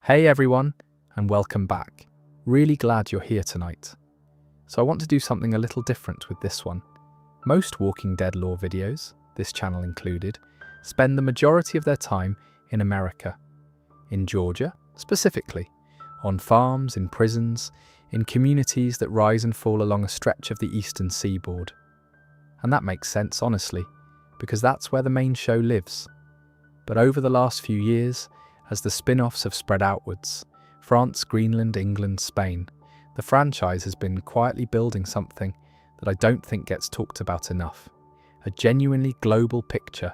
Hey everyone, and welcome back. Really glad you're here tonight. So I want to do something a little different with this one. Most Walking Dead lore videos, this channel included, spend the majority of their time in America. In Georgia, specifically. On farms, in prisons, in communities that rise and fall along a stretch of the eastern seaboard. And that makes sense, honestly, because that's where the main show lives. But over the last few years, as the spin-offs have spread outwards, France, Greenland, England, Spain, the franchise has been quietly building something that I don't think gets talked about enough. A genuinely global picture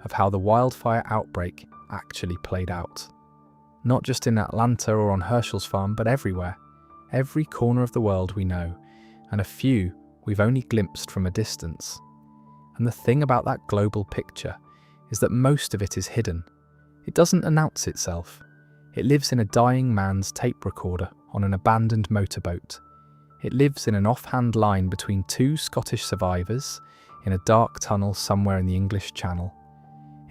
of how the wildfire outbreak actually played out. Not just in Atlanta or on Herschel's farm, but everywhere. Every corner of the world we know, and a few we've only glimpsed from a distance. And the thing about that global picture is that most of it is hidden. It doesn't announce itself. It lives in a dying man's tape recorder on an abandoned motorboat. It lives in an offhand line between two Scottish survivors in a dark tunnel somewhere in the English Channel.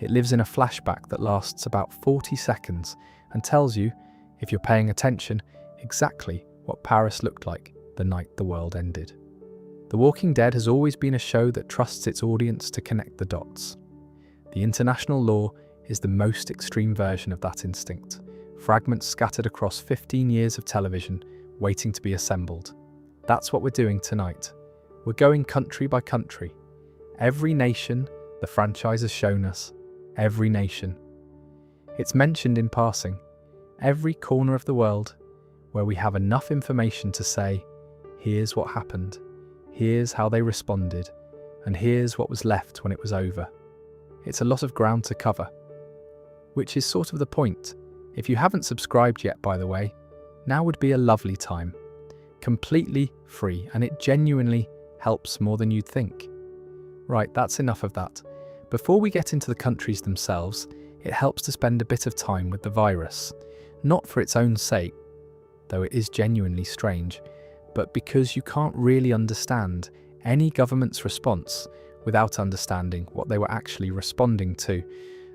It lives in a flashback that lasts about 40 seconds and tells you, if you're paying attention, exactly what Paris looked like the night the world ended. The Walking Dead has always been a show that trusts its audience to connect the dots. The international lore is the most extreme version of that instinct, fragments scattered across 15 years of television waiting to be assembled. That's what we're doing tonight. We're going country by country. Every nation the franchise has shown us, every nation. It's mentioned in passing, every corner of the world where we have enough information to say, here's what happened, here's how they responded, and here's what was left when it was over. It's a lot of ground to cover. Which is sort of the point. If you haven't subscribed yet, by the way, now would be a lovely time. Completely free, and it genuinely helps more than you'd think. Right, that's enough of that. Before we get into the countries themselves, it helps to spend a bit of time with the virus. Not for its own sake, though it is genuinely strange, but because you can't really understand any government's response without understanding what they were actually responding to.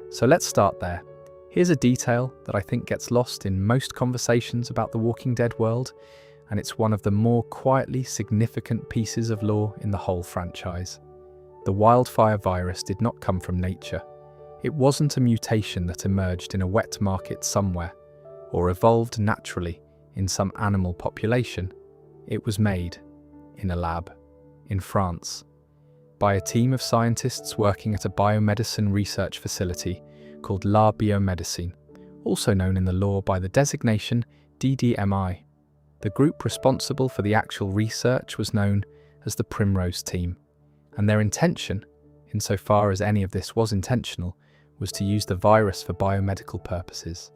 So let's start there. Here's a detail that I think gets lost in most conversations about the Walking Dead world, and it's one of the more quietly significant pieces of lore in the whole franchise. The wildfire virus did not come from nature. It wasn't a mutation that emerged in a wet market somewhere, or evolved naturally in some animal population. It was made in a lab in France by a team of scientists working at a biomedicine research facility called La Biomedicine, also known in the lore by the designation DDMI. The group responsible for the actual research was known as the Primrose Team, and their intention, insofar as any of this was intentional, was to use the virus for biomedical purposes.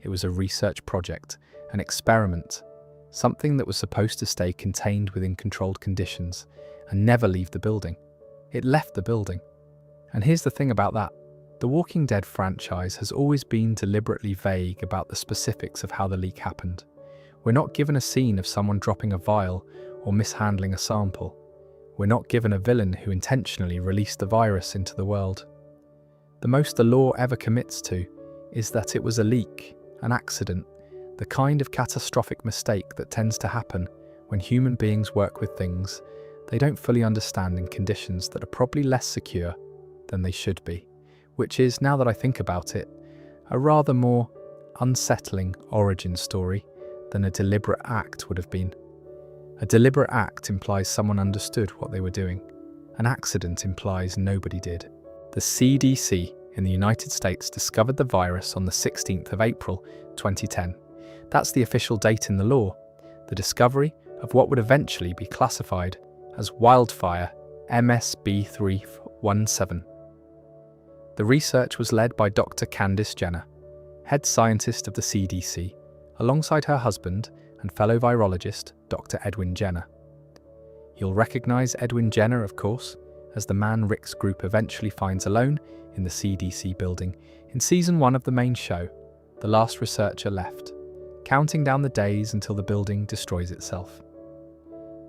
It was a research project, an experiment, something that was supposed to stay contained within controlled conditions and never leave the building. It left the building. And here's the thing about that. The Walking Dead franchise has always been deliberately vague about the specifics of how the leak happened. We're not given a scene of someone dropping a vial or mishandling a sample. We're not given a villain who intentionally released the virus into the world. The most the lore ever commits to is that it was a leak, an accident, the kind of catastrophic mistake that tends to happen when human beings work with things they don't fully understand in conditions that are probably less secure than they should be. Which is, now that I think about it, a rather more unsettling origin story than a deliberate act would have been. A deliberate act implies someone understood what they were doing. An accident implies nobody did. The CDC in the United States discovered the virus on the 16th of April 2010. That's the official date in the lore, the discovery of what would eventually be classified as Wildfire MSB317. The research was led by Dr. Candice Jenner, head scientist of the CDC, alongside her husband and fellow virologist, Dr. Edwin Jenner. You'll recognize Edwin Jenner, of course, as the man Rick's group eventually finds alone in the CDC building in season 1 of the main show, The Last Researcher Left, counting down the days until the building destroys itself.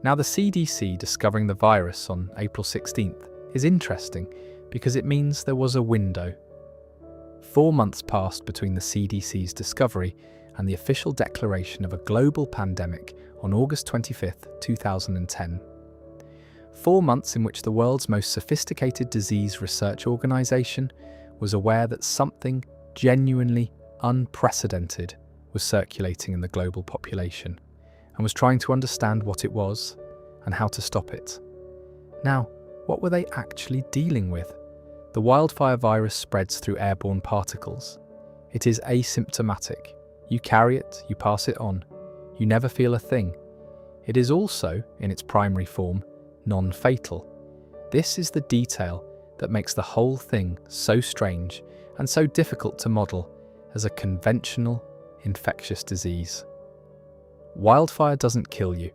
Now, the CDC discovering the virus on April 16th is interesting because it means there was a window. 4 months passed between the CDC's discovery and the official declaration of a global pandemic on August 25, 2010. 4 months in which the world's most sophisticated disease research organization was aware that something genuinely unprecedented was circulating in the global population and was trying to understand what it was and how to stop it. Now, what were they actually dealing with? The wildfire virus spreads through airborne particles. It is asymptomatic. You carry it, you pass it on. You never feel a thing. It is also, in its primary form, non-fatal. This is the detail that makes the whole thing so strange and so difficult to model as a conventional infectious disease. Wildfire doesn't kill you.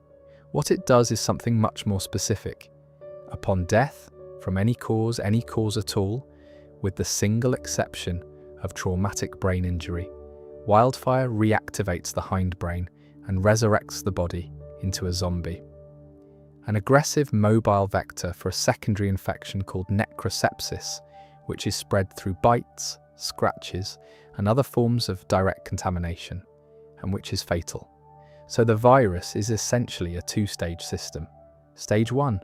What it does is something much more specific. Upon death, from any cause at all, with the single exception of traumatic brain injury, wildfire reactivates the hindbrain and resurrects the body into a zombie. An aggressive mobile vector for a secondary infection called necrosepsis, which is spread through bites, scratches, and other forms of direct contamination, and which is fatal. So the virus is essentially a two-stage system. Stage 1,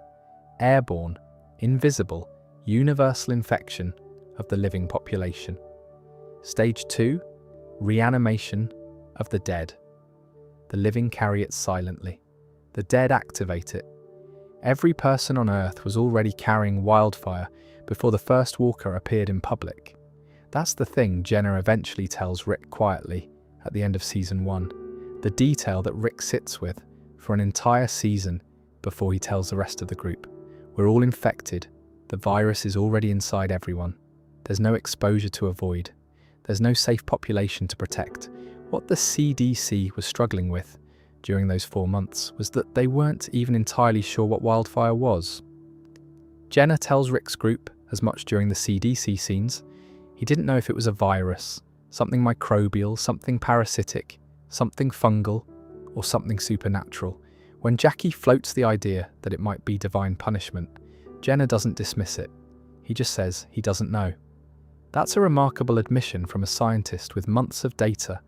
airborne, invisible, universal infection of the living population. Stage 2, reanimation of the dead. The living carry it silently. The dead activate it. Every person on Earth was already carrying wildfire before the first walker appeared in public. That's the thing Jenna eventually tells Rick quietly at the end of season 1. The detail that Rick sits with for an entire season before he tells the rest of the group. We're all infected. The virus is already inside everyone. There's no exposure to avoid. There's no safe population to protect. What the CDC was struggling with during those 4 months was that they weren't even entirely sure what wildfire was. Jenna tells Rick's group as much during the CDC scenes. He didn't know if it was a virus, something microbial, something parasitic, something fungal, or something supernatural. When Jackie floats the idea that it might be divine punishment, Jenna doesn't dismiss it. He just says he doesn't know. That's a remarkable admission from a scientist with months of data,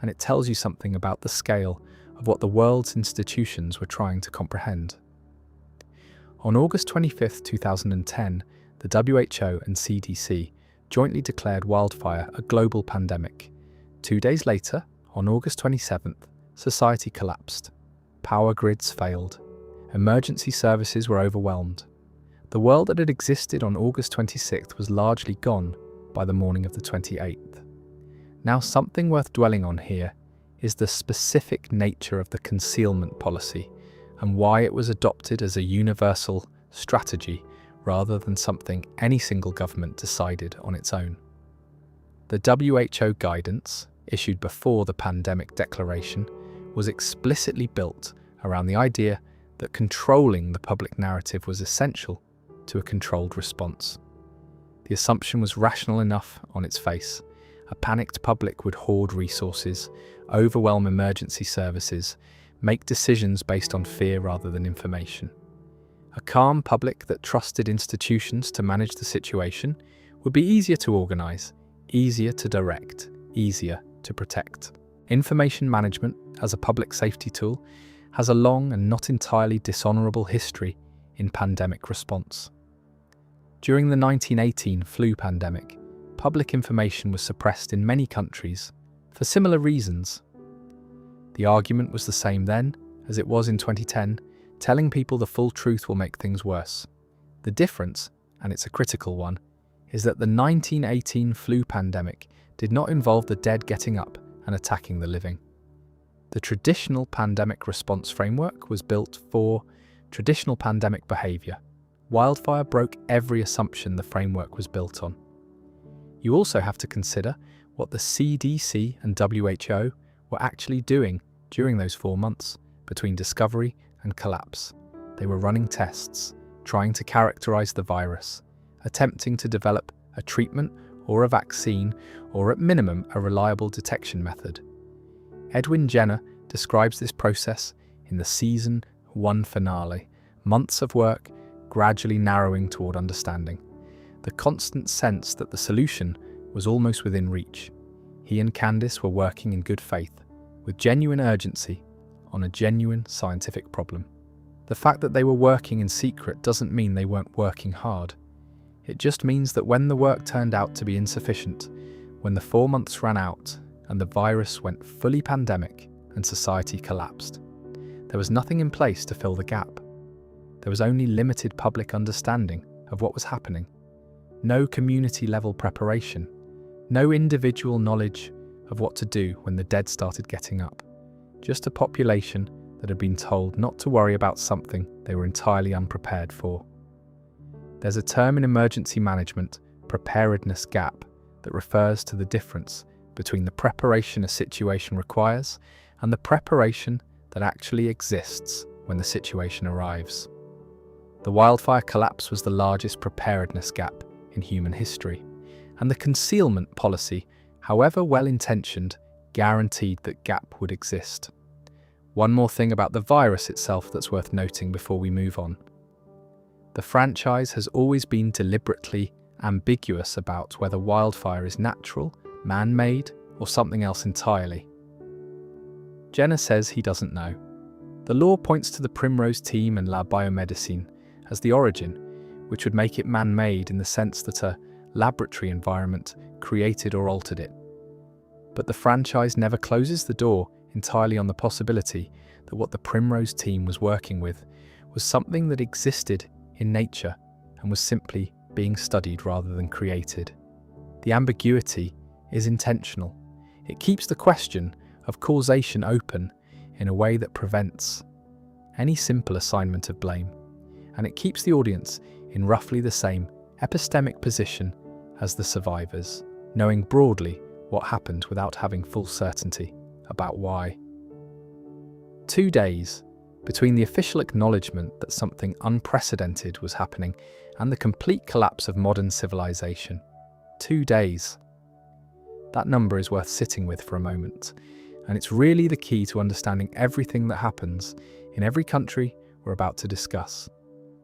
and it tells you something about the scale of what the world's institutions were trying to comprehend. On August 25, 2010, the WHO and CDC jointly declared wildfire a global pandemic. 2 days later, on August 27th, society collapsed. Power grids failed. Emergency services were overwhelmed. The world that had existed on August 26th was largely gone by the morning of the 28th. Now, something worth dwelling on here is the specific nature of the concealment policy and why it was adopted as a universal strategy rather than something any single government decided on its own. The WHO guidance, issued before the pandemic declaration, was explicitly built around the idea that controlling the public narrative was essential to a controlled response. The assumption was rational enough on its face. A panicked public would hoard resources, overwhelm emergency services, make decisions based on fear rather than information. A calm public that trusted institutions to manage the situation would be easier to organise, easier to direct, easier to protect. Information management, as a public safety tool, has a long and not entirely dishonourable history in pandemic response. During the 1918 flu pandemic, public information was suppressed in many countries for similar reasons. The argument was the same then as it was in 2010, telling people the full truth will make things worse. The difference, and it's a critical one, is that the 1918 flu pandemic did not involve the dead getting up and attacking the living. The traditional pandemic response framework was built for traditional pandemic behaviour. Wildfire broke every assumption the framework was built on. You also have to consider what the CDC and WHO were actually doing during those 4 months between discovery and collapse. They were running tests, trying to characterise the virus, attempting to develop a treatment or a vaccine, or at minimum a reliable detection method. Edwin Jenner describes this process in the season 1 finale, months of work gradually narrowing toward understanding. The constant sense that the solution was almost within reach. He and Candice were working in good faith, with genuine urgency on a genuine scientific problem. The fact that they were working in secret doesn't mean they weren't working hard. It just means that when the work turned out to be insufficient, when the 4 months ran out and the virus went fully pandemic and society collapsed, there was nothing in place to fill the gap. There was only limited public understanding of what was happening. No community-level preparation. No individual knowledge of what to do when the dead started getting up. Just a population that had been told not to worry about something they were entirely unprepared for. There's a term in emergency management, preparedness gap, that refers to the difference between the preparation a situation requires and the preparation that actually exists when the situation arrives. The wildfire collapse was the largest preparedness gap in human history, and the concealment policy, however well-intentioned, guaranteed that gap would exist. One more thing about the virus itself that's worth noting before we move on. The franchise has always been deliberately ambiguous about whether wildfire is natural, man-made, or something else entirely. Jenner says he doesn't know. The law points to the Primrose team and La Biomedicine as the origin, which would make it man-made in the sense that a laboratory environment created or altered it. But the franchise never closes the door entirely on the possibility that what the Primrose team was working with was something that existed in nature and was simply being studied rather than created. The ambiguity is intentional. It keeps the question of causation open in a way that prevents any simple assignment of blame, and it keeps the audience in roughly the same epistemic position as the survivors, knowing broadly what happened without having full certainty about why. 2 days between the official acknowledgement that something unprecedented was happening and the complete collapse of modern civilization. 2 days. That number is worth sitting with for a moment, and it's really the key to understanding everything that happens in every country we're about to discuss.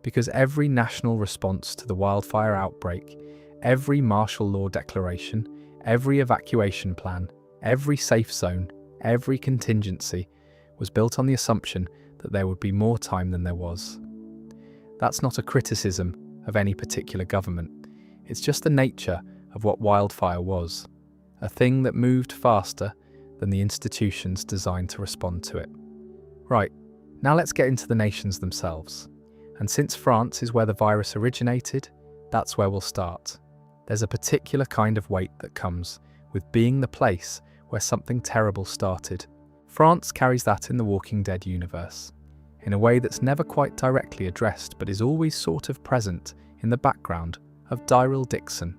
Because every national response to the wildfire outbreak, every martial law declaration, every evacuation plan, every safe zone, every contingency was built on the assumption that there would be more time than there was. That's not a criticism of any particular government. It's just the nature of what wildfire was, a thing that moved faster than the institutions designed to respond to it. Right, now let's get into the nations themselves. And since France is where the virus originated, that's where we'll start. There's a particular kind of weight that comes with being the place where something terrible started. France carries that in the Walking Dead universe, in a way that's never quite directly addressed but is always sort of present in the background of Daryl Dixon.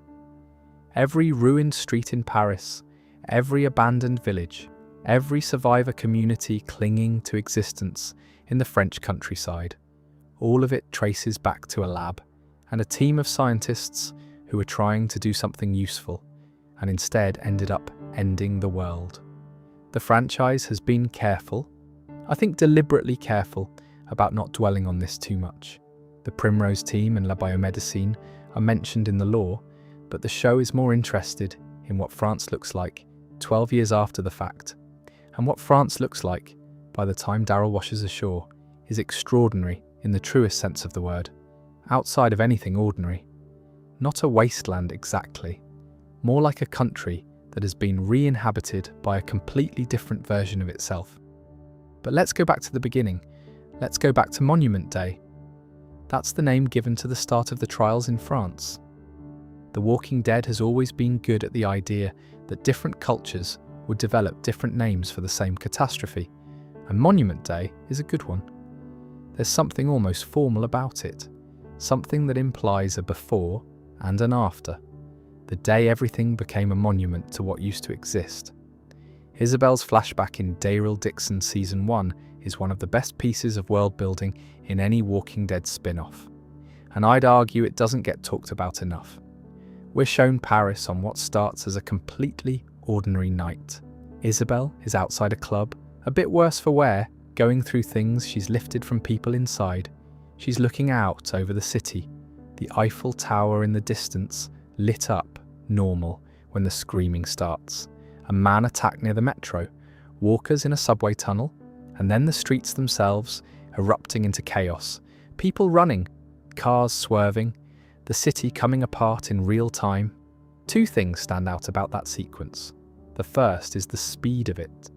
Every ruined street in Paris, every abandoned village, every survivor community clinging to existence in the French countryside, all of it traces back to a lab and a team of scientists who were trying to do something useful and instead ended up ending the world. The franchise has been careful, I think deliberately careful, about not dwelling on this too much. The Primrose team and La Biomedicine are mentioned in the lore, but the show is more interested in what France looks like 12 years after the fact. And what France looks like by the time Daryl washes ashore is extraordinary in the truest sense of the word, outside of anything ordinary. Not a wasteland exactly, more like a country that has been re-inhabited by a completely different version of itself. But let's go back to the beginning. Let's go back to Monument Day. That's the name given to the start of the trials in France. The Walking Dead has always been good at the idea that different cultures would develop different names for the same catastrophe, and Monument Day is a good one. There's something almost formal about it, something that implies a before and an after, the day everything became a monument to what used to exist. Isabel's flashback in Daryl Dixon Season 1 is one of the best pieces of world building in any Walking Dead spin-off, and I'd argue it doesn't get talked about enough. We're shown Paris on what starts as a completely ordinary night. Isabel is outside a club, a bit worse for wear, going through things she's lifted from people inside. She's looking out over the city, the Eiffel Tower in the distance, lit up, normal, when the screaming starts. A man attacked near the metro, walkers in a subway tunnel, and then the streets themselves erupting into chaos. People running, cars swerving, the city coming apart in real time. Two things stand out about that sequence. The first is the speed of it.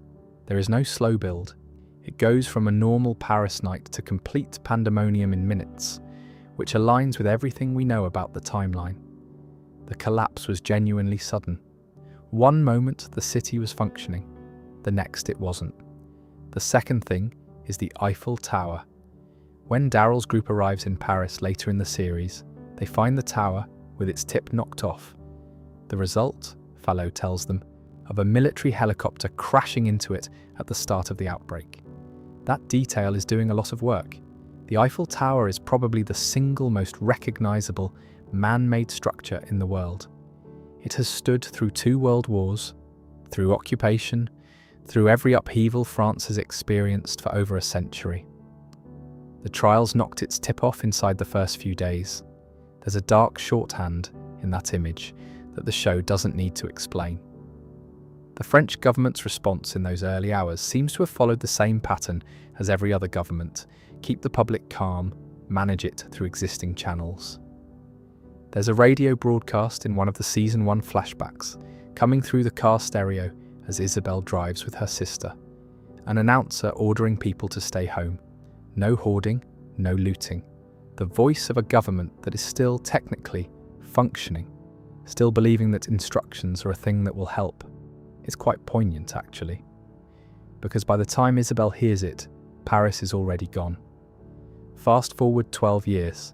There is no slow build. It goes from a normal Paris night to complete pandemonium in minutes, which aligns with everything we know about the timeline. The collapse was genuinely sudden. One moment the city was functioning, the next it wasn't. The second thing is the Eiffel Tower. When Daryl's group arrives in Paris later in the series, they find the tower with its tip knocked off. The result, Flute tells them, of a military helicopter crashing into it at the start of the outbreak. That detail is doing a lot of work. The Eiffel Tower is probably the single most recognizable man-made structure in the world. It has stood through 2 world wars, through occupation, through every upheaval France has experienced for over a century. The trials knocked its tip off inside the first few days. There's a dark shorthand in that image that the show doesn't need to explain. The French government's response in those early hours seems to have followed the same pattern as every other government: keep the public calm, manage it through existing channels. There's a radio broadcast in one of the Season 1 flashbacks, coming through the car stereo as Isabelle drives with her sister. An announcer ordering people to stay home. No hoarding, no looting. The voice of a government that is still technically functioning, still believing that instructions are a thing that will help. It's quite poignant, actually, because by the time Isabelle hears it, Paris is already gone. Fast forward 12 years.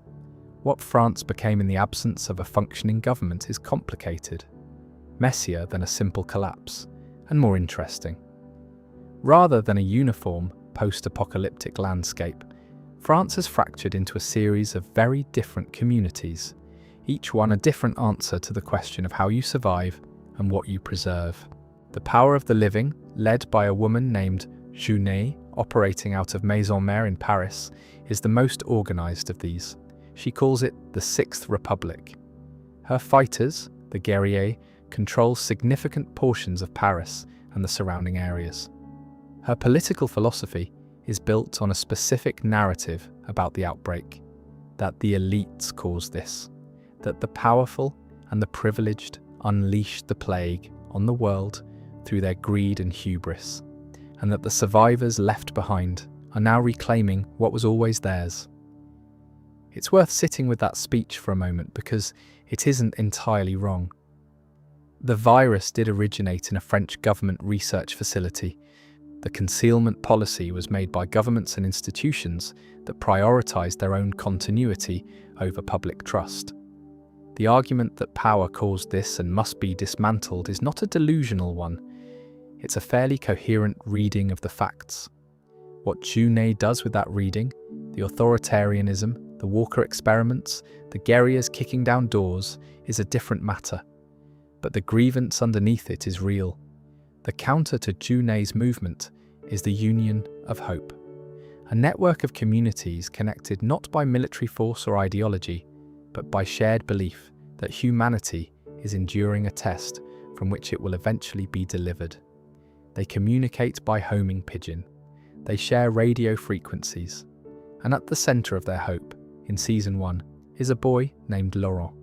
What France became in the absence of a functioning government is complicated, messier than a simple collapse, and more interesting. Rather than a uniform, post-apocalyptic landscape, France has fractured into a series of very different communities, each one a different answer to the question of how you survive and what you preserve. The Power of the Living, led by a woman named Junet, operating out of Maison-Mère in Paris, is the most organised of these. She calls it the Sixth Republic. Her fighters, the guerriers, control significant portions of Paris and the surrounding areas. Her political philosophy is built on a specific narrative about the outbreak, that the elites caused this, that the powerful and the privileged unleashed the plague on the world through their greed and hubris, and that the survivors left behind are now reclaiming what was always theirs. It's worth sitting with that speech for a moment because it isn't entirely wrong. The virus did originate in a French government research facility. The concealment policy was made by governments and institutions that prioritized their own continuity over public trust. The argument that power caused this and must be dismantled is not a delusional one. It's a fairly coherent reading of the facts. What Junet does with that reading, the authoritarianism, the Walker experiments, the guerrillas kicking down doors, is a different matter. But the grievance underneath it is real. The counter to Junet's movement is the Union of Hope, a network of communities connected not by military force or ideology, but by shared belief that humanity is enduring a test from which it will eventually be delivered. They communicate by homing pigeon. They share radio frequencies. And at the centre of their hope, in Season 1, is a boy named Laurent.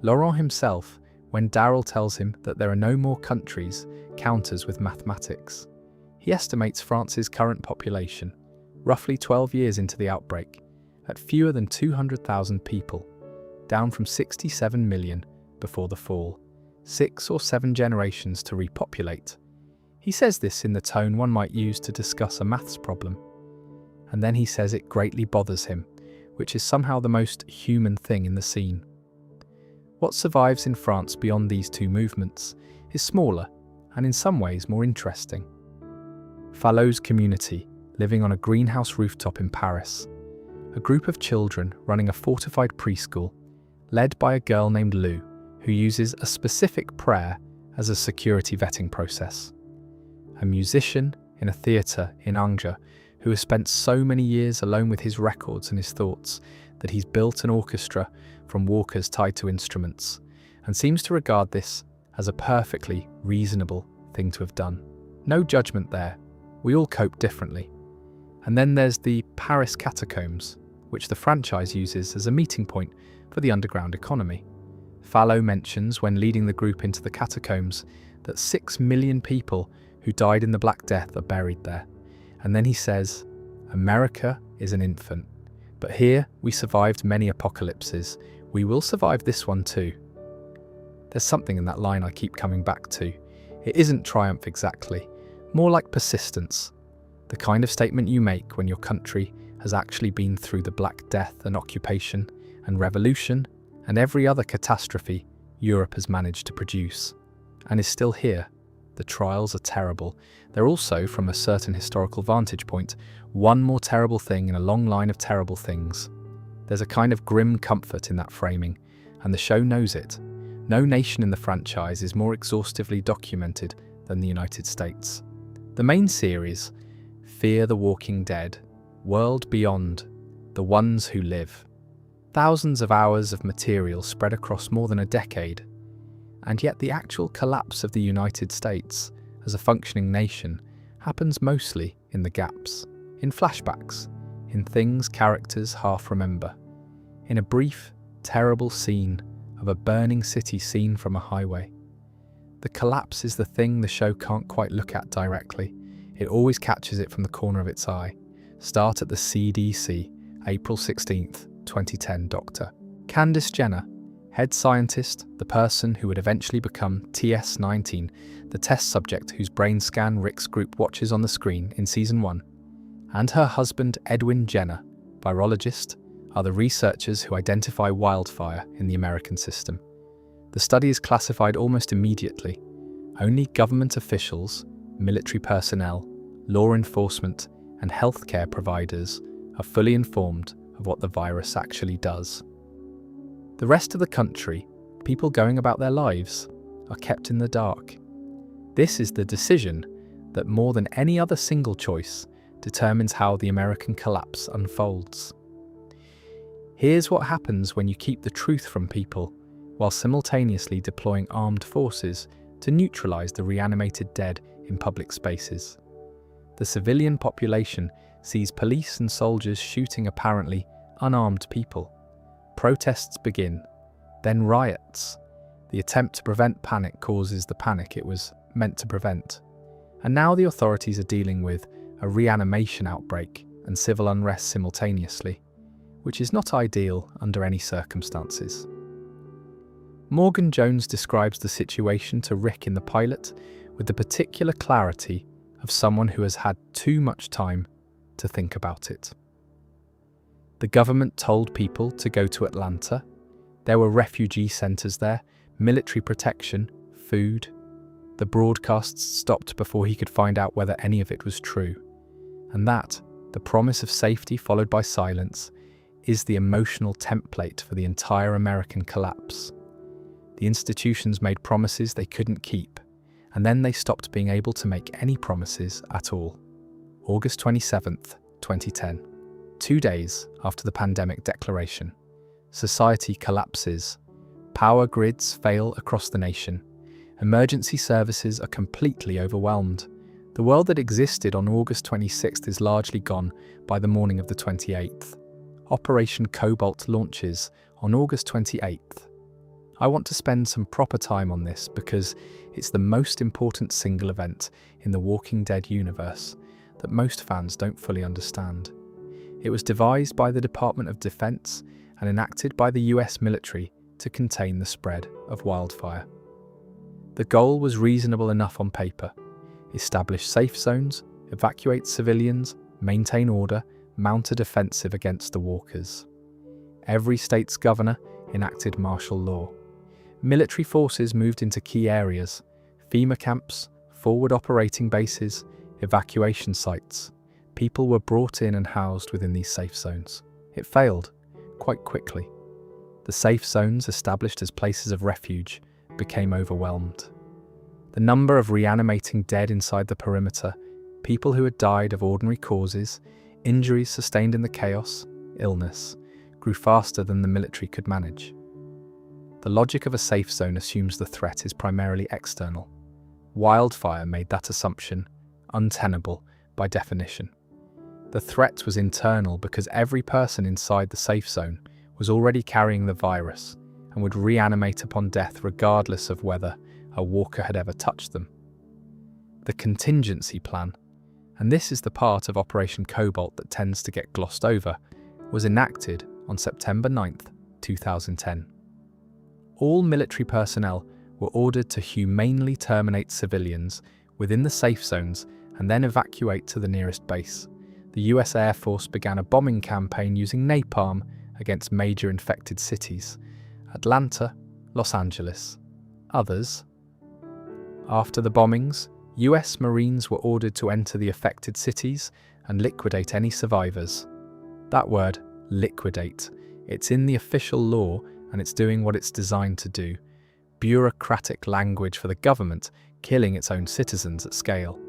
Laurent himself, when Daryl tells him that there are no more countries, counters with mathematics. He estimates France's current population, roughly 12 years into the outbreak, at fewer than 200,000 people, down from 67 million before the fall, 6 or 7 generations to repopulate. He says this in the tone one might use to discuss a maths problem. And then he says it greatly bothers him, which is somehow the most human thing in the scene. What survives in France beyond these two movements is smaller and in some ways more interesting. Fallot's community, living on a greenhouse rooftop in Paris. A group of children running a fortified preschool, led by a girl named Lou, who uses a specific prayer as a security vetting process. A musician in a theatre in Angers who has spent so many years alone with his records and his thoughts that he's built an orchestra from walkers tied to instruments, and seems to regard this as a perfectly reasonable thing to have done. No judgment there. We all cope differently. And then there's the Paris catacombs, which the franchise uses as a meeting point for the underground economy. Fallow mentions, when leading the group into the catacombs, that 6 million people who died in the Black Death are buried there. And then he says, America is an infant, but here we survived many apocalypses. We will survive this one too. There's something in that line I keep coming back to. It isn't triumph exactly, more like persistence. The kind of statement you make when your country has actually been through the Black Death and occupation and revolution and every other catastrophe Europe has managed to produce, and is still here. The trials are terrible. They're also, from a certain historical vantage point, one more terrible thing in a long line of terrible things. There's a kind of grim comfort in that framing, and the show knows it. No nation in the franchise is more exhaustively documented than the United States. The main series, Fear the Walking Dead, World Beyond, The Ones Who Live. Thousands of hours of material spread across more than a decade. And yet the actual collapse of the United States as a functioning nation happens mostly in the gaps, in flashbacks, in things characters half remember, in a brief, terrible scene of a burning city seen from a highway. The collapse is the thing the show can't quite look at directly. It always catches it from the corner of its eye. Start at the CDC, April 16th, 2010. Dr. Candace Jenner, head scientist, the person who would eventually become TS-19, the test subject whose brain scan Rick's group watches on the screen in Season 1, and her husband Edwin Jenner, virologist, are the researchers who identify Wildfire in the American system. The study is classified almost immediately. Only government officials, military personnel, law enforcement, and healthcare providers are fully informed of what the virus actually does. The rest of the country, people going about their lives, are kept in the dark. This is the decision that, more than any other single choice, determines how the American collapse unfolds. Here's what happens when you keep the truth from people, while simultaneously deploying armed forces to neutralize the reanimated dead in public spaces. The civilian population sees police and soldiers shooting apparently unarmed people. Protests begin, then riots. The attempt to prevent panic causes the panic it was meant to prevent. And now the authorities are dealing with a reanimation outbreak and civil unrest simultaneously, which is not ideal under any circumstances. Morgan Jones describes the situation to Rick in the pilot with the particular clarity of someone who has had too much time to think about it. The government told people to go to Atlanta. There were refugee centres there, military protection, food. The broadcasts stopped before he could find out whether any of it was true. And that, the promise of safety followed by silence, is the emotional template for the entire American collapse. The institutions made promises they couldn't keep, and then they stopped being able to make any promises at all. August 27th, 2010. 2 days after the pandemic declaration. Society collapses. Power grids fail across the nation. Emergency services are completely overwhelmed. The world that existed on August 26th is largely gone by the morning of the 28th. Operation Cobalt launches on August 28th. I want to spend some proper time on this because it's the most important single event in the Walking Dead universe that most fans don't fully understand. It was devised by the Department of Defense and enacted by the US military to contain the spread of wildfire. The goal was reasonable enough on paper: establish safe zones, evacuate civilians, maintain order, mount a defensive against the walkers. Every state's governor enacted martial law. Military forces moved into key areas: FEMA camps, forward operating bases, evacuation sites. People were brought in and housed within these safe zones. It failed, quite quickly. The safe zones, established as places of refuge, became overwhelmed. The number of reanimating dead inside the perimeter, people who had died of ordinary causes, injuries sustained in the chaos, illness, grew faster than the military could manage. The logic of a safe zone assumes the threat is primarily external. Wildfire made that assumption untenable by definition. The threat was internal because every person inside the safe zone was already carrying the virus and would reanimate upon death regardless of whether a walker had ever touched them. The contingency plan, and this is the part of Operation Cobalt that tends to get glossed over, was enacted on September 9th, 2010. All military personnel were ordered to humanely terminate civilians within the safe zones and then evacuate to the nearest base. The US Air Force began a bombing campaign using napalm against major infected cities: Atlanta, Los Angeles, others. After the bombings, US Marines were ordered to enter the affected cities and liquidate any survivors. That word, liquidate, it's in the official law and it's doing what it's designed to do. Bureaucratic language for the government killing its own citizens at scale.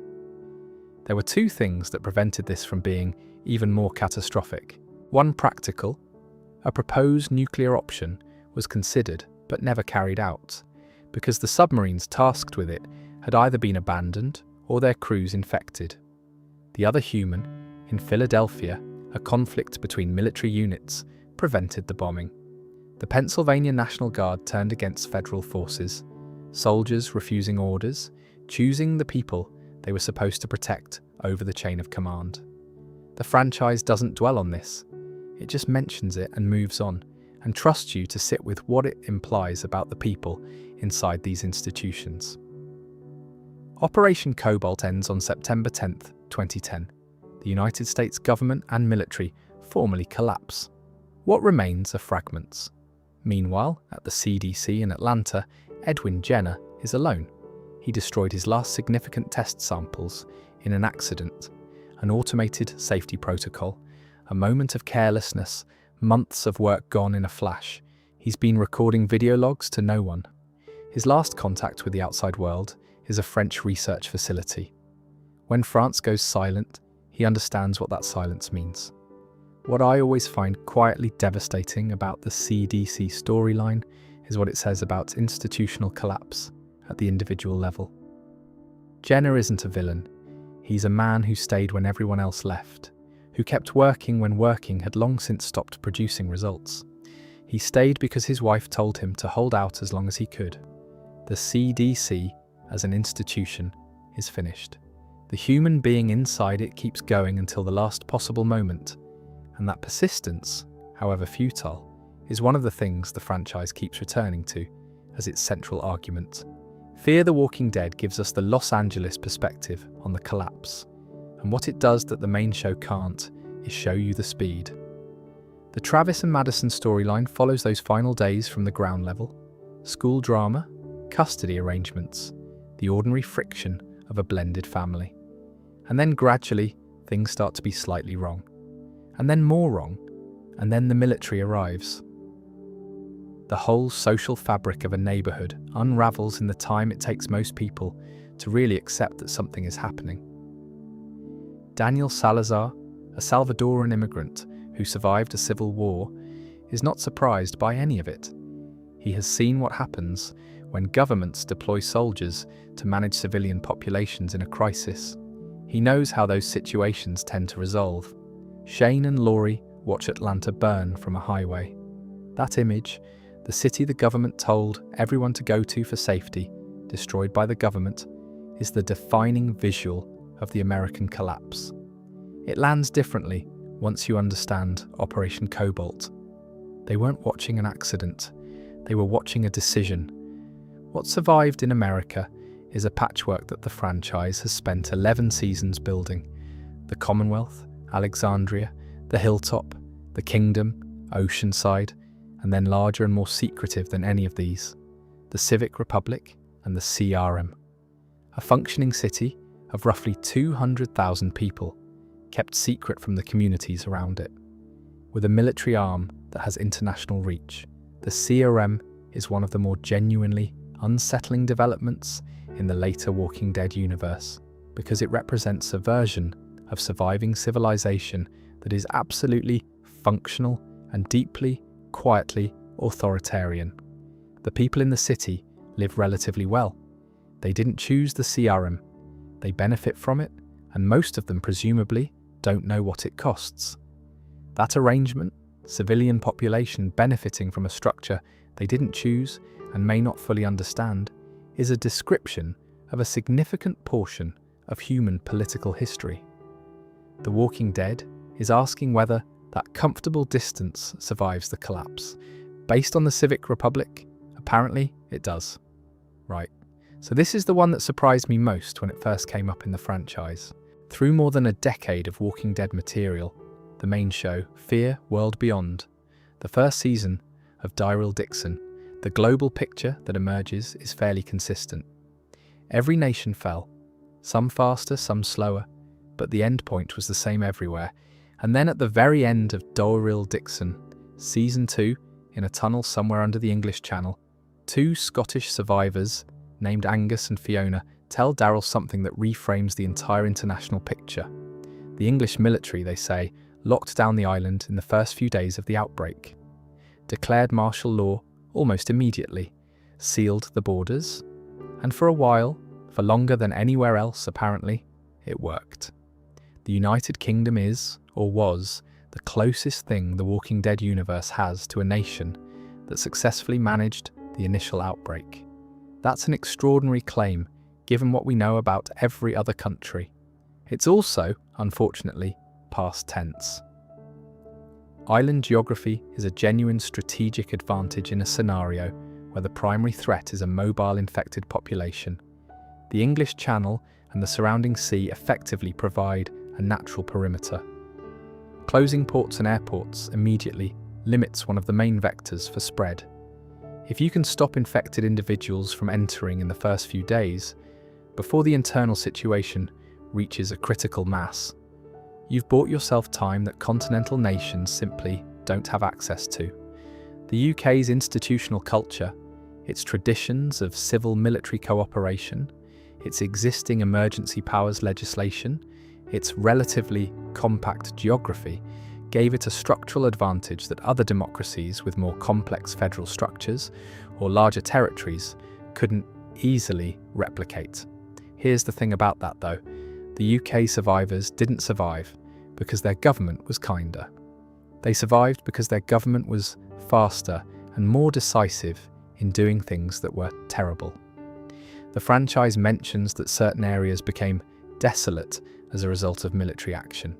There were two things that prevented this from being even more catastrophic. One practical: a proposed nuclear option was considered but never carried out, because the submarines tasked with it had either been abandoned or their crews infected. The other human: in Philadelphia, a conflict between military units prevented the bombing. The Pennsylvania National Guard turned against federal forces, soldiers refusing orders, choosing the people they were supposed to protect over the chain of command. The franchise doesn't dwell on this. It just mentions it and moves on, and trusts you to sit with what it implies about the people inside these institutions. Operation Cobalt ends on September 10th, 2010. The United States government and military formally collapse. What remains are fragments. Meanwhile, at the CDC in Atlanta, Edwin Jenner is alone. He destroyed his last significant test samples in an accident, an automated safety protocol, a moment of carelessness, months of work gone in a flash. He's been recording video logs to no one. His last contact with the outside world is a French research facility. When France goes silent, he understands what that silence means. What I always find quietly devastating about the CDC storyline is what it says about institutional collapse at the individual level. Jenner isn't a villain. He's a man who stayed when everyone else left, who kept working when working had long since stopped producing results. He stayed because his wife told him to hold out as long as he could. The CDC, as an institution, is finished. The human being inside it keeps going until the last possible moment, and that persistence, however futile, is one of the things the franchise keeps returning to as its central argument. Fear the Walking Dead gives us the Los Angeles perspective on the collapse, and what it does that the main show can't is show you the speed. The Travis and Madison storyline follows those final days from the ground level: school drama, custody arrangements, the ordinary friction of a blended family. And then gradually, things start to be slightly wrong. And then more wrong. And then the military arrives. The whole social fabric of a neighborhood unravels in the time it takes most people to really accept that something is happening. Daniel Salazar, a Salvadoran immigrant who survived a civil war, is not surprised by any of it. He has seen what happens when governments deploy soldiers to manage civilian populations in a crisis. He knows how those situations tend to resolve. Shane and Laurie watch Atlanta burn from a highway. That image, the city the government told everyone to go to for safety, destroyed by the government, is the defining visual of the American collapse. It lands differently once you understand Operation Cobalt. They weren't watching an accident, they were watching a decision. What survived in America is a patchwork that the franchise has spent 11 seasons building. The Commonwealth, Alexandria, the Hilltop, the Kingdom, Oceanside, and then larger and more secretive than any of these, the Civic Republic and the CRM. A functioning city of roughly 200,000 people, kept secret from the communities around it. With a military arm that has international reach, the CRM is one of the more genuinely unsettling developments in the later Walking Dead universe, because it represents a version of surviving civilization that is absolutely functional and deeply, quietly authoritarian. The people in the city live relatively well. They didn't choose the CRM. They benefit from it, and most of them presumably don't know what it costs. That arrangement, civilian population benefiting from a structure they didn't choose and may not fully understand, is a description of a significant portion of human political history. The Walking Dead is asking whether that comfortable distance survives the collapse. Based on the Civic Republic, apparently it does. Right. So this is the one that surprised me most when it first came up in the franchise. Through more than a decade of Walking Dead material, the main show, Fear World Beyond, the first season of Daryl Dixon, the global picture that emerges is fairly consistent. Every nation fell, some faster, some slower, but the end point was the same everywhere. And then at the very end of Daryl Dixon, Season 2, in a tunnel somewhere under the English Channel, two Scottish survivors, named Angus and Fiona, tell Daryl something that reframes the entire international picture. The English military, they say, locked down the island in the first few days of the outbreak, declared martial law almost immediately, sealed the borders, and for a while, for longer than anywhere else apparently, it worked. The United Kingdom is, or was, the closest thing the Walking Dead universe has to a nation that successfully managed the initial outbreak. That's an extraordinary claim, given what we know about every other country. It's also, unfortunately, past tense. Island geography is a genuine strategic advantage in a scenario where the primary threat is a mobile infected population. The English Channel and the surrounding sea effectively provide a natural perimeter. Closing ports and airports immediately limits one of the main vectors for spread. If you can stop infected individuals from entering in the first few days, before the internal situation reaches a critical mass, you've bought yourself time that continental nations simply don't have access to. The UK's institutional culture, its traditions of civil-military cooperation, its existing emergency powers legislation, its relatively compact geography, gave it a structural advantage that other democracies with more complex federal structures or larger territories couldn't easily replicate. Here's the thing about that though. The UK survivors didn't survive because their government was kinder. They survived because their government was faster and more decisive in doing things that were terrible. The franchise mentions that certain areas became desolate as a result of military action.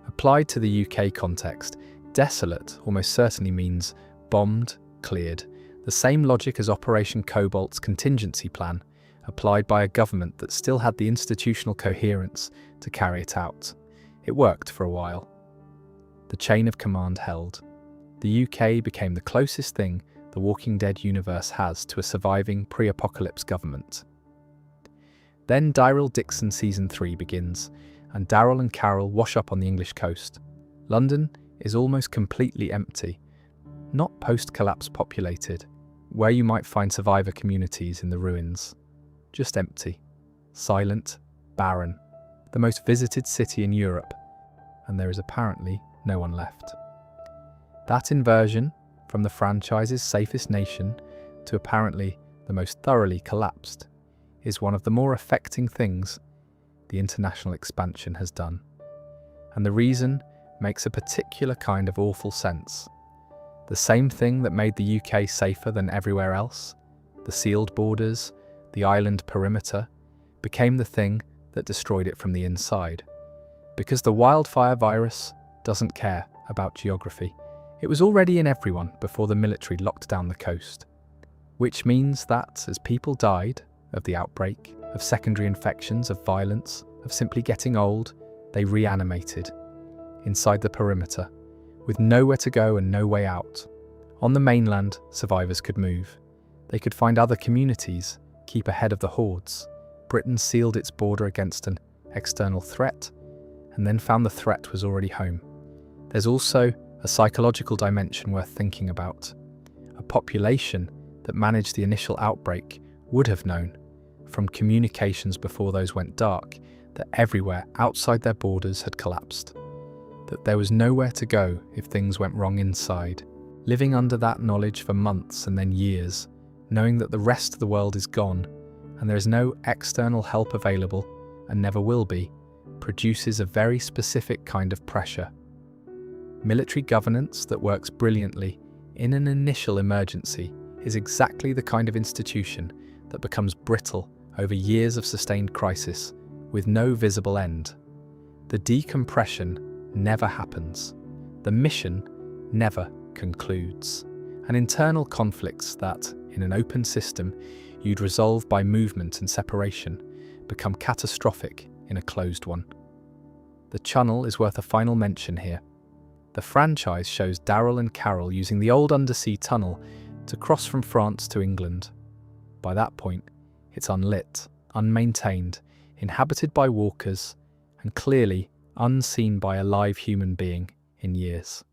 Applied to the UK context, desolate almost certainly means bombed, cleared, the same logic as Operation Cobalt's contingency plan, applied by a government that still had the institutional coherence to carry it out. It worked for a while. The chain of command held. The UK became the closest thing the Walking Dead universe has to a surviving pre-apocalypse government. Then Daryl Dixon Season 3 begins, and Daryl and Carol wash up on the English coast. London is almost completely empty, not post-collapse populated, where you might find survivor communities in the ruins. Just empty, silent, barren, the most visited city in Europe, and there is apparently no one left. That inversion from the franchise's safest nation to apparently the most thoroughly collapsed is one of the more affecting things the international expansion has done. And the reason makes a particular kind of awful sense. The same thing that made the UK safer than everywhere else, the sealed borders, the island perimeter, became the thing that destroyed it from the inside. Because the wildfire virus doesn't care about geography. It was already in everyone before the military locked down the coast. Which means that as people died of the outbreak, of secondary infections, of violence, of simply getting old, they reanimated inside the perimeter, with nowhere to go and no way out. On the mainland, survivors could move. They could find other communities, keep ahead of the hordes. Britain sealed its border against an external threat, and then found the threat was already home. There's also a psychological dimension worth thinking about. A population that managed the initial outbreak would have known, from communications before those went dark, that everywhere outside their borders had collapsed. That there was nowhere to go if things went wrong inside. Living under that knowledge for months and then years, knowing that the rest of the world is gone and there is no external help available and never will be, produces a very specific kind of pressure. Military governance that works brilliantly in an initial emergency is exactly the kind of institution that becomes brittle over years of sustained crisis with no visible end. The decompression never happens. The mission never concludes. And internal conflicts that, in an open system, you'd resolve by movement and separation, become catastrophic in a closed one. The channel is worth a final mention here. The franchise shows Daryl and Carol using the old undersea tunnel to cross from France to England. By that point, it's unlit, unmaintained, inhabited by walkers, and clearly unseen by a live human being in years.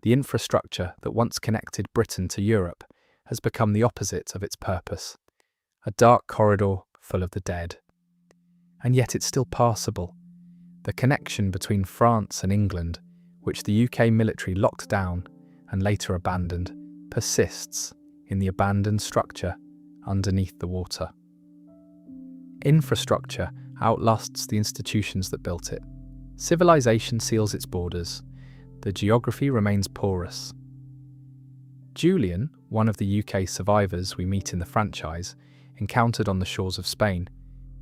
The infrastructure that once connected Britain to Europe has become the opposite of its purpose, a dark corridor full of the dead. And yet it's still passable. The connection between France and England, which the UK military locked down and later abandoned, persists in the abandoned structure underneath the water. Infrastructure outlasts the institutions that built it. Civilization seals its borders. The geography remains porous. Julian, one of the UK survivors we meet in the franchise, encountered on the shores of Spain,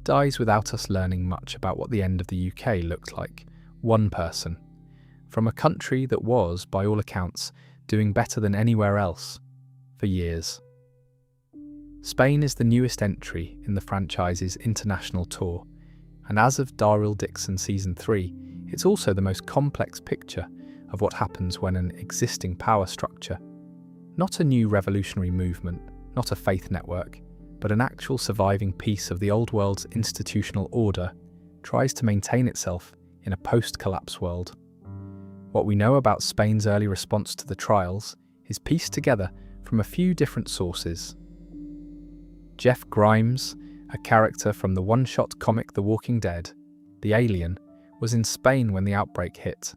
dies without us learning much about what the end of the UK looked like. One person, from a country that was, by all accounts, doing better than anywhere else, for years. Spain is the newest entry in the franchise's international tour, and as of Daryl Dixon Season 3, it's also the most complex picture of what happens when an existing power structure, not a new revolutionary movement, not a faith network, but an actual surviving piece of the old world's institutional order, tries to maintain itself in a post-collapse world. What we know about Spain's early response to the trials is pieced together from a few different sources. Jeff Grimes, a character from the one-shot comic The Walking Dead, the alien, was in Spain when the outbreak hit,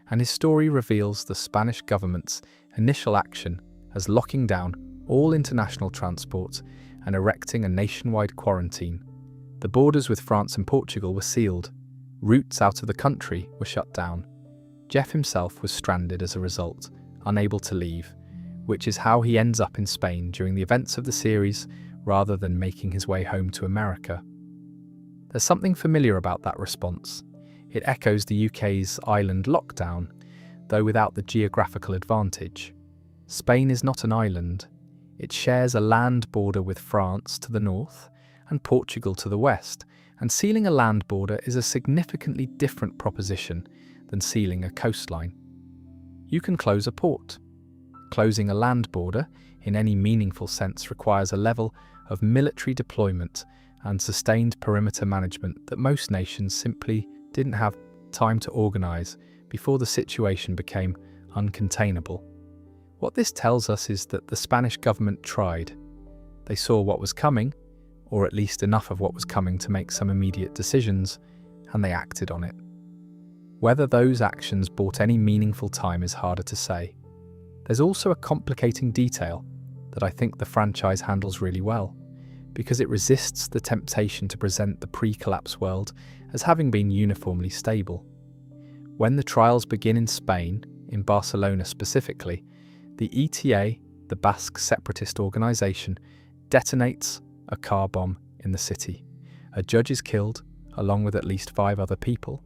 and his story reveals the Spanish government's initial action as locking down all international transport and erecting a nationwide quarantine. The borders with France and Portugal were sealed. Routes out of the country were shut down. Jeff himself was stranded as a result, unable to leave, which is how he ends up in Spain during the events of the series rather than making his way home to America. There's something familiar about that response. It echoes the UK's island lockdown, though without the geographical advantage. Spain is not an island. It shares a land border with France to the north and Portugal to the west, and sealing a land border is a significantly different proposition than sealing a coastline. You can close a port. Closing a land border, in any meaningful sense, requires a level of military deployment and sustained perimeter management that most nations simply didn't have time to organise before the situation became uncontainable. What this tells us is that the Spanish government tried. They saw what was coming, or at least enough of what was coming to make some immediate decisions, and they acted on it. Whether those actions bought any meaningful time is harder to say. There's also a complicating detail that I think the franchise handles really well, because it resists the temptation to present the pre-collapse world as having been uniformly stable. When the trials begin in Spain, in Barcelona specifically, the ETA, the Basque separatist organisation, detonates a car bomb in the city. A judge is killed, along with at least 5 other people.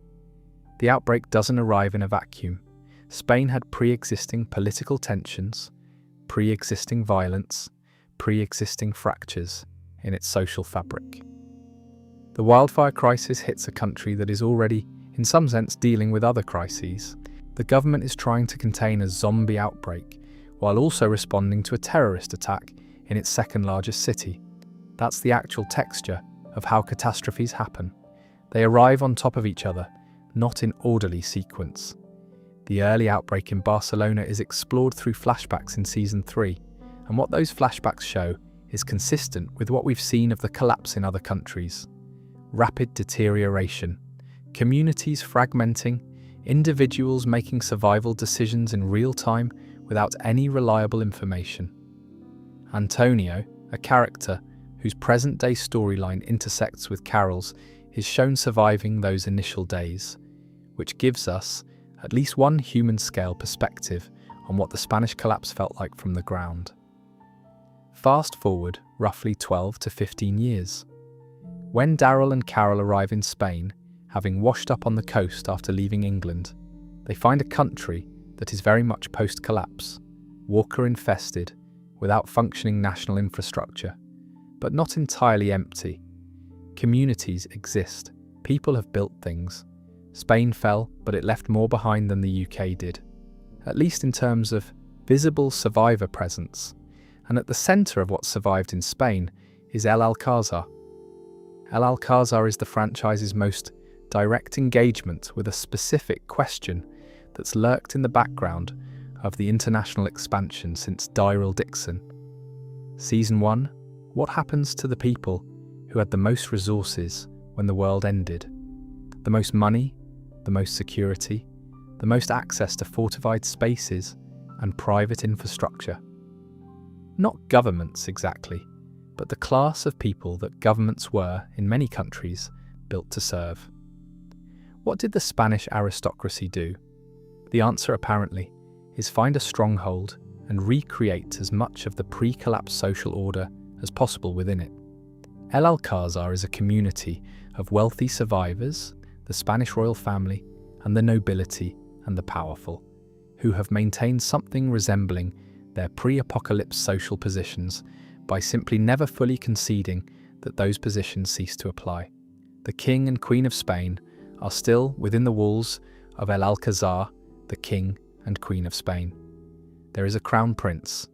The outbreak doesn't arrive in a vacuum. Spain had pre-existing political tensions, pre-existing violence, pre-existing fractures in its social fabric. The wildfire crisis hits a country that is already, in some sense, dealing with other crises. The government is trying to contain a zombie outbreak while also responding to a terrorist attack in its second largest city. That's the actual texture of how catastrophes happen. They arrive on top of each other, not in orderly sequence. The early outbreak in Barcelona is explored through flashbacks in Season 3, and what those flashbacks show is consistent with what we've seen of the collapse in other countries. Rapid deterioration, communities fragmenting, individuals making survival decisions in real time without any reliable information. Antonio, a character whose present-day storyline intersects with Carol's is shown surviving those initial days, which gives us at least one human-scale perspective on what the Spanish collapse felt like from the ground. Fast forward roughly 12 to 15 years. When Daryl and Carol arrive in Spain, having washed up on the coast after leaving England, they find a country that is very much post-collapse, walker-infested, without functioning national infrastructure, but not entirely empty. Communities exist, people have built things. Spain fell, but it left more behind than the UK did, at least in terms of visible survivor presence. And at the centre of what survived in Spain is El Alcázar. El Alcázar is the franchise's most direct engagement with a specific question that's lurked in the background of the international expansion since Daryl Dixon. Season 1, what happens to the people who had the most resources when the world ended? The most money, the most security, the most access to fortified spaces and private infrastructure. Not governments exactly, but the class of people that governments were, in many countries, built to serve. What did the Spanish aristocracy do? The answer, apparently, is find a stronghold and recreate as much of the pre-collapse social order as possible within it. El Alcázar is a community of wealthy survivors, the Spanish royal family, and the nobility and the powerful, who have maintained something resembling their pre-apocalypse social positions by simply never fully conceding that those positions cease to apply. The King and Queen of Spain are still within the walls of El Alcázar, the King and Queen of Spain. There is a crown prince,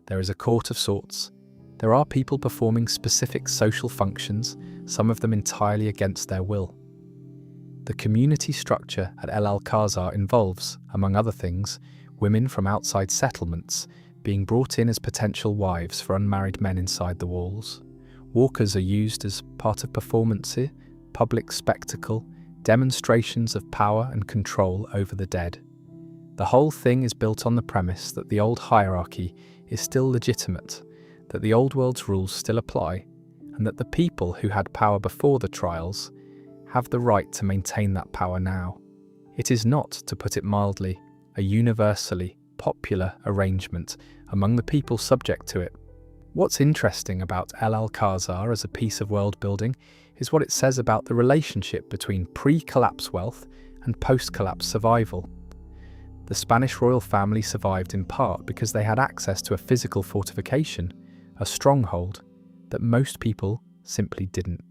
there is a court of sorts, there are people performing specific social functions, some of them entirely against their will. The community structure at El Alcázar involves, among other things, women from outside settlements being brought in as potential wives for unmarried men inside the walls. Walkers are used as part of performances, public spectacle, demonstrations of power and control over the dead. The whole thing is built on the premise that the old hierarchy is still legitimate, that the old world's rules still apply, and that the people who had power before the trials have the right to maintain that power now. It is not, to put it mildly, a universally popular arrangement among the people subject to it. What's interesting about El Alcázar as a piece of world building is what it says about the relationship between pre-collapse wealth and post-collapse survival. The Spanish royal family survived in part because they had access to a physical fortification, a stronghold, that most people simply didn't.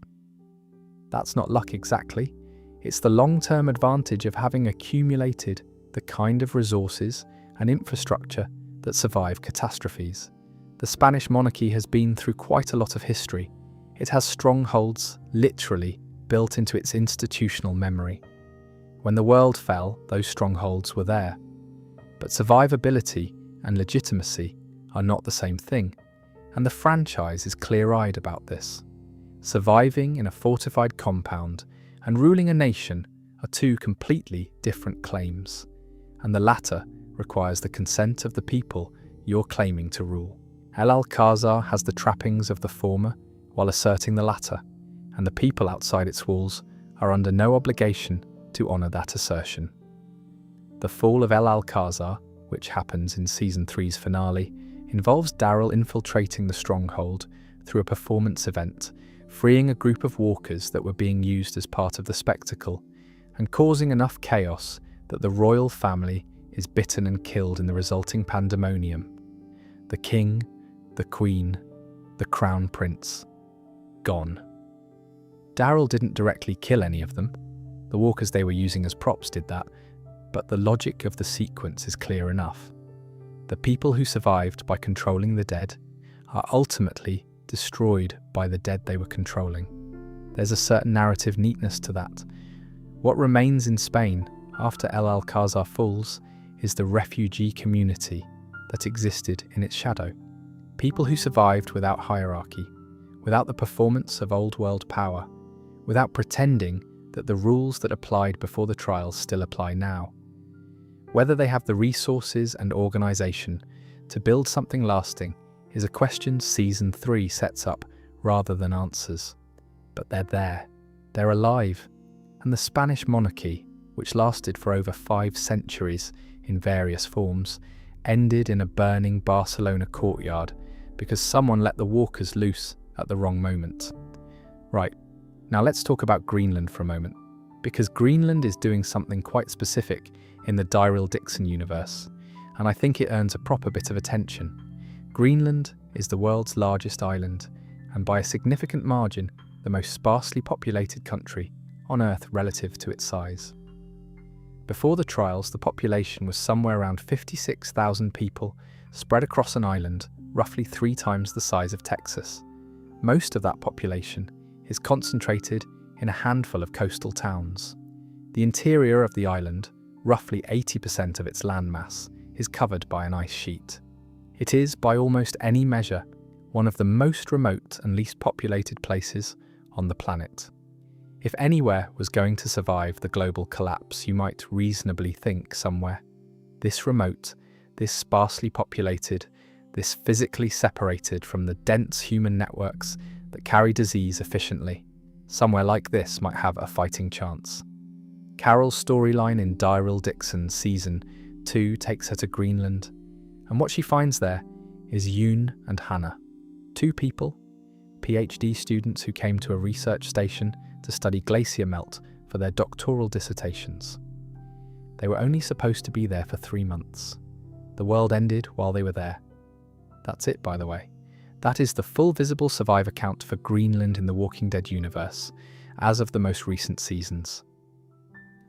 That's not luck exactly. It's the long-term advantage of having accumulated the kind of resources and infrastructure that survive catastrophes. The Spanish monarchy has been through quite a lot of history. It has strongholds, literally, built into its institutional memory. When the world fell, those strongholds were there. But survivability and legitimacy are not the same thing, and the franchise is clear-eyed about this. Surviving in a fortified compound and ruling a nation are two completely different claims, and the latter requires the consent of the people you're claiming to rule. El Alcázar has the trappings of the former while asserting the latter, and the people outside its walls are under no obligation to honour that assertion. The fall of El Alcázar, which happens in Season 3's finale, involves Daryl infiltrating the stronghold through a performance event, freeing a group of walkers that were being used as part of the spectacle, and causing enough chaos that the royal family is bitten and killed in the resulting pandemonium. The king, the queen, the crown prince, gone. Daryl didn't directly kill any of them. The walkers they were using as props did that, but the logic of the sequence is clear enough. The people who survived by controlling the dead are ultimately destroyed by the dead they were controlling. There's a certain narrative neatness to that. What remains in Spain after El Alcázar falls is the refugee community that existed in its shadow. People who survived without hierarchy, without the performance of old world power, without pretending that the rules that applied before the trials still apply now. Whether they have the resources and organisation to build something lasting is a question Season 3 sets up rather than answers. But they're there. They're alive, and the Spanish monarchy, which lasted for over 5 centuries in various forms, ended in a burning Barcelona courtyard because someone let the walkers loose at the wrong moment. Right, now let's talk about Greenland for a moment, because Greenland is doing something quite specific in the Daryl Dixon universe, and I think it earns a proper bit of attention. Greenland is the world's largest island, and by a significant margin, the most sparsely populated country on Earth relative to its size. Before the trials, the population was somewhere around 56,000 people spread across an island roughly 3 times the size of Texas. Most of that population is concentrated in a handful of coastal towns. The interior of the island, roughly 80% of its landmass, is covered by an ice sheet. It is, by almost any measure, one of the most remote and least populated places on the planet. If anywhere was going to survive the global collapse, you might reasonably think somewhere. This remote, this sparsely populated, this physically separated from the dense human networks that carry disease efficiently, somewhere like this might have a fighting chance. Carol's storyline in Daryl Dixon's Season 2 takes her to Greenland, and what she finds there is Yoon and Hannah, 2 people, PhD students who came to a research station to study glacier melt for their doctoral dissertations. They were only supposed to be there for 3 months. The world ended while they were there. That's it, by the way. That is the full visible survivor count for Greenland in the Walking Dead universe, as of the most recent seasons.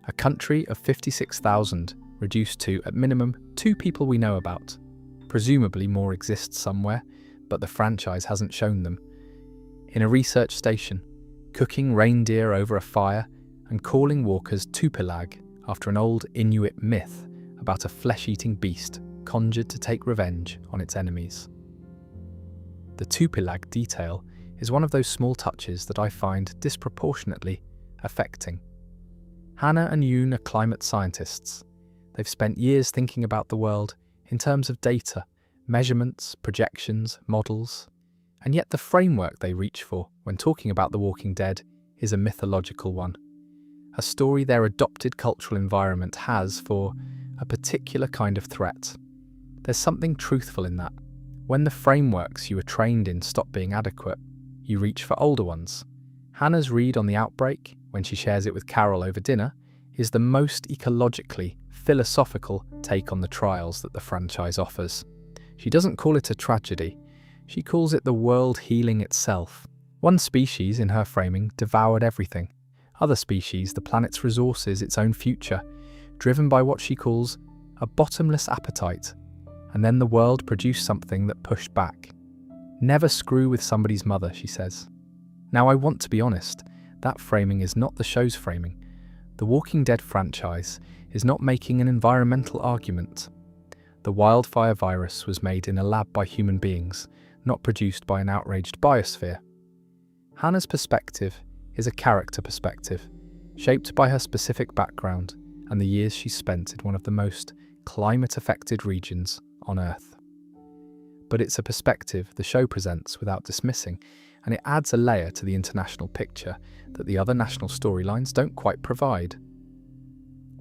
A country of 56,000 reduced to, at minimum, 2 people we know about. Presumably more exist somewhere, but the franchise hasn't shown them. In a research station, cooking reindeer over a fire and calling walkers Tupilag after an old Inuit myth about a flesh-eating beast conjured to take revenge on its enemies. The Tupilag detail is one of those small touches that I find disproportionately affecting. Hannah and Yoon are climate scientists. They've spent years thinking about the world in terms of data, measurements, projections, models, and yet the framework they reach for when talking about The Walking Dead is a mythological one, a story their adopted cultural environment has for a particular kind of threat. There's something truthful in that. When the frameworks you were trained in stop being adequate, you reach for older ones. Hannah's read on the outbreak, when she shares it with Carol over dinner, is the most ecologically philosophical take on the trials that the franchise offers. She doesn't call it a tragedy. She calls it the world healing itself. One species, in her framing, devoured everything. Other species, the planet's resources, its own future, driven by what she calls a bottomless appetite. And then the world produced something that pushed back. Never screw with somebody's mother, she says. Now, I want to be honest, that framing is not the show's framing. The Walking Dead franchise is not making an environmental argument. The Wildfire virus was made in a lab by human beings, not produced by an outraged biosphere. Hannah's perspective is a character perspective, shaped by her specific background and the years she spent in one of the most climate-affected regions on Earth. But it's a perspective the show presents without dismissing, and it adds a layer to the international picture that the other national storylines don't quite provide.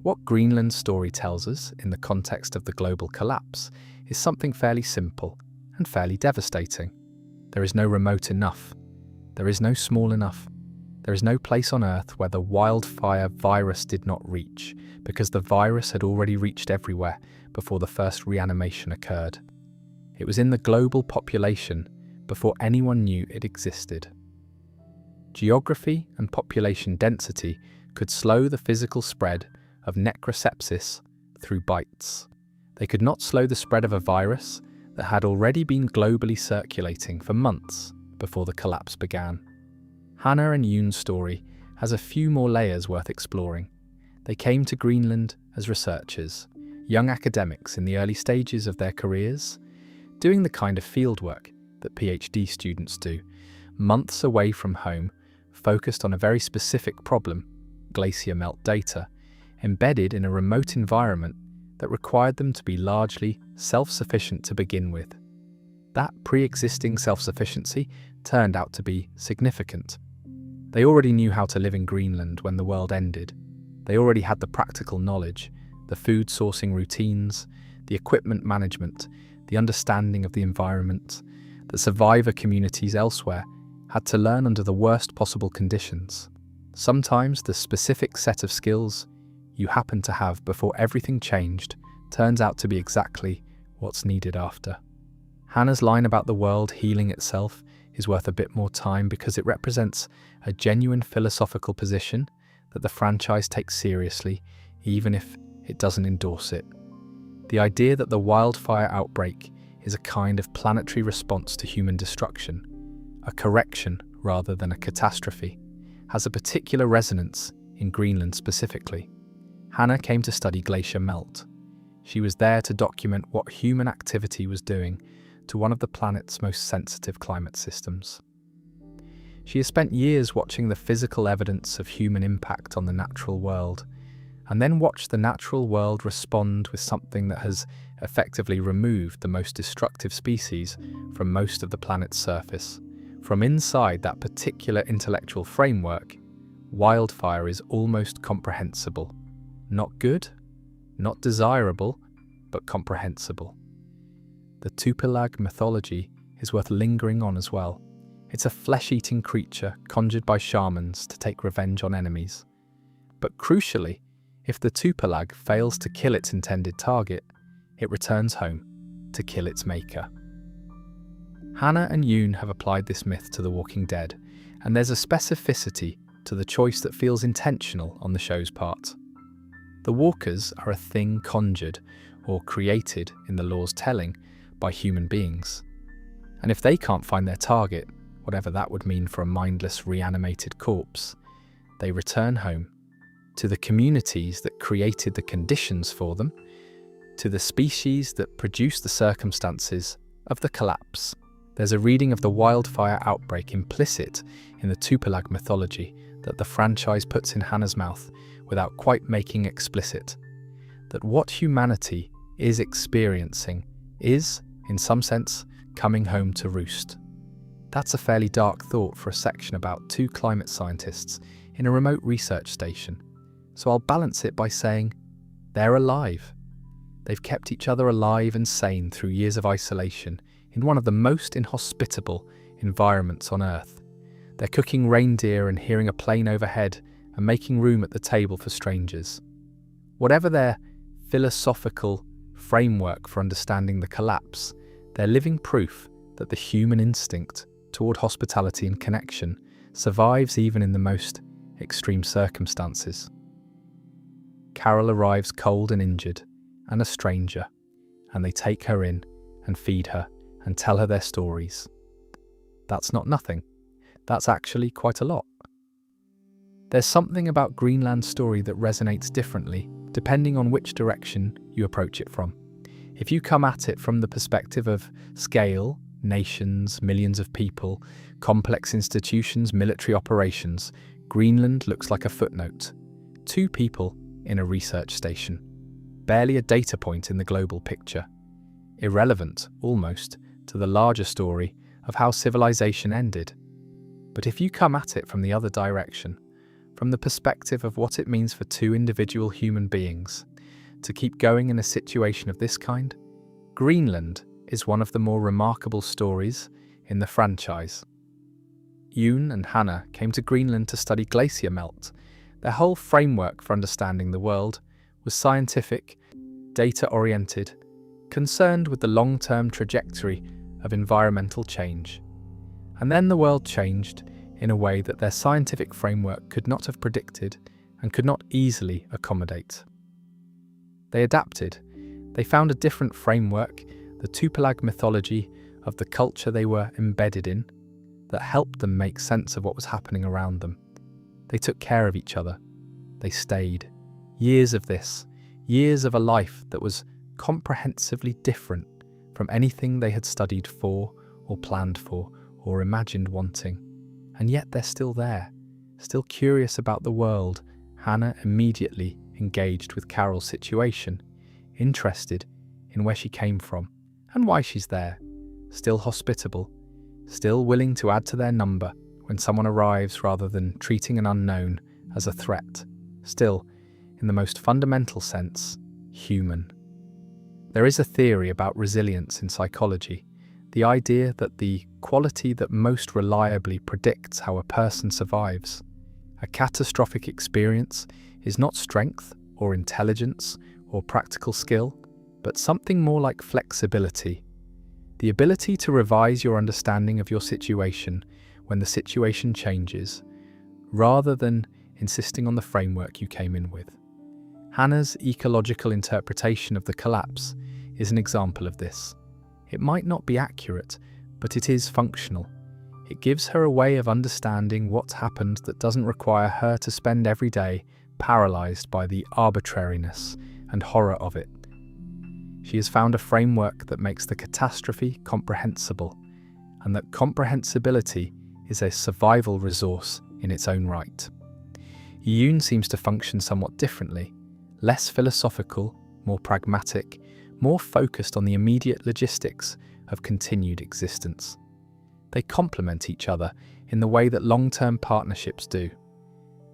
What Greenland's story tells us, in the context of the global collapse, is something fairly simple and fairly devastating. There is no remote enough. There is no small enough. There is no place on Earth where the wildfire virus did not reach, because the virus had already reached everywhere before the first reanimation occurred. It was in the global population before anyone knew it existed. Geography and population density could slow the physical spread of necrosepsis through bites. They could not slow the spread of a virus that had already been globally circulating for months before the collapse began. Hannah and Yoon's story has a few more layers worth exploring. They came to Greenland as researchers, young academics in the early stages of their careers, doing the kind of fieldwork that PhD students do, months away from home, focused on a very specific problem, glacier melt data, embedded in a remote environment that required them to be largely self-sufficient to begin with. That pre-existing self-sufficiency turned out to be significant. They already knew how to live in Greenland when the world ended. They already had the practical knowledge, the food sourcing routines, the equipment management, the understanding of the environment, that survivor communities elsewhere had to learn under the worst possible conditions. Sometimes the specific set of skills you happen to have before everything changed turns out to be exactly what's needed after. Hannah's line about the world healing itself is worth a bit more time because it represents a genuine philosophical position that the franchise takes seriously, even if it doesn't endorse it. The idea that the wildfire outbreak is a kind of planetary response to human destruction, a correction rather than a catastrophe, has a particular resonance in Greenland specifically. Hannah came to study glacier melt. She was there to document what human activity was doing to one of the planet's most sensitive climate systems. She has spent years watching the physical evidence of human impact on the natural world, and then watched the natural world respond with something that has effectively removed the most destructive species from most of the planet's surface. From inside that particular intellectual framework, wildfire is almost comprehensible. Not good, not desirable, but comprehensible. The Tupilag mythology is worth lingering on as well. It's a flesh-eating creature conjured by shamans to take revenge on enemies. But crucially, if the Tupilag fails to kill its intended target, it returns home to kill its maker. Hannah and Yoon have applied this myth to The Walking Dead, and there's a specificity to the choice that feels intentional on the show's part. The walkers are a thing conjured or created in the law's telling by human beings. And if they can't find their target, whatever that would mean for a mindless reanimated corpse, they return home to the communities that created the conditions for them, to the species that produced the circumstances of the collapse. There's a reading of the wildfire outbreak implicit in the Tupilag mythology that the franchise puts in Hannah's mouth without quite making explicit. That what humanity is experiencing is, in some sense, coming home to roost. That's a fairly dark thought for a section about two climate scientists in a remote research station. So I'll balance it by saying, they're alive. They've kept each other alive and sane through years of isolation in one of the most inhospitable environments on Earth. They're cooking reindeer and hearing a plane overhead and making room at the table for strangers. Whatever their philosophical framework for understanding the collapse, they're living proof that the human instinct toward hospitality and connection survives even in the most extreme circumstances. Carol arrives cold and injured, and a stranger, and they take her in and feed her and tell her their stories. That's not nothing. That's actually quite a lot. There's something about Greenland's story that resonates differently depending on which direction you approach it from. If you come at it from the perspective of scale, nations, millions of people, complex institutions, military operations, Greenland looks like a footnote. Two people in a research station. Barely a data point in the global picture. Irrelevant, almost, to the larger story of how civilization ended. But if you come at it from the other direction, from the perspective of what it means for two individual human beings to keep going in a situation of this kind, Greenland is one of the more remarkable stories in the franchise. Yoon and Hannah came to Greenland to study glacier melt. Their whole framework for understanding the world was scientific, data-oriented, concerned with the long-term trajectory of environmental change. And then the world changed in a way that their scientific framework could not have predicted and could not easily accommodate. They adapted. They found a different framework, the Tupilag mythology of the culture they were embedded in, that helped them make sense of what was happening around them. They took care of each other. They stayed. Years of this, years of a life that was comprehensively different from anything they had studied for or planned for or imagined wanting. And yet they're still there, still curious about the world. Hannah immediately engaged with Carol's situation, interested in where she came from and why she's there, still hospitable, still willing to add to their number when someone arrives rather than treating an unknown as a threat, still, in the most fundamental sense, human. There is a theory about resilience in psychology, the idea that the quality that most reliably predicts how a person survives a catastrophic experience is not strength or intelligence or practical skill, but something more like flexibility, the ability to revise your understanding of your situation when the situation changes, rather than insisting on the framework you came in with. Hannah's ecological interpretation of the collapse is an example of this. It might not be accurate, but it is functional. It gives her a way of understanding what's happened that doesn't require her to spend every day paralyzed by the arbitrariness and horror of it. She has found a framework that makes the catastrophe comprehensible, and that comprehensibility is a survival resource in its own right. Yoon seems to function somewhat differently, less philosophical, more pragmatic, more focused on the immediate logistics of continued existence. They complement each other in the way that long-term partnerships do.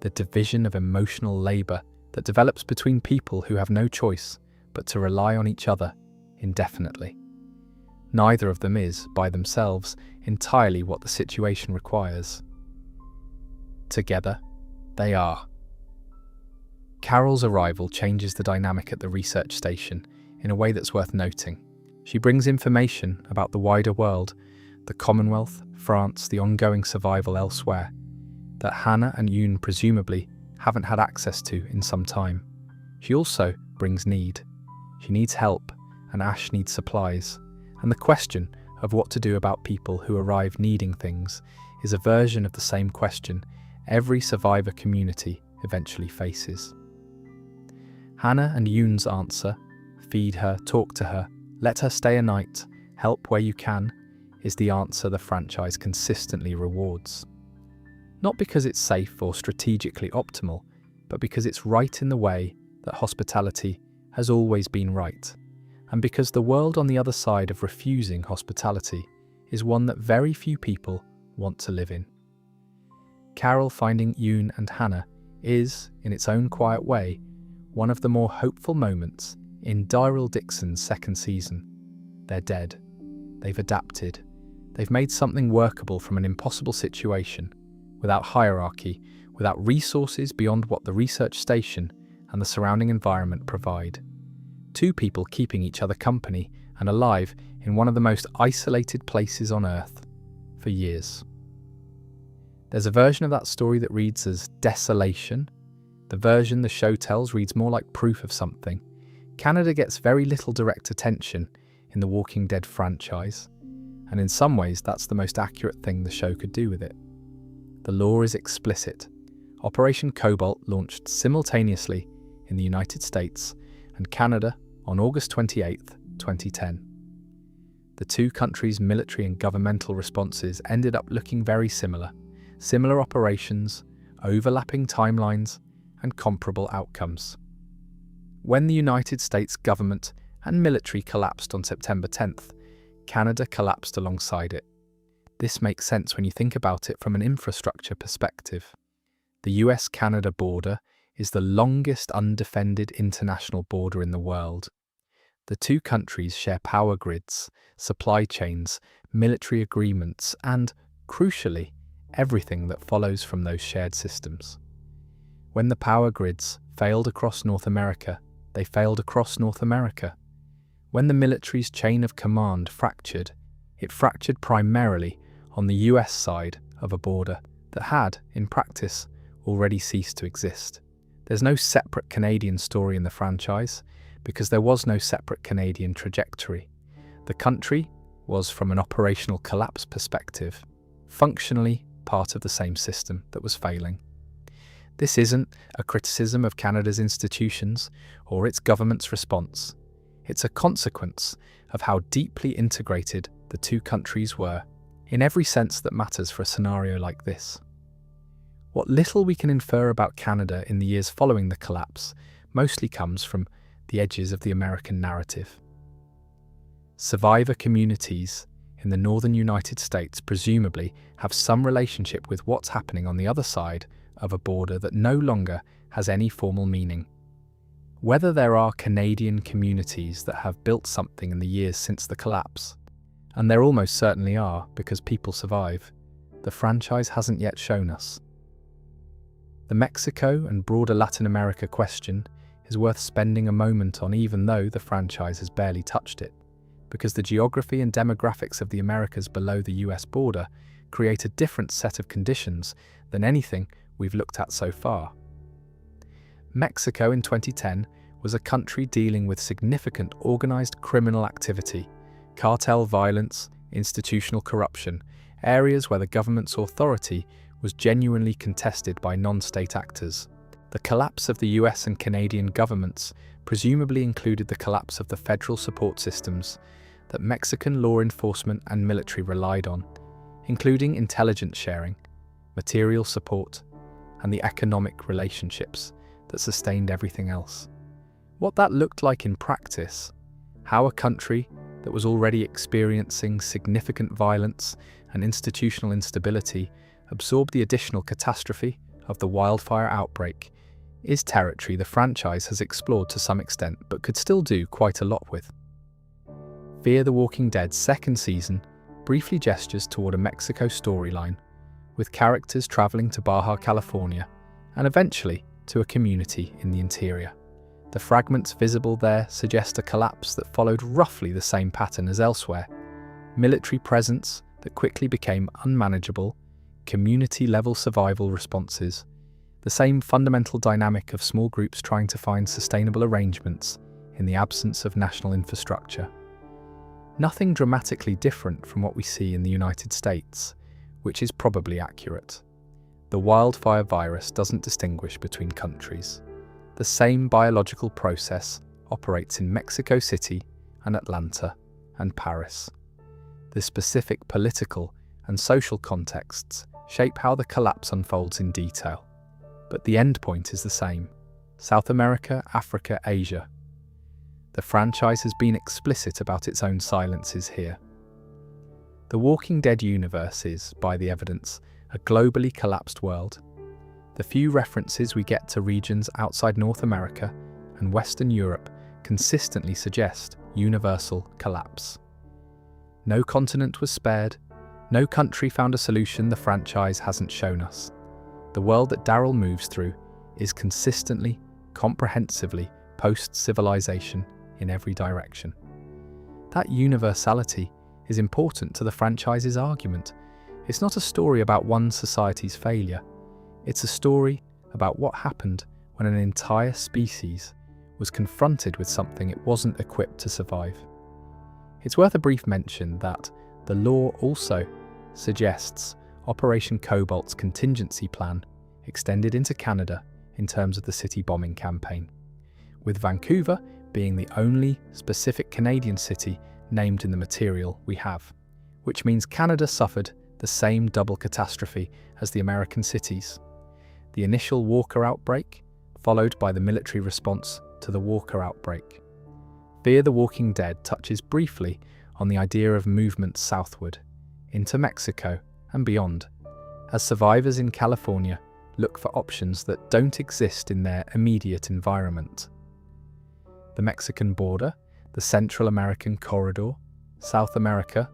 The division of emotional labour that develops between people who have no choice but to rely on each other indefinitely. Neither of them is, by themselves, entirely what the situation requires. Together, they are. Carol's arrival changes the dynamic at the research station in a way that's worth noting. She brings information about the wider world, the Commonwealth, France, the ongoing survival elsewhere, that Hannah and Yoon presumably haven't had access to in some time. She also brings need. She needs help, and Ash needs supplies. And the question of what to do about people who arrive needing things is a version of the same question every survivor community eventually faces. Hannah and Yoon's answer, feed her, talk to her, let her stay a night, help where you can, is the answer the franchise consistently rewards. Not because it's safe or strategically optimal, but because it's right in the way that hospitality has always been right, and because the world on the other side of refusing hospitality is one that very few people want to live in. Carol finding Yoon and Hannah is, in its own quiet way, one of the more hopeful moments in Daryl Dixon's second season. They're dead. They've adapted. They've made something workable from an impossible situation, without hierarchy, without resources beyond what the research station and the surrounding environment provide. Two people keeping each other company and alive in one of the most isolated places on Earth for years. There's a version of that story that reads as desolation. The version the show tells reads more like proof of something. Canada gets very little direct attention in the Walking Dead franchise, and in some ways that's the most accurate thing the show could do with it. The law is explicit. Operation Cobalt launched simultaneously in the United States and Canada on August 28, 2010. The two countries' military and governmental responses ended up looking very similar. Similar operations, overlapping timelines, and comparable outcomes. When the United States government and military collapsed on September 10th, Canada collapsed alongside it. This makes sense when you think about it from an infrastructure perspective. The US-Canada border is the longest undefended international border in the world. The two countries share power grids, supply chains, military agreements, and, crucially, everything that follows from those shared systems. When the power grids failed across North America, they failed across North America. When the military's chain of command fractured, it fractured primarily on the US side of a border that had, in practice, already ceased to exist. There's no separate Canadian story in the franchise, because there was no separate Canadian trajectory. The country was, from an operational collapse perspective, functionally part of the same system that was failing. This isn't a criticism of Canada's institutions or its government's response. It's a consequence of how deeply integrated the two countries were, in every sense that matters for a scenario like this. What little we can infer about Canada in the years following the collapse mostly comes from the edges of the American narrative. Survivor communities, in in the northern United States presumably have some relationship with what's happening on the other side of a border that no longer has any formal meaning. Whether there are Canadian communities that have built something in the years since the collapse, and there almost certainly are because people survive, the franchise hasn't yet shown us. The Mexico and broader Latin America question is worth spending a moment on, even though the franchise has barely touched it, because the geography and demographics of the Americas below the US border create a different set of conditions than anything we've looked at so far. Mexico in 2010 was a country dealing with significant organized criminal activity, cartel violence, institutional corruption, areas where the government's authority was genuinely contested by non-state actors. The collapse of the US and Canadian governments presumably included the collapse of the federal support systems that Mexican law enforcement and military relied on, including intelligence sharing, material support, and the economic relationships that sustained everything else. What that looked like in practice, how a country that was already experiencing significant violence and institutional instability absorbed the additional catastrophe of the wildfire outbreak, is territory the franchise has explored to some extent but could still do quite a lot with. Fear the Walking Dead's second season briefly gestures toward a Mexico storyline, with characters traveling to Baja California and eventually to a community in the interior. The fragments visible there suggest a collapse that followed roughly the same pattern as elsewhere: military presence that quickly became unmanageable, community-level survival responses, the same fundamental dynamic of small groups trying to find sustainable arrangements in the absence of national infrastructure. Nothing dramatically different from what we see in the United States, which is probably accurate. The wildfire virus doesn't distinguish between countries. The same biological process operates in Mexico City and Atlanta and Paris. The specific political and social contexts shape how the collapse unfolds in detail, but the endpoint is the same: South America, Africa, Asia. The franchise has been explicit about its own silences here. The Walking Dead universe is, by the evidence, a globally collapsed world. The few references we get to regions outside North America and Western Europe consistently suggest universal collapse. No continent was spared, no country found a solution the franchise hasn't shown us. The world that Daryl moves through is consistently, comprehensively post-civilization in every direction. That universality is important to the franchise's argument. It's not a story about one society's failure. It's a story about what happened when an entire species was confronted with something it wasn't equipped to survive. It's worth a brief mention that the lore also suggests Operation Cobalt's contingency plan extended into Canada in terms of the city bombing campaign, with Vancouver being the only specific Canadian city named in the material we have, which means Canada suffered the same double catastrophe as the American cities. The initial Walker outbreak, followed by the military response to the Walker outbreak. Fear the Walking Dead touches briefly on the idea of movement southward, into Mexico and beyond, as survivors in California look for options that don't exist in their immediate environment. The Mexican border, the Central American corridor, South America.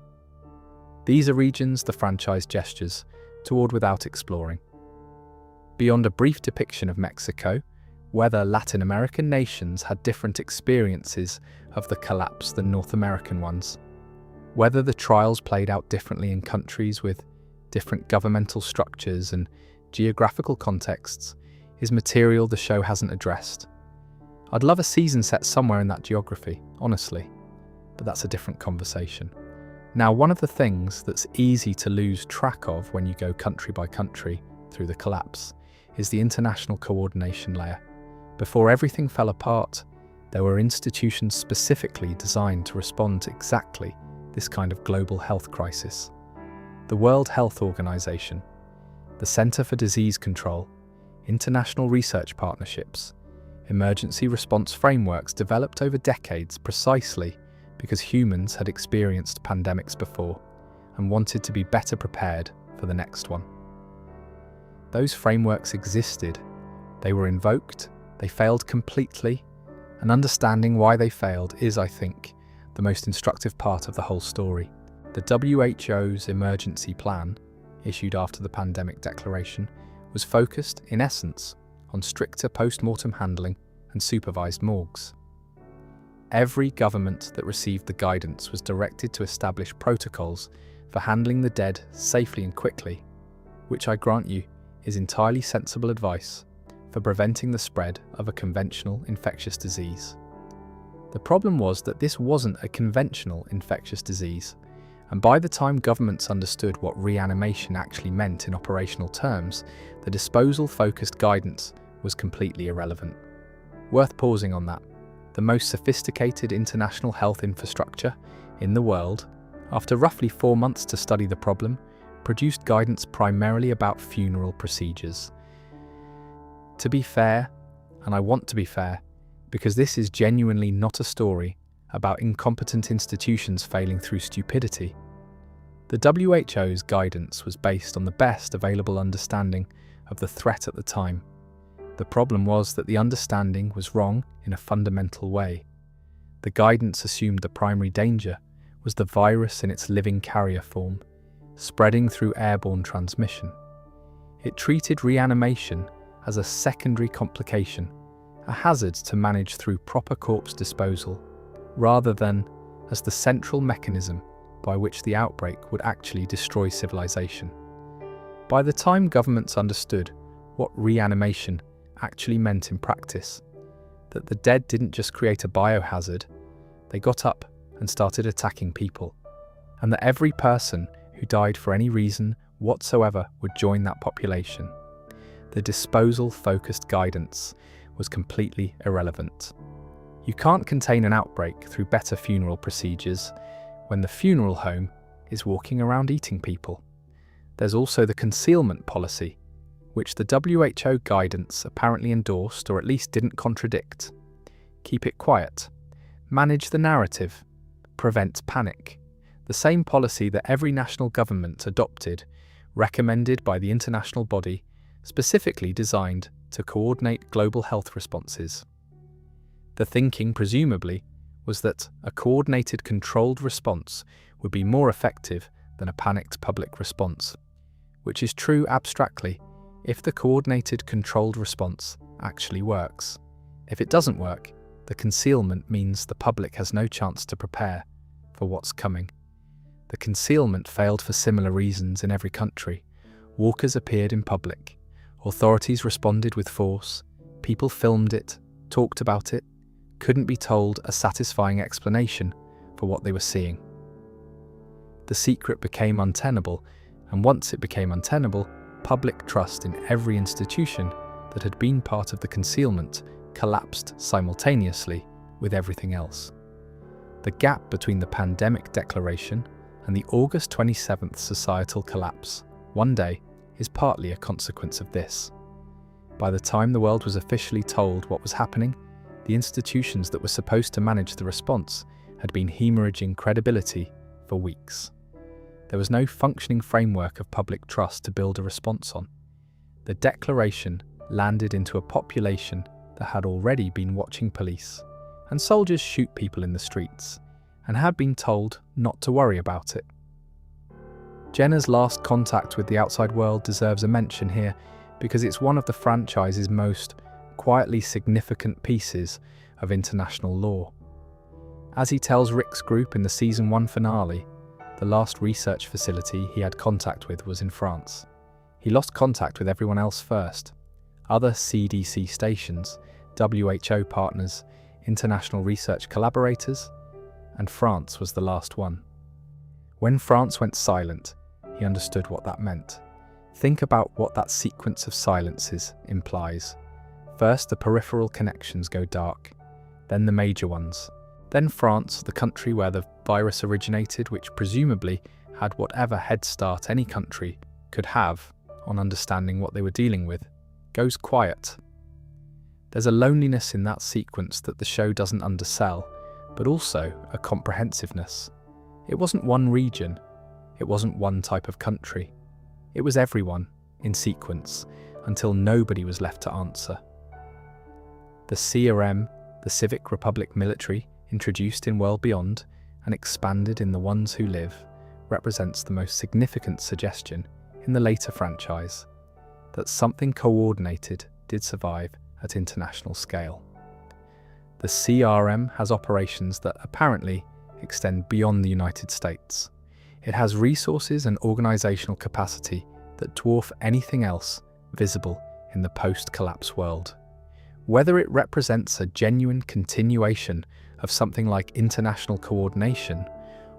These are regions the franchise gestures toward without exploring. Beyond a brief depiction of Mexico, whether Latin American nations had different experiences of the collapse than North American ones, whether the trials played out differently in countries with different governmental structures and geographical contexts, is material the show hasn't addressed. I'd love a season set somewhere in that geography, honestly, but that's a different conversation. Now, one of the things that's easy to lose track of when you go country by country through the collapse is the international coordination layer. Before everything fell apart, there were institutions specifically designed to respond to exactly this kind of global health crisis. The World Health Organization, the Center for Disease Control, international research partnerships, emergency response frameworks developed over decades precisely because humans had experienced pandemics before, and wanted to be better prepared for the next one. Those frameworks existed, they were invoked, they failed completely, and understanding why they failed is, I think, the most instructive part of the whole story. The WHO's emergency plan, issued after the pandemic declaration, was focused, in essence, on stricter post-mortem handling and supervised morgues. Every government that received the guidance was directed to establish protocols for handling the dead safely and quickly, which I grant you is entirely sensible advice for preventing the spread of a conventional infectious disease. The problem was that this wasn't a conventional infectious disease, and by the time governments understood what reanimation actually meant in operational terms, the disposal-focused guidance was completely irrelevant. Worth pausing on that. The most sophisticated international health infrastructure in the world, after roughly 4 months to study the problem, produced guidance primarily about funeral procedures. To be fair, and I want to be fair, because this is genuinely not a story about incompetent institutions failing through stupidity. The WHO's guidance was based on the best available understanding of the threat at the time. The problem was that the understanding was wrong in a fundamental way. The guidance assumed the primary danger was the virus in its living carrier form, spreading through airborne transmission. It treated reanimation as a secondary complication, a hazard to manage through proper corpse disposal, rather than as the central mechanism by which the outbreak would actually destroy civilization. By the time governments understood what reanimation actually meant in practice, that the dead didn't just create a biohazard, they got up and started attacking people, and that every person who died for any reason whatsoever would join that population. The disposal-focused guidance was completely irrelevant. You can't contain an outbreak through better funeral procedures when the funeral home is walking around eating people. There's also the concealment policy, which the WHO guidance apparently endorsed or at least didn't contradict. Keep it quiet. Manage the narrative. Prevent panic. The same policy that every national government adopted, recommended by the international body, specifically designed to coordinate global health responses. The thinking, presumably, was that a coordinated, controlled response would be more effective than a panicked public response, which is true abstractly if the coordinated, controlled response actually works. If it doesn't work, the concealment means the public has no chance to prepare for what's coming. The concealment failed for similar reasons in every country. Walkers appeared in public. Authorities responded with force. People filmed it, talked about it, couldn't be told a satisfying explanation for what they were seeing. The secret became untenable, and once it became untenable, public trust in every institution that had been part of the concealment collapsed simultaneously with everything else. The gap between the pandemic declaration and the August 27th societal collapse, one day, is partly a consequence of this. By the time the world was officially told what was happening, the institutions that were supposed to manage the response had been hemorrhaging credibility for weeks. There was no functioning framework of public trust to build a response on. The declaration landed into a population that had already been watching police and soldiers shoot people in the streets, and had been told not to worry about it. Jenna's last contact with the outside world deserves a mention here because it's one of the franchise's most quietly significant pieces of international law. As he tells Rick's group in the Season 1 finale, the last research facility he had contact with was in France. He lost contact with everyone else first. Other CDC stations, WHO partners, international research collaborators, and France was the last one. When France went silent, he understood what that meant. Think about what that sequence of silences implies. First, the peripheral connections go dark, then the major ones. Then France, the country where the virus originated, which presumably had whatever head start any country could have on understanding what they were dealing with, goes quiet. There's a loneliness in that sequence that the show doesn't undersell, but also a comprehensiveness. It wasn't one region, It wasn't one type of country. It was everyone, in sequence, until nobody was left to answer. The CRM, the Civic Republic military, introduced in World Beyond and expanded in The Ones Who Live, represents the most significant suggestion in the later franchise, that something coordinated did survive at international scale. The CRM has operations that apparently extend beyond the United States. It has resources and organizational capacity that dwarf anything else visible in the post-collapse world. Whether it represents a genuine continuation of something like international coordination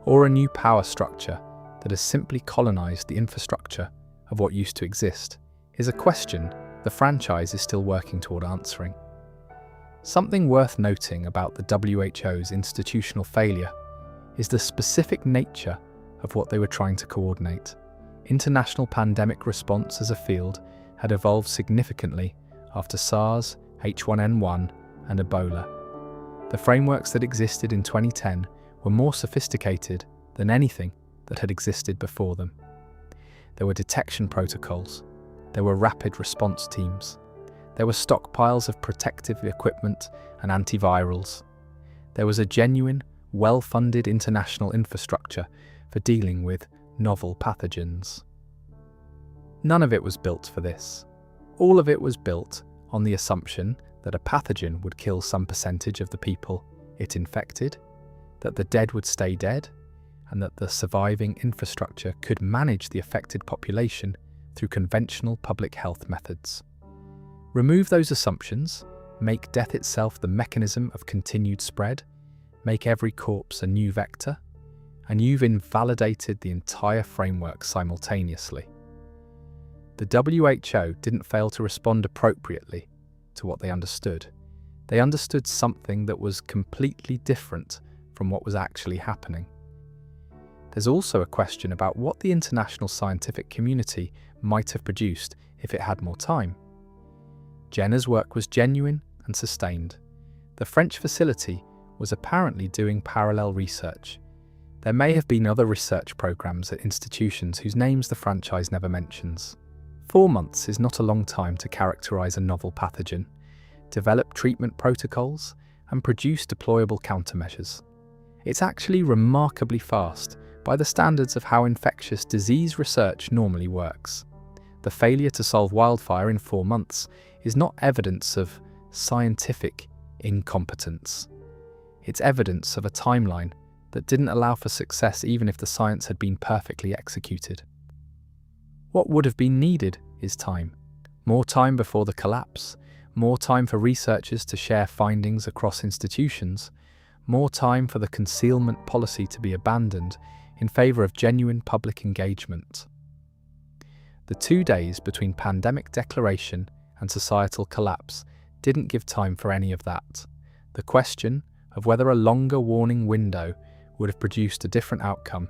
or a new power structure that has simply colonized the infrastructure of what used to exist is a question the franchise is still working toward answering. Something worth noting about the WHO's institutional failure is the specific nature of what they were trying to coordinate. International pandemic response as a field had evolved significantly after SARS, H1N1, and Ebola. The frameworks that existed in 2010 were more sophisticated than anything that had existed before them. There were detection protocols, there were rapid response teams, there were stockpiles of protective equipment and antivirals. There was a genuine, well-funded international infrastructure for dealing with novel pathogens. None of it was built for this. All of it was built on the assumption that a pathogen would kill some percentage of the people it infected, that the dead would stay dead, and that the surviving infrastructure could manage the affected population through conventional public health methods. Remove those assumptions, make death itself the mechanism of continued spread, make every corpse a new vector, and you've invalidated the entire framework simultaneously. The WHO didn't fail to respond appropriately to what they understood. They understood something that was completely different from what was actually happening. There's also a question about what the international scientific community might have produced if it had more time. Jenner's work was genuine and sustained. The French facility was apparently doing parallel research. There may have been other research programs at institutions whose names the franchise never mentions. 4 months is not a long time to characterize a novel pathogen, develop treatment protocols, and produce deployable countermeasures. It's actually remarkably fast by the standards of how infectious disease research normally works. The failure to solve Wildfire in 4 months is not evidence of scientific incompetence. It's evidence of a timeline that didn't allow for success even if the science had been perfectly executed. What would have been needed is time. More time before the collapse, more time for researchers to share findings across institutions, more time for the concealment policy to be abandoned in favour of genuine public engagement. The 2 days between pandemic declaration and societal collapse didn't give time for any of that. The question of whether a longer warning window would have produced a different outcome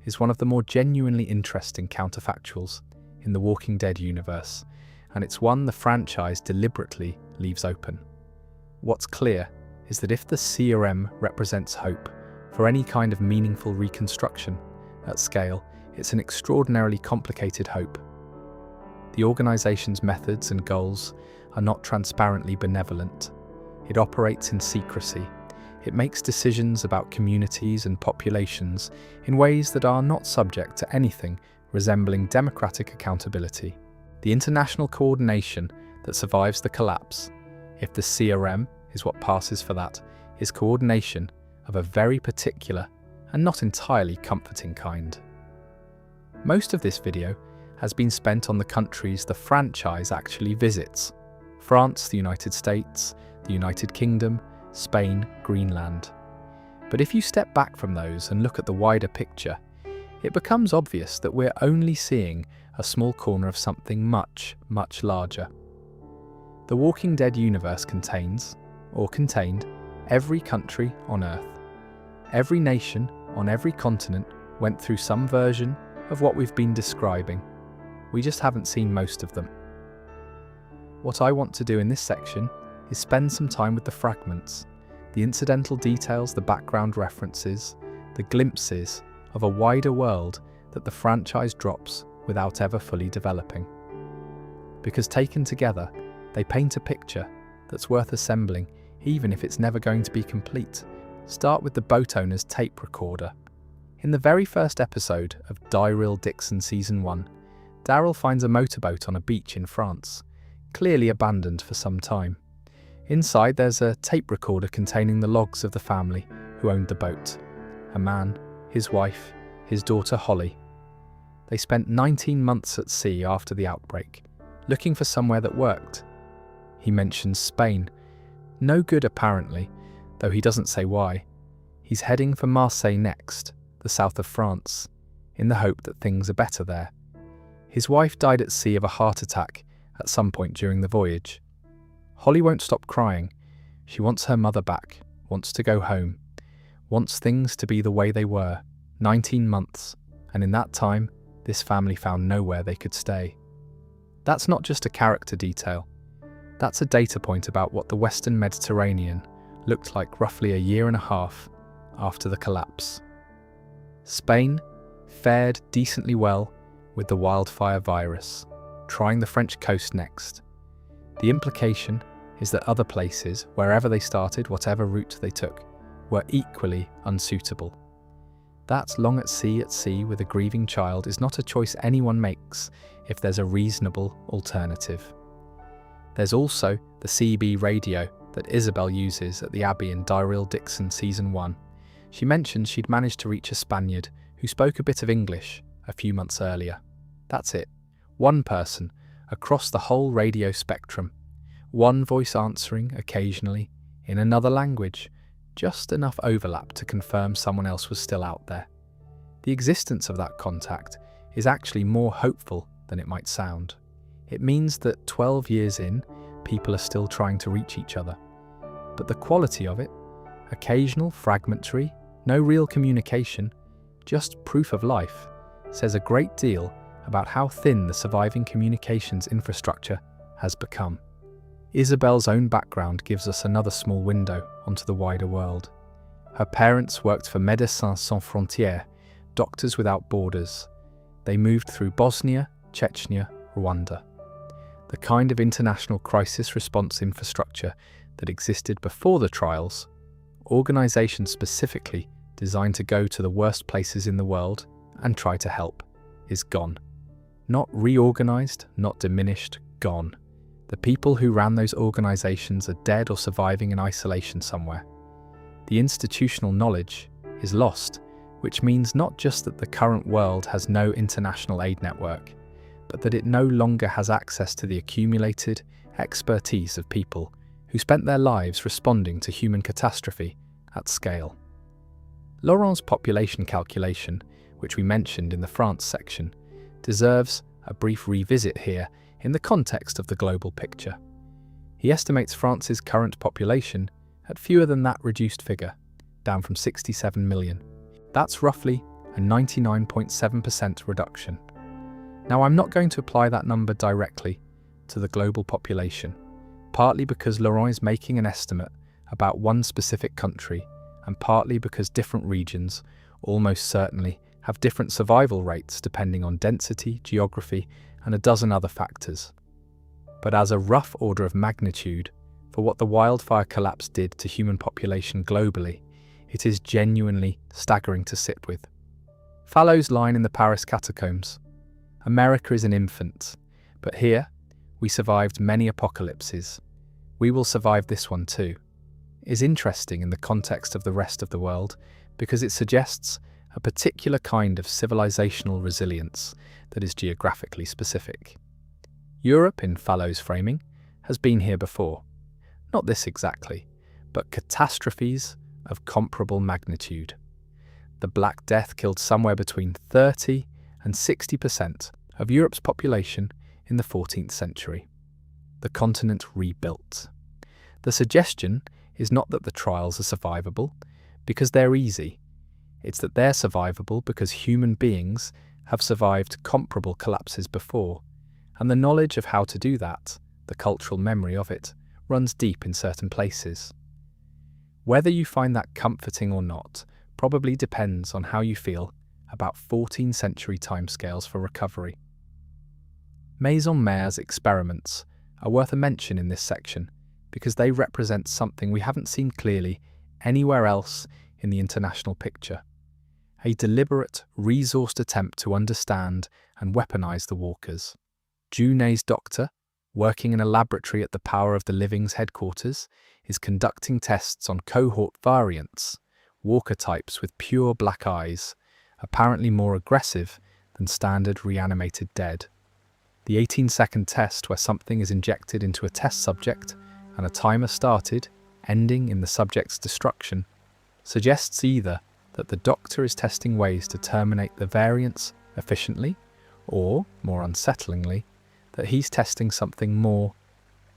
is one of the more genuinely interesting counterfactuals in the Walking Dead universe, and it's one the franchise deliberately leaves open. What's clear is that if the CRM represents hope for any kind of meaningful reconstruction at scale, it's an extraordinarily complicated hope. The organization's methods and goals are not transparently benevolent. It operates in secrecy. It makes decisions about communities and populations in ways that are not subject to anything resembling democratic accountability. The international coordination that survives the collapse, if the CRM is what passes for that, is coordination of a very particular and not entirely comforting kind. Most of this video has been spent on the countries the franchise actually visits: France, the United States, the United Kingdom, Spain, Greenland. But if you step back from those and look at the wider picture, it becomes obvious that we're only seeing a small corner of something much, much larger. The Walking Dead universe contains, or contained, every country on Earth. Every nation on every continent went through some version of what we've been describing. We just haven't seen most of them. What I want to do in this section is spend some time with the fragments, the incidental details, the background references, the glimpses of a wider world that the franchise drops without ever fully developing. Because taken together, they paint a picture that's worth assembling, even if it's never going to be complete. Start with the boat owner's tape recorder. In the very first episode of Daryl Dixon Season 1, Daryl finds a motorboat on a beach in France, clearly abandoned for some time. Inside there's a tape recorder containing the logs of the family who owned the boat. A man, his wife, his daughter Holly. They spent 19 months at sea after the outbreak, looking for somewhere that worked. He mentions Spain. No good apparently, though he doesn't say why. He's heading for Marseille next, the south of France, in the hope that things are better there. His wife died at sea of a heart attack at some point during the voyage. Holly won't stop crying. She wants her mother back, wants to go home, wants things to be the way they were. 19 months, and in that time, this family found nowhere they could stay. That's not just a character detail. That's a data point about what the Western Mediterranean looked like roughly a year and a half after the collapse. Spain fared decently well with the wildfire virus, trying the French coast next. The implication is that other places, wherever they started, whatever route they took, were equally unsuitable. That long at sea with a grieving child is not a choice anyone makes if there's a reasonable alternative. There's also the CB radio that Isabel uses at the Abbey in Daryl Dixon Season 1. She mentions she'd managed to reach a Spaniard who spoke a bit of English a few months earlier. That's it. One person across the whole radio spectrum. One voice answering occasionally in another language. Just enough overlap to confirm someone else was still out there. The existence of that contact is actually more hopeful than it might sound. It means that 12 years in, people are still trying to reach each other. But the quality of it, occasional, fragmentary, no real communication, just proof of life, says a great deal about how thin the surviving communications infrastructure has become. Isabel's own background gives us another small window onto the wider world. Her parents worked for Médecins Sans Frontières, Doctors Without Borders. They moved through Bosnia, Chechnya, Rwanda. The kind of international crisis response infrastructure that existed before the trials, organisations specifically designed to go to the worst places in the world and try to help, is gone. Not reorganised, not diminished, gone. The people who ran those organisations are dead or surviving in isolation somewhere. The institutional knowledge is lost, which means not just that the current world has no international aid network, but that it no longer has access to the accumulated expertise of people who spent their lives responding to human catastrophe at scale. Laurent's population calculation, which we mentioned in the France section, deserves a brief revisit here in the context of the global picture. He estimates France's current population at fewer than that reduced figure, down from 67 million. That's roughly a 99.7% reduction. Now, I'm not going to apply that number directly to the global population, partly because Laurent is making an estimate about one specific country, and partly because different regions almost certainly have different survival rates depending on density, geography, and a dozen other factors. But as a rough order of magnitude for what the wildfire collapse did to human population globally, it is genuinely staggering to sit with. Fallot's line in the Paris catacombs, "America is an infant, but here we survived many apocalypses. We will survive this one too," is interesting in the context of the rest of the world because it suggests a particular kind of civilizational resilience that is geographically specific. Europe, in Fallot's framing, has been here before. Not this exactly, but catastrophes of comparable magnitude. The Black Death killed somewhere between 30 and 60% of Europe's population in the 14th century. The continent rebuilt. The suggestion is not that the trials are survivable because they're easy. It's that they're survivable because human beings have survived comparable collapses before, and the knowledge of how to do that, the cultural memory of it, runs deep in certain places. Whether you find that comforting or not probably depends on how you feel about 14th century timescales for recovery. Maison-Mère's experiments are worth a mention in this section because they represent something we haven't seen clearly anywhere else in the international picture. A deliberate, resourced attempt to understand and weaponize the walkers. Junet's doctor, working in a laboratory at the Power of the Living's headquarters, is conducting tests on cohort variants, walker types with pure black eyes, apparently more aggressive than standard reanimated dead. The 18-second test where something is injected into a test subject and a timer started, ending in the subject's destruction, suggests either that the doctor is testing ways to terminate the variants efficiently, or, more unsettlingly, that he's testing something more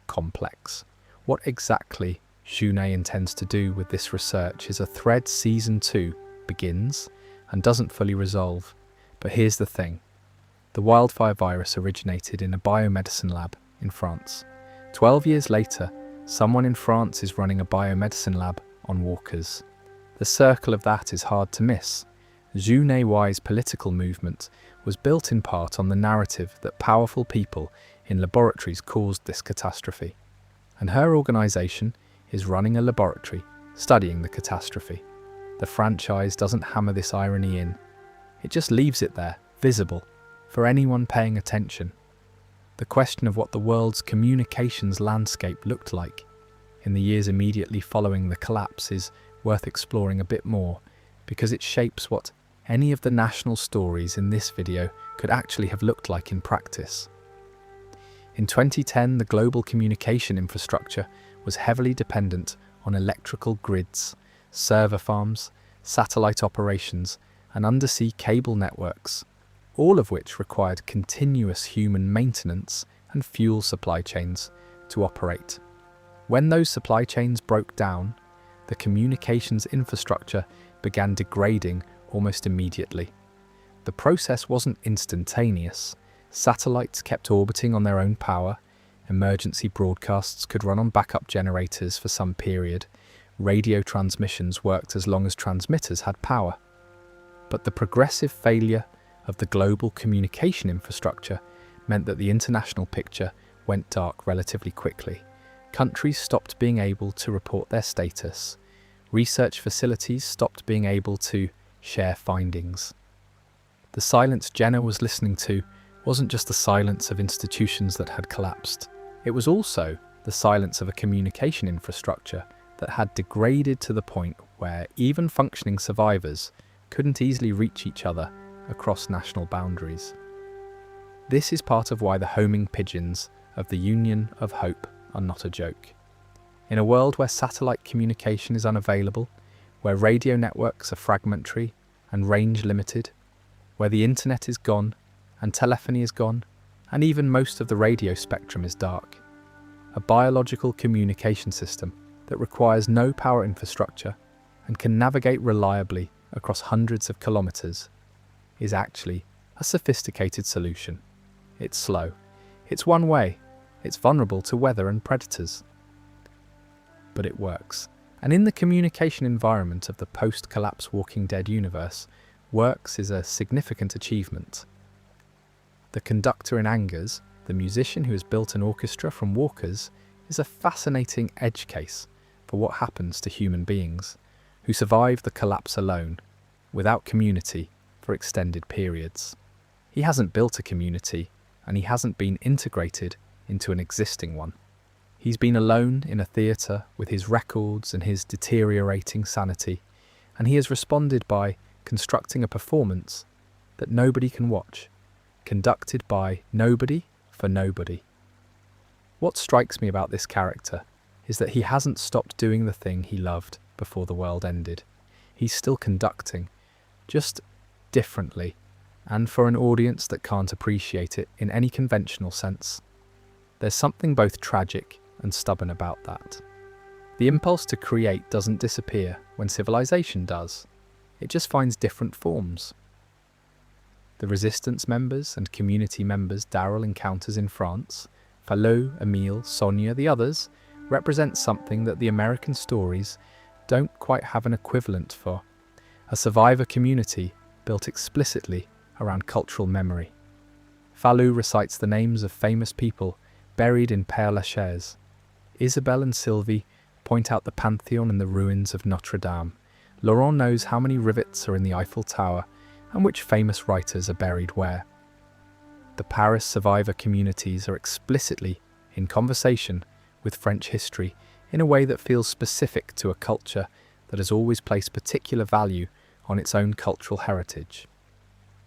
complex. What exactly Junet intends to do with this research is a thread Season 2 begins and doesn't fully resolve. But here's the thing. The wildfire virus originated in a biomedicine lab in France. 12 years later, someone in France is running a biomedicine lab on walkers. The circle of that is hard to miss. Junet's political movement was built in part on the narrative that powerful people in laboratories caused this catastrophe. And her organisation is running a laboratory studying the catastrophe. The franchise doesn't hammer this irony in. It just leaves it there, visible, for anyone paying attention. The question of what the world's communications landscape looked like in the years immediately following the collapse is worth exploring a bit more, because it shapes what any of the national stories in this video could actually have looked like in practice. In 2010, the global communication infrastructure was heavily dependent on electrical grids, server farms, satellite operations, and undersea cable networks, all of which required continuous human maintenance and fuel supply chains to operate. When those supply chains broke down, the communications infrastructure began degrading almost immediately. The process wasn't instantaneous. Satellites kept orbiting on their own power, emergency broadcasts could run on backup generators for some period, radio transmissions worked as long as transmitters had power. But the progressive failure of the global communication infrastructure meant that the international picture went dark relatively quickly. Countries stopped being able to report their status. Research facilities stopped being able to share findings. The silence Jenna was listening to wasn't just the silence of institutions that had collapsed. It was also the silence of a communication infrastructure that had degraded to the point where even functioning survivors couldn't easily reach each other across national boundaries. This is part of why the homing pigeons of the Union of Hope are not a joke. In a world where satellite communication is unavailable, where radio networks are fragmentary and range limited, where the internet is gone and telephony is gone, and even most of the radio spectrum is dark, a biological communication system that requires no power infrastructure and can navigate reliably across hundreds of kilometers is actually a sophisticated solution. It's slow, it's one way, it's vulnerable to weather and predators. But it works. And in the communication environment of the post-collapse Walking Dead universe, works is a significant achievement. The conductor in Angers, the musician who has built an orchestra from walkers, is a fascinating edge case for what happens to human beings who survive the collapse alone, without community, for extended periods. He hasn't built a community, and he hasn't been integrated into an existing one. He's been alone in a theatre with his records and his deteriorating sanity, and he has responded by constructing a performance that nobody can watch, conducted by nobody for nobody. What strikes me about this character is that he hasn't stopped doing the thing he loved before the world ended. He's still conducting, just differently, and for an audience that can't appreciate it in any conventional sense. There's something both tragic and stubborn about that. The impulse to create doesn't disappear when civilization does. It just finds different forms. The resistance members and community members Daryl encounters in France, Fallot, Emile, Sonia, the others, represent something that the American stories don't quite have an equivalent for. A survivor community built explicitly around cultural memory. Fallu recites the names of famous people buried in Père Lachaise. Isabelle and Sylvie point out the Pantheon and the ruins of Notre Dame. Laurent knows how many rivets are in the Eiffel Tower and which famous writers are buried where. The Paris survivor communities are explicitly in conversation with French history in a way that feels specific to a culture that has always placed particular value on its own cultural heritage.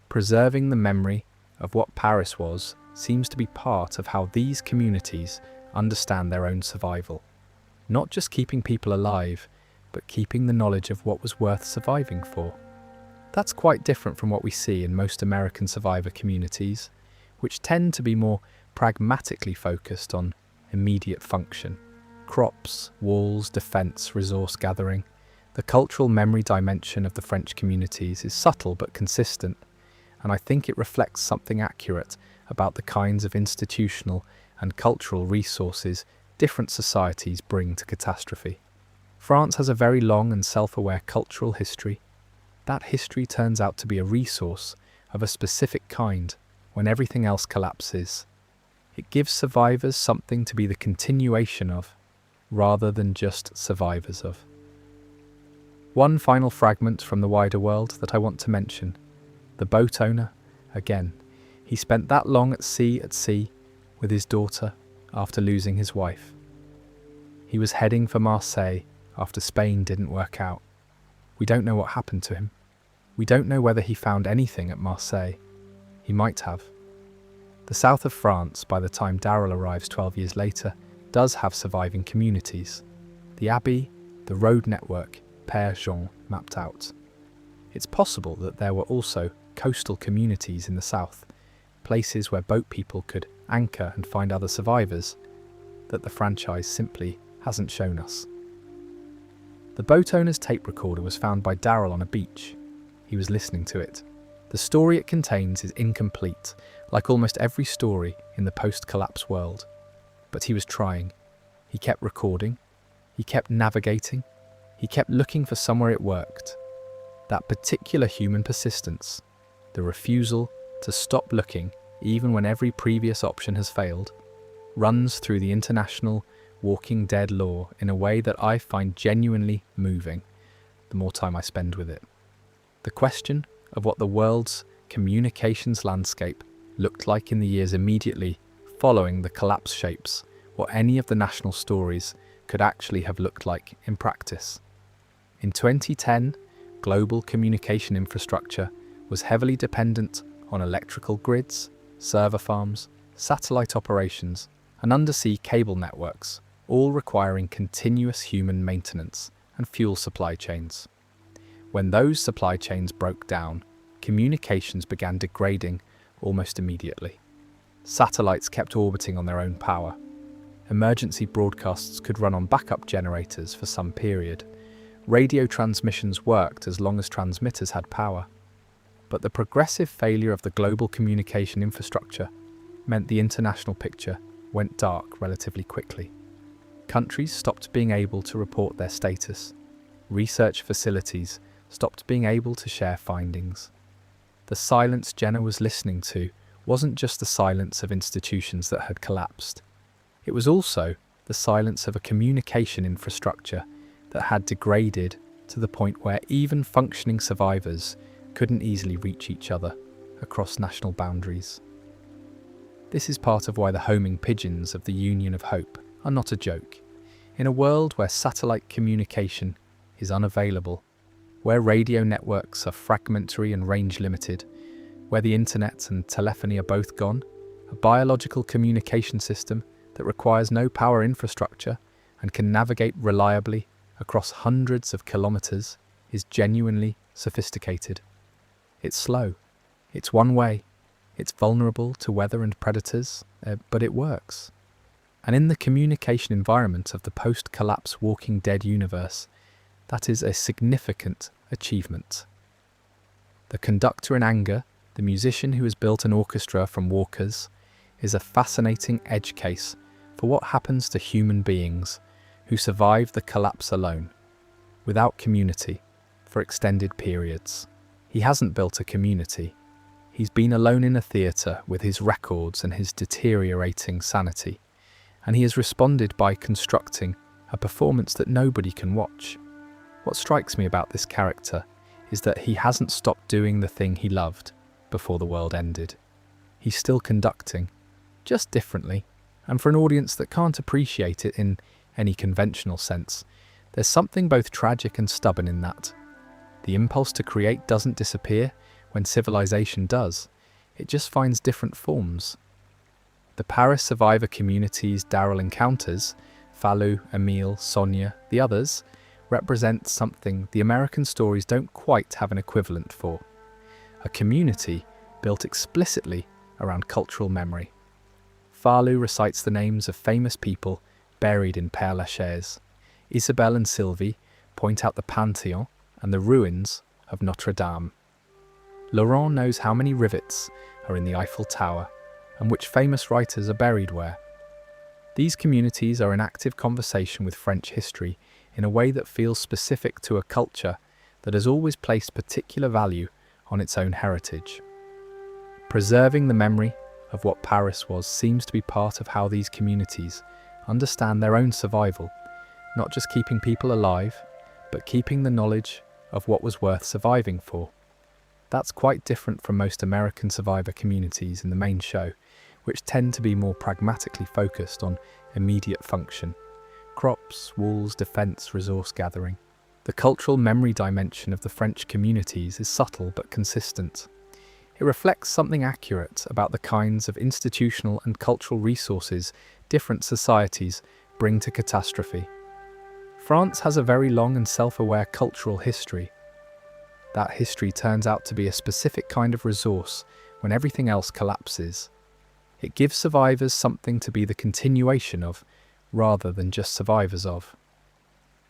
Preserving the memory of what Paris was seems to be part of how these communities understand their own survival. Not just keeping people alive, but keeping the knowledge of what was worth surviving for. That's quite different from what we see in most American survivor communities, which tend to be more pragmatically focused on immediate function. Crops, walls, defense, resource gathering. The cultural memory dimension of the French communities is subtle but consistent, and I think it reflects something accurate about the kinds of institutional and cultural resources different societies bring to catastrophe. France has a very long and self-aware cultural history. That history turns out to be a resource of a specific kind when everything else collapses. It gives survivors something to be the continuation of, rather than just survivors of. One final fragment from the wider world that I want to mention. The boat owner, again. He spent that long at sea with his daughter after losing his wife. He was heading for Marseille after Spain didn't work out. We don't know what happened to him. We don't know whether he found anything at Marseille. He might have. The south of France, by the time Daryl arrives 12 years later, does have surviving communities. The Abbey, the road network, Père Jean mapped out. It's possible that there were also coastal communities in the south, places where boat people could anchor and find other survivors, that the franchise simply hasn't shown us. The boat owner's tape recorder was found by Daryl on a beach. He was listening to it. The story it contains is incomplete, like almost every story in the post-collapse world. But he was trying. He kept recording. He kept navigating. He kept looking for somewhere it worked. That particular human persistence, the refusal to stop looking even when every previous option has failed, runs through the international Walking Dead lore in a way that I find genuinely moving the more time I spend with it. The question of what the world's communications landscape looked like in the years immediately following the collapse shapes what any of the national stories could actually have looked like in practice. In 2010, global communication infrastructure was heavily dependent on electrical grids, server farms, satellite operations, and undersea cable networks, all requiring continuous human maintenance and fuel supply chains. When those supply chains broke down, communications began degrading almost immediately. Satellites kept orbiting on their own power. Emergency broadcasts could run on backup generators for some period. Radio transmissions worked as long as transmitters had power. But the progressive failure of the global communication infrastructure meant the international picture went dark relatively quickly. Countries stopped being able to report their status. Research facilities stopped being able to share findings. The silence Jenna was listening to wasn't just the silence of institutions that had collapsed. It was also the silence of a communication infrastructure that had degraded to the point where even functioning survivors couldn't easily reach each other across national boundaries. This is part of why the homing pigeons of the Union of Hope are not a joke. In a world where satellite communication is unavailable, where radio networks are fragmentary and range limited, where the internet and telephony are both gone, a biological communication system that requires no power infrastructure and can navigate reliably across hundreds of kilometers is genuinely sophisticated. It's slow, it's one way, it's vulnerable to weather and predators, but it works. And in the communication environment of the post-collapse Walking Dead universe, that is a significant achievement. The conductor in anger, the musician who has built an orchestra from walkers, is a fascinating edge case for what happens to human beings who survive the collapse alone, without community, for extended periods. He hasn't built a community. He's been alone in a theatre with his records and his deteriorating sanity, and he has responded by constructing a performance that nobody can watch. What strikes me about this character is that he hasn't stopped doing the thing he loved before the world ended. He's still conducting, just differently, and for an audience that can't appreciate it in any conventional sense, there's something both tragic and stubborn in that. The impulse to create doesn't disappear when civilization does, it just finds different forms. The Paris survivor communities Daryl encounters, Falu, Emile, Sonia, the others, represent something the American stories don't quite have an equivalent for. A community built explicitly around cultural memory. Falu recites the names of famous people buried in Père Lachaise. Isabelle and Sylvie point out the Panthéon and the ruins of Notre Dame. Laurent knows how many rivets are in the Eiffel Tower and which famous writers are buried where. These communities are in active conversation with French history in a way that feels specific to a culture that has always placed particular value on its own heritage. Preserving the memory of what Paris was seems to be part of how these communities understand their own survival, not just keeping people alive, but keeping the knowledge of what was worth surviving for. That's quite different from most American survivor communities in the main show, which tend to be more pragmatically focused on immediate function: crops, walls, defense, resource gathering. The cultural memory dimension of the French communities is subtle but consistent. It reflects something accurate about the kinds of institutional and cultural resources different societies bring to catastrophe. France has a very long and self-aware cultural history. That history turns out to be a specific kind of resource when everything else collapses. It gives survivors something to be the continuation of, rather than just survivors of.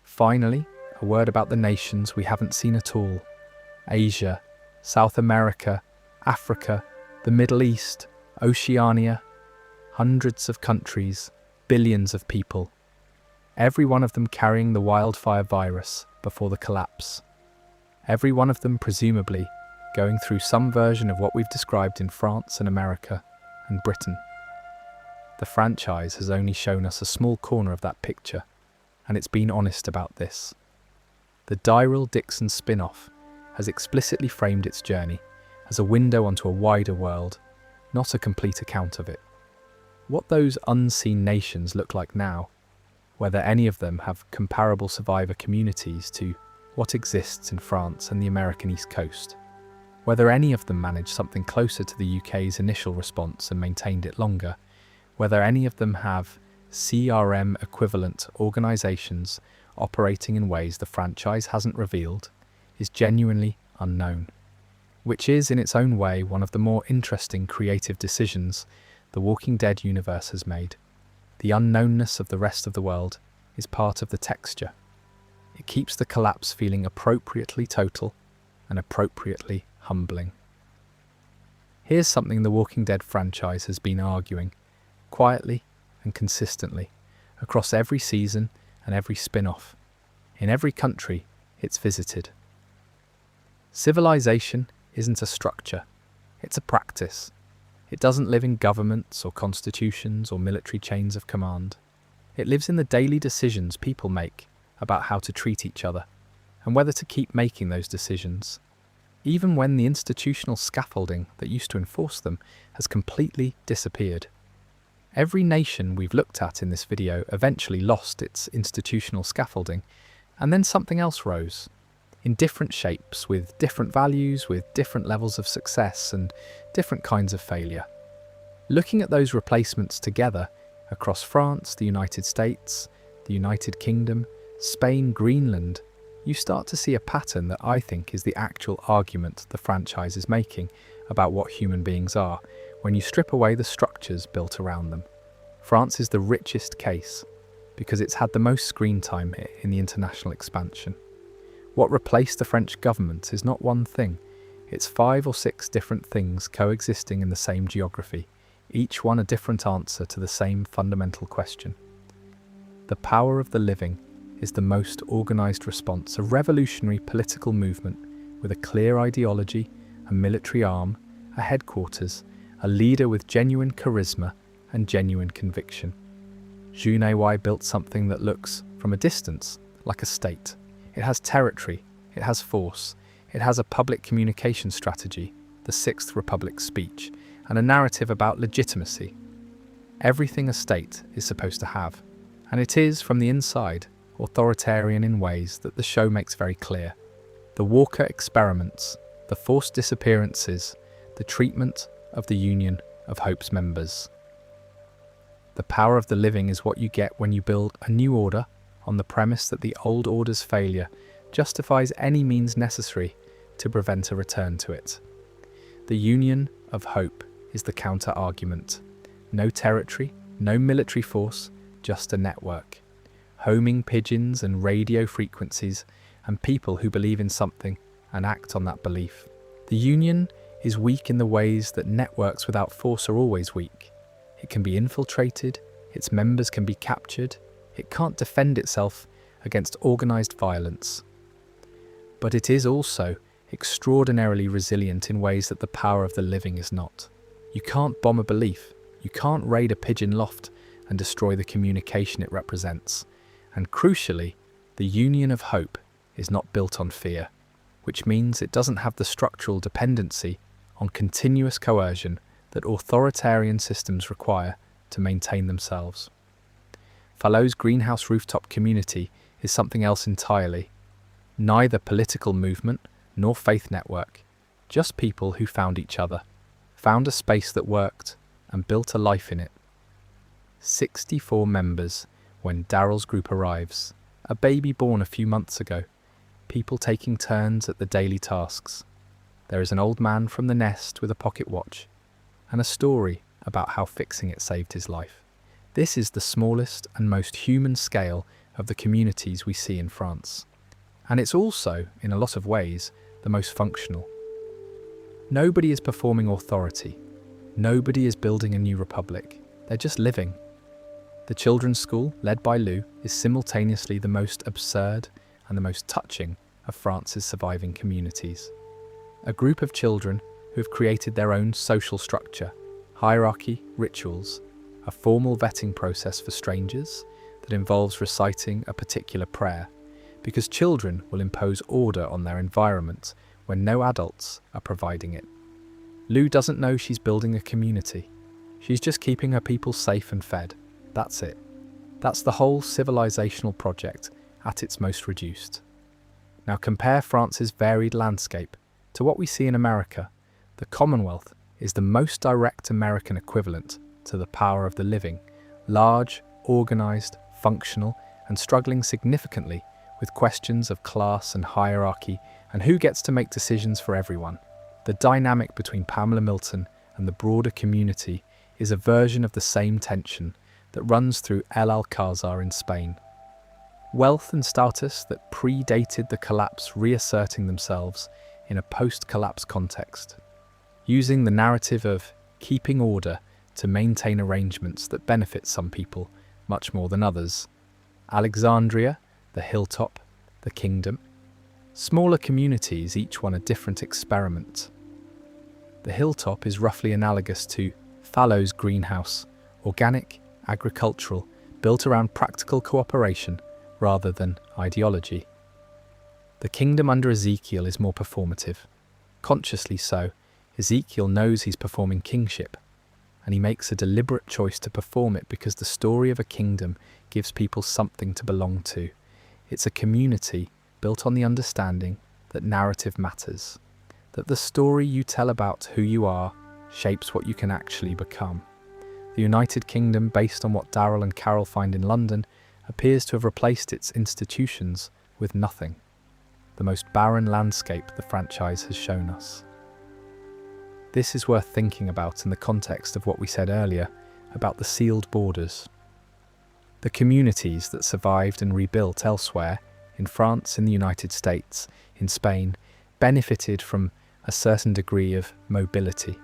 Finally, a word about the nations we haven't seen at all. Asia, South America, Africa, the Middle East, Oceania. Hundreds of countries, billions of people. Every one of them carrying the wildfire virus before the collapse. Every one of them presumably going through some version of what we've described in France and America and Britain. The franchise has only shown us a small corner of that picture, and it's been honest about this. The Daryl Dixon spin-off has explicitly framed its journey as a window onto a wider world, not a complete account of it. What those unseen nations look like now, whether any of them have comparable survivor communities to what exists in France and the American East Coast, whether any of them manage something closer to the UK's initial response and maintained it longer, whether any of them have CRM equivalent organisations operating in ways the franchise hasn't revealed, is genuinely unknown, which is in its own way one of the more interesting creative decisions the Walking Dead universe has made. The unknownness of the rest of the world is part of the texture. It keeps the collapse feeling appropriately total and appropriately humbling. Here's something the Walking Dead franchise has been arguing, quietly and consistently, across every season and every spin-off, in every country it's visited. Civilization isn't a structure, it's a practice. It doesn't live in governments or constitutions or military chains of command. It lives in the daily decisions people make about how to treat each other and whether to keep making those decisions, even when the institutional scaffolding that used to enforce them has completely disappeared. Every nation we've looked at in this video eventually lost its institutional scaffolding, and then something else rose, in different shapes, with different values, with different levels of success and different kinds of failure. Looking at those replacements together across France, the United States, the United Kingdom, Spain, Greenland, you start to see a pattern that I think is the actual argument the franchise is making about what human beings are when you strip away the structures built around them. France is the richest case because it's had the most screen time in the international expansion. What replaced the French government is not one thing, it's 5 or 6 different things coexisting in the same geography, each one a different answer to the same fundamental question. The power of the living is the most organised response, a revolutionary political movement with a clear ideology, a military arm, a headquarters, a leader with genuine charisma and genuine conviction. Junewai built something that looks, from a distance, like a state. It has territory, it has force, it has a public communication strategy, the Sixth Republic speech, and a narrative about legitimacy. Everything a state is supposed to have, and it is, from the inside, authoritarian in ways that the show makes very clear. The Walker experiments, the forced disappearances, the treatment of the Union of Hope's members. The power of the living is what you get when you build a new order on the premise that the old order's failure justifies any means necessary to prevent a return to it. The Union of Hope is the counter-argument. No territory, no military force, just a network. Homing pigeons and radio frequencies and people who believe in something and act on that belief. The Union is weak in the ways that networks without force are always weak. It can be infiltrated, its members can be captured, it can't defend itself against organised violence. But it is also extraordinarily resilient in ways that the power of the living is not. You can't bomb a belief, you can't raid a pigeon loft and destroy the communication it represents. And crucially, the Union of Hope is not built on fear, which means it doesn't have the structural dependency on continuous coercion that authoritarian systems require to maintain themselves. Fallot's greenhouse rooftop community is something else entirely. Neither political movement nor faith network, just people who found each other, found a space that worked, and built a life in it. 64 members when Daryl's group arrives, a baby born a few months ago, people taking turns at the daily tasks. There is an old man from the nest with a pocket watch, and a story about how fixing it saved his life. This is the smallest and most human scale of the communities we see in France. And it's also, in a lot of ways, the most functional. Nobody is performing authority. Nobody is building a new republic. They're just living. The children's school, led by Lou, is simultaneously the most absurd and the most touching of France's surviving communities. A group of children who have created their own social structure, hierarchy, rituals, a formal vetting process for strangers that involves reciting a particular prayer, because children will impose order on their environment when no adults are providing it. Lou doesn't know she's building a community. She's just keeping her people safe and fed. That's it. That's the whole civilizational project at its most reduced. Now compare France's varied landscape to what we see in America. The Commonwealth is the most direct American equivalent to the power of the living, large, organised, functional, and struggling significantly with questions of class and hierarchy and who gets to make decisions for everyone. The dynamic between Pamela Milton and the broader community is a version of the same tension that runs through El Alcázar in Spain. Wealth and status that predated the collapse reasserting themselves in a post-collapse context, using the narrative of keeping order to maintain arrangements that benefit some people much more than others. Alexandria, the hilltop, the kingdom. Smaller communities, each one a different experiment. The hilltop is roughly analogous to Fallot's greenhouse, organic, agricultural, built around practical cooperation rather than ideology. The kingdom under Ezekiel is more performative. Consciously so, Ezekiel knows he's performing kingship, and he makes a deliberate choice to perform it because the story of a kingdom gives people something to belong to. It's a community built on the understanding that narrative matters, that the story you tell about who you are shapes what you can actually become. The United Kingdom, based on what Daryl and Carol find in London, appears to have replaced its institutions with nothing. The most barren landscape the franchise has shown us. This is worth thinking about in the context of what we said earlier about the sealed borders. The communities that survived and rebuilt elsewhere, in France, in the United States, in Spain, benefited from a certain degree of mobility.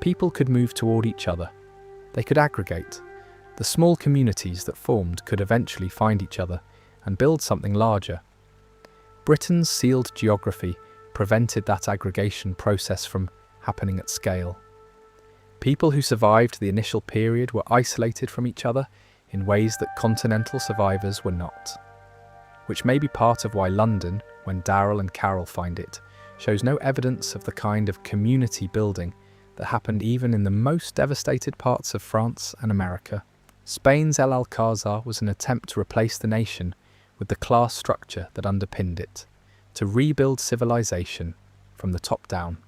People could move toward each other. They could aggregate. The small communities that formed could eventually find each other and build something larger. Britain's sealed geography prevented that aggregation process from happening at scale. People who survived the initial period were isolated from each other in ways that continental survivors were not. Which may be part of why London, when Daryl and Carol find it, shows no evidence of the kind of community building that happened even in the most devastated parts of France and America. Spain's El Alcázar was an attempt to replace the nation with the class structure that underpinned it, to rebuild civilization from the top down,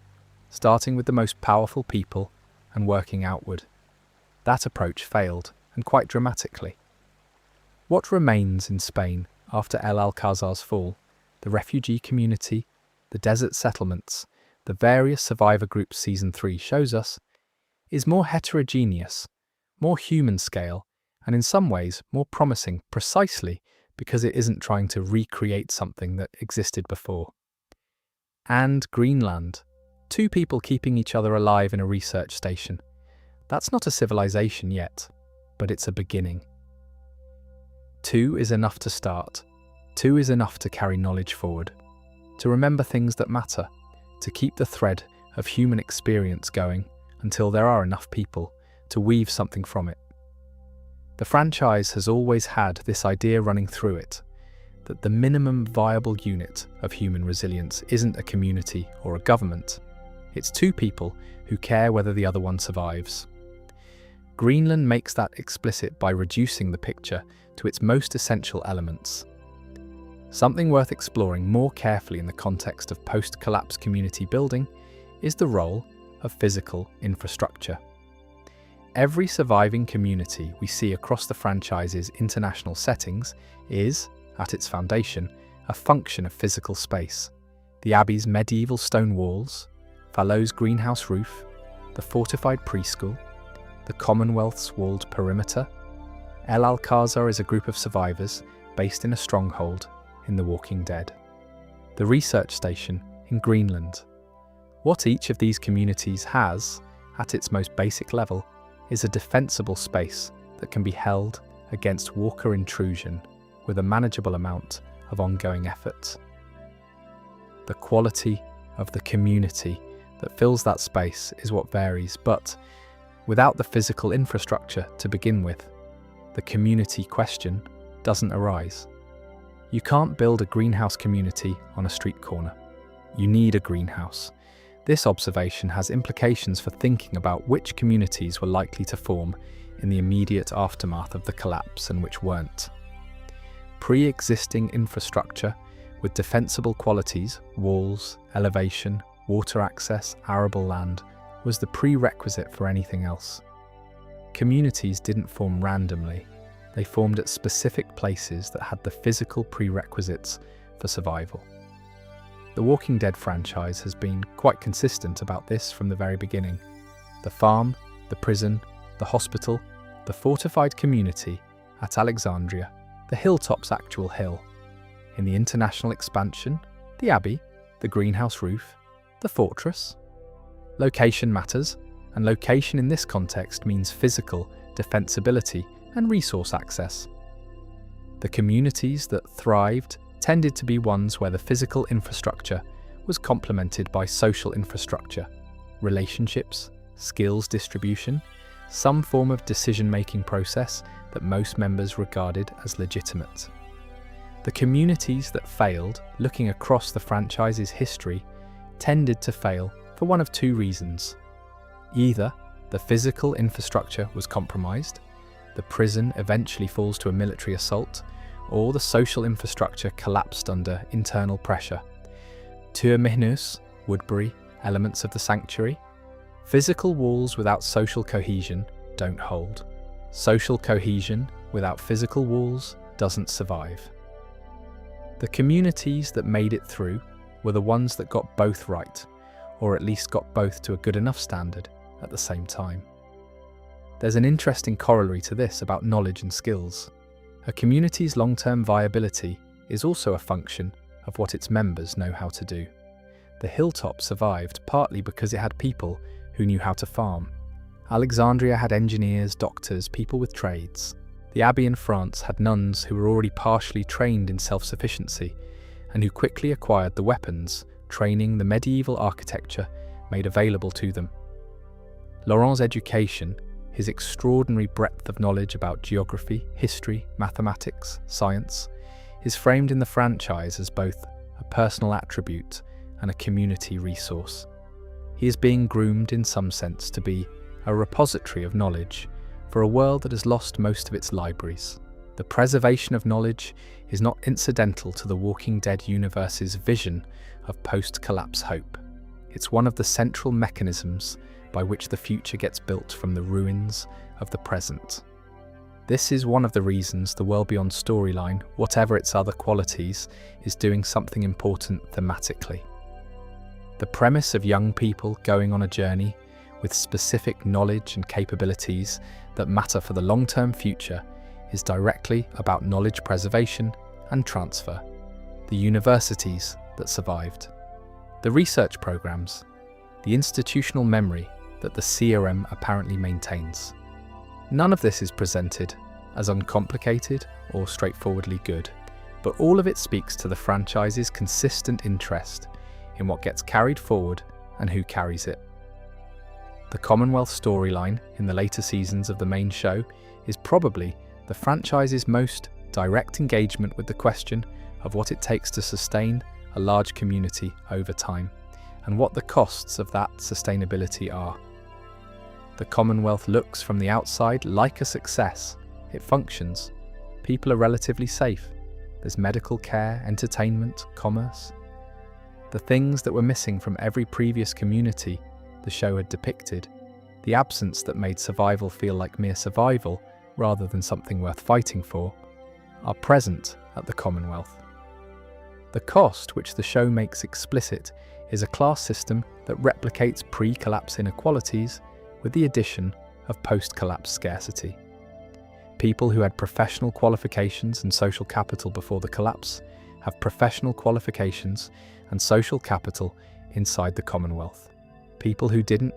starting with the most powerful people and working outward. That approach failed, and quite dramatically. What remains in Spain after El Alcázar's fall, the refugee community, the desert settlements, the various survivor groups Season 3 shows us, is more heterogeneous, more human scale, and in some ways more promising precisely because it isn't trying to recreate something that existed before. And Greenland. 2 people keeping each other alive in a research station. That's not a civilization yet, but it's a beginning. 2 is enough to start. 2 is enough to carry knowledge forward, to remember things that matter, to keep the thread of human experience going until there are enough people to weave something from it. The franchise has always had this idea running through it, that the minimum viable unit of human resilience isn't a community or a government. It's 2 people who care whether the other one survives. Greenland makes that explicit by reducing the picture to its most essential elements. Something worth exploring more carefully in the context of post-collapse community building is the role of physical infrastructure. Every surviving community we see across the franchise's international settings is, at its foundation, a function of physical space. The Abbey's medieval stone walls, Fallot's greenhouse roof, the fortified preschool, the Commonwealth's walled perimeter. El Alcázar is a group of survivors based in a stronghold in The Walking Dead. The research station in Greenland. What each of these communities has, at its most basic level, is a defensible space that can be held against walker intrusion with a manageable amount of ongoing effort. The quality of the community that fills that space is what varies, but without the physical infrastructure to begin with, the community question doesn't arise. You can't build a greenhouse community on a street corner. You need a greenhouse. This observation has implications for thinking about which communities were likely to form in the immediate aftermath of the collapse and which weren't. Pre-existing infrastructure with defensible qualities, walls, elevation, water access, arable land, was the prerequisite for anything else. Communities didn't form randomly. They formed at specific places that had the physical prerequisites for survival. The Walking Dead franchise has been quite consistent about this from the very beginning. The farm, the prison, the hospital, the fortified community at Alexandria, the hilltop's actual hill. In the international expansion, the abbey, the greenhouse roof, the fortress. Location matters, and location in this context means physical defensibility and resource access. The communities that thrived tended to be ones where the physical infrastructure was complemented by social infrastructure, relationships, skills distribution, some form of decision-making process that most members regarded as legitimate. The communities that failed, looking across the franchise's history, tended to fail for one of 2 reasons. Either the physical infrastructure was compromised, the prison eventually falls to a military assault, or the social infrastructure collapsed under internal pressure. Tourmenus, Woodbury, elements of the sanctuary. Physical walls without social cohesion don't hold. Social cohesion without physical walls doesn't survive. The communities that made it through were the ones that got both right, or at least got both to a good enough standard at the same time. There's an interesting corollary to this about knowledge and skills. A community's long-term viability is also a function of what its members know how to do. The hilltop survived partly because it had people who knew how to farm. Alexandria had engineers, doctors, people with trades. The abbey in France had nuns who were already partially trained in self-sufficiency and who quickly acquired the weapons, training the medieval architecture made available to them. Laurent's education, his extraordinary breadth of knowledge about geography, history, mathematics, science, is framed in the franchise as both a personal attribute and a community resource. He is being groomed in some sense to be a repository of knowledge for a world that has lost most of its libraries. The preservation of knowledge is not incidental to the Walking Dead universe's vision of post-collapse hope. It's one of the central mechanisms by which the future gets built from the ruins of the present. This is one of the reasons the World Beyond storyline, whatever its other qualities, is doing something important thematically. The premise of young people going on a journey with specific knowledge and capabilities that matter for the long-term future is directly about knowledge preservation and transfer, the universities that survived, the research programs, the institutional memory that the CRM apparently maintains. None of this is presented as uncomplicated or straightforwardly good, but all of it speaks to the franchise's consistent interest in what gets carried forward and who carries it. The Commonwealth storyline in the later seasons of the main show is probably the franchise's most direct engagement with the question of what it takes to sustain a large community over time, and what the costs of that sustainability are. The Commonwealth looks from the outside like a success. It functions. People are relatively safe. There's medical care, entertainment, commerce. The things that were missing from every previous community the show had depicted, the absence that made survival feel like mere survival rather than something worth fighting for, are present at the Commonwealth. The cost, which the show makes explicit, is a class system that replicates pre-collapse inequalities with the addition of post-collapse scarcity. People who had professional qualifications and social capital before the collapse have professional qualifications and social capital inside the Commonwealth. People who didn't,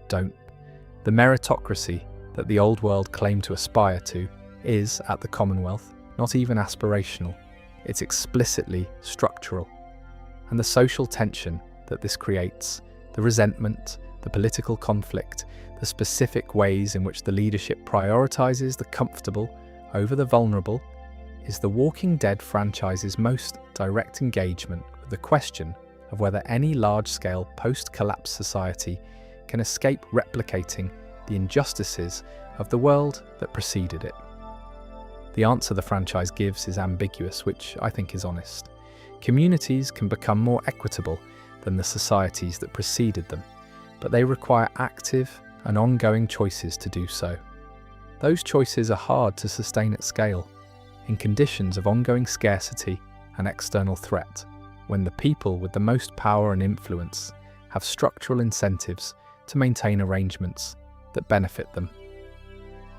don't. The meritocracy that the old world claimed to aspire to is, at the Commonwealth, not even aspirational. It's explicitly structural. And the social tension that this creates, the resentment, the political conflict, the specific ways in which the leadership prioritizes the comfortable over the vulnerable, is the Walking Dead franchise's most direct engagement with the question of whether any large-scale post-collapse society can escape replicating the injustices of the world that preceded it. The answer the franchise gives is ambiguous, which I think is honest. Communities can become more equitable than the societies that preceded them, but they require active and ongoing choices to do so. Those choices are hard to sustain at scale, in conditions of ongoing scarcity and external threat, when the people with the most power and influence have structural incentives to maintain arrangements that benefit them.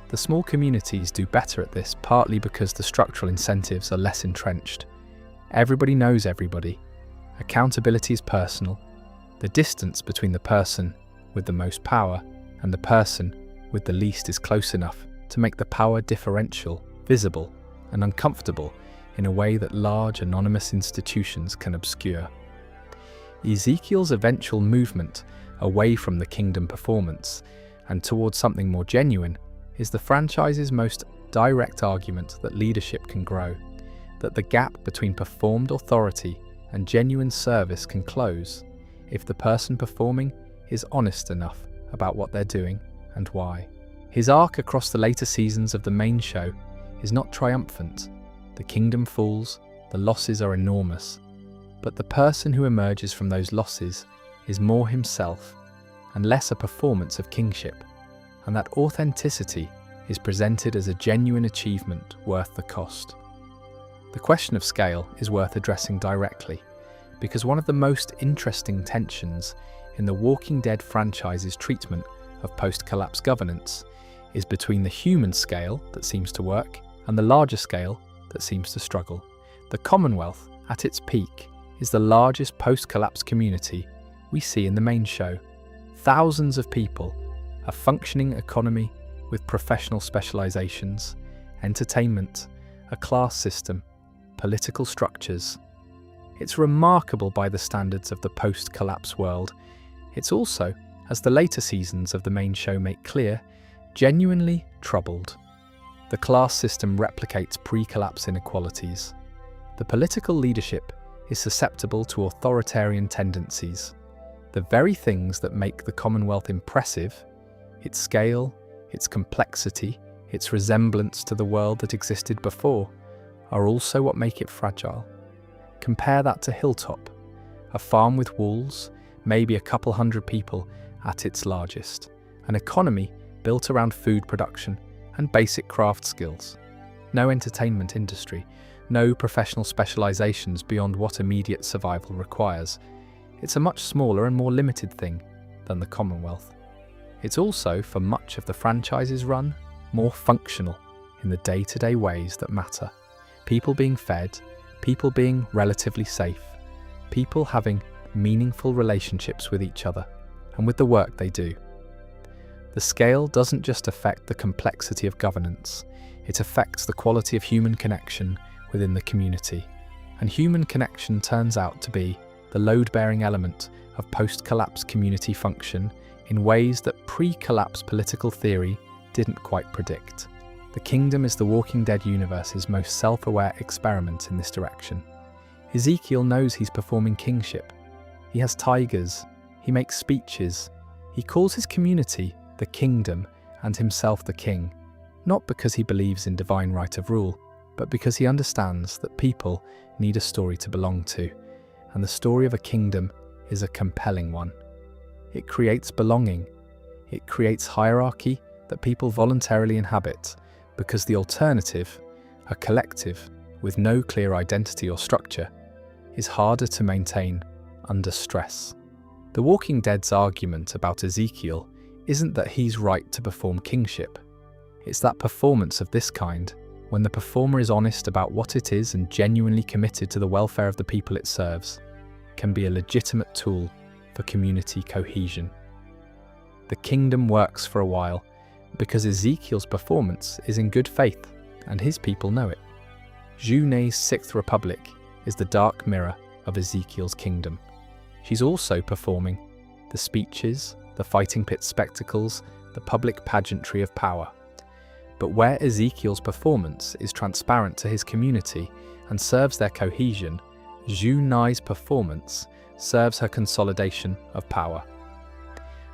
The small communities do better at this, partly because the structural incentives are less entrenched. Everybody knows everybody. Accountability is personal. The distance between the person with the most power and the person with the least is close enough to make the power differential visible and uncomfortable in a way that large anonymous institutions can obscure. Ezekiel's eventual movement away from the kingdom performance and towards something more genuine is the franchise's most direct argument that leadership can grow, that the gap between performed authority and genuine service can close if the person performing is honest enough about what they're doing and why. His arc across the later seasons of the main show is not triumphant. The kingdom falls, the losses are enormous, but the person who emerges from those losses is more himself and less a performance of kingship, and that authenticity is presented as a genuine achievement worth the cost. The question of scale is worth addressing directly, because one of the most interesting tensions in the Walking Dead franchise's treatment of post-collapse governance is between the human scale that seems to work and the larger scale that seems to struggle. The Commonwealth, at its peak, is the largest post-collapse community we see in the main show. Thousands of people, a functioning economy with professional specializations, entertainment, a class system, political structures. It's remarkable by the standards of the post-collapse world. It's also, as the later seasons of the main show make clear, genuinely troubled. The class system replicates pre-collapse inequalities. The political leadership is susceptible to authoritarian tendencies. The very things that make the Commonwealth impressive, its scale, its complexity, its resemblance to the world that existed before, are also what make it fragile. Compare that to Hilltop, a farm with walls, maybe a couple hundred people at its largest, an economy built around food production and basic craft skills. No entertainment industry, no professional specializations beyond what immediate survival requires. It's a much smaller and more limited thing than the Commonwealth. It's also, for much of the franchise's run, more functional in the day-to-day ways that matter. People being fed, people being relatively safe, people having meaningful relationships with each other and with the work they do. The scale doesn't just affect the complexity of governance, it affects the quality of human connection within the community. And human connection turns out to be the load-bearing element of post-collapse community function in ways that pre-collapse political theory didn't quite predict. The Kingdom is the Walking Dead universe's most self-aware experiment in this direction. Ezekiel knows he's performing kingship. He has tigers, he makes speeches, he calls his community the Kingdom and himself the king, not because he believes in divine right of rule, but because he understands that people need a story to belong to, and the story of a kingdom is a compelling one. It creates belonging, it creates hierarchy that people voluntarily inhabit, because the alternative, a collective with no clear identity or structure, is harder to maintain under stress. The Walking Dead's argument about Ezekiel isn't that he's right to perform kingship. It's that performance of this kind, when the performer is honest about what it is and genuinely committed to the welfare of the people it serves, can be a legitimate tool for community cohesion. The Kingdom works for a while, because Ezekiel's performance is in good faith, and his people know it. Junet's Sixth Republic is the dark mirror of Ezekiel's kingdom. She's also performing the speeches, the fighting pit spectacles, the public pageantry of power. But where Ezekiel's performance is transparent to his community and serves their cohesion, Junet's performance serves her consolidation of power.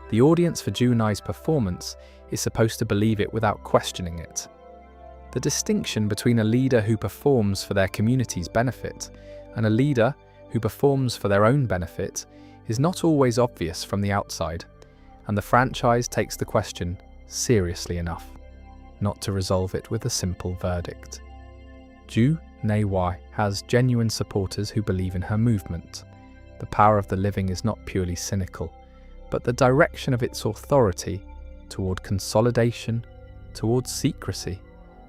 The audience for Junet's performance is supposed to believe it without questioning it. The distinction between a leader who performs for their community's benefit and a leader who performs for their own benefit is not always obvious from the outside, and the franchise takes the question seriously enough not to resolve it with a simple verdict. Junet's has genuine supporters who believe in her movement. The power of the living is not purely cynical, but the direction of its authority toward consolidation, toward secrecy,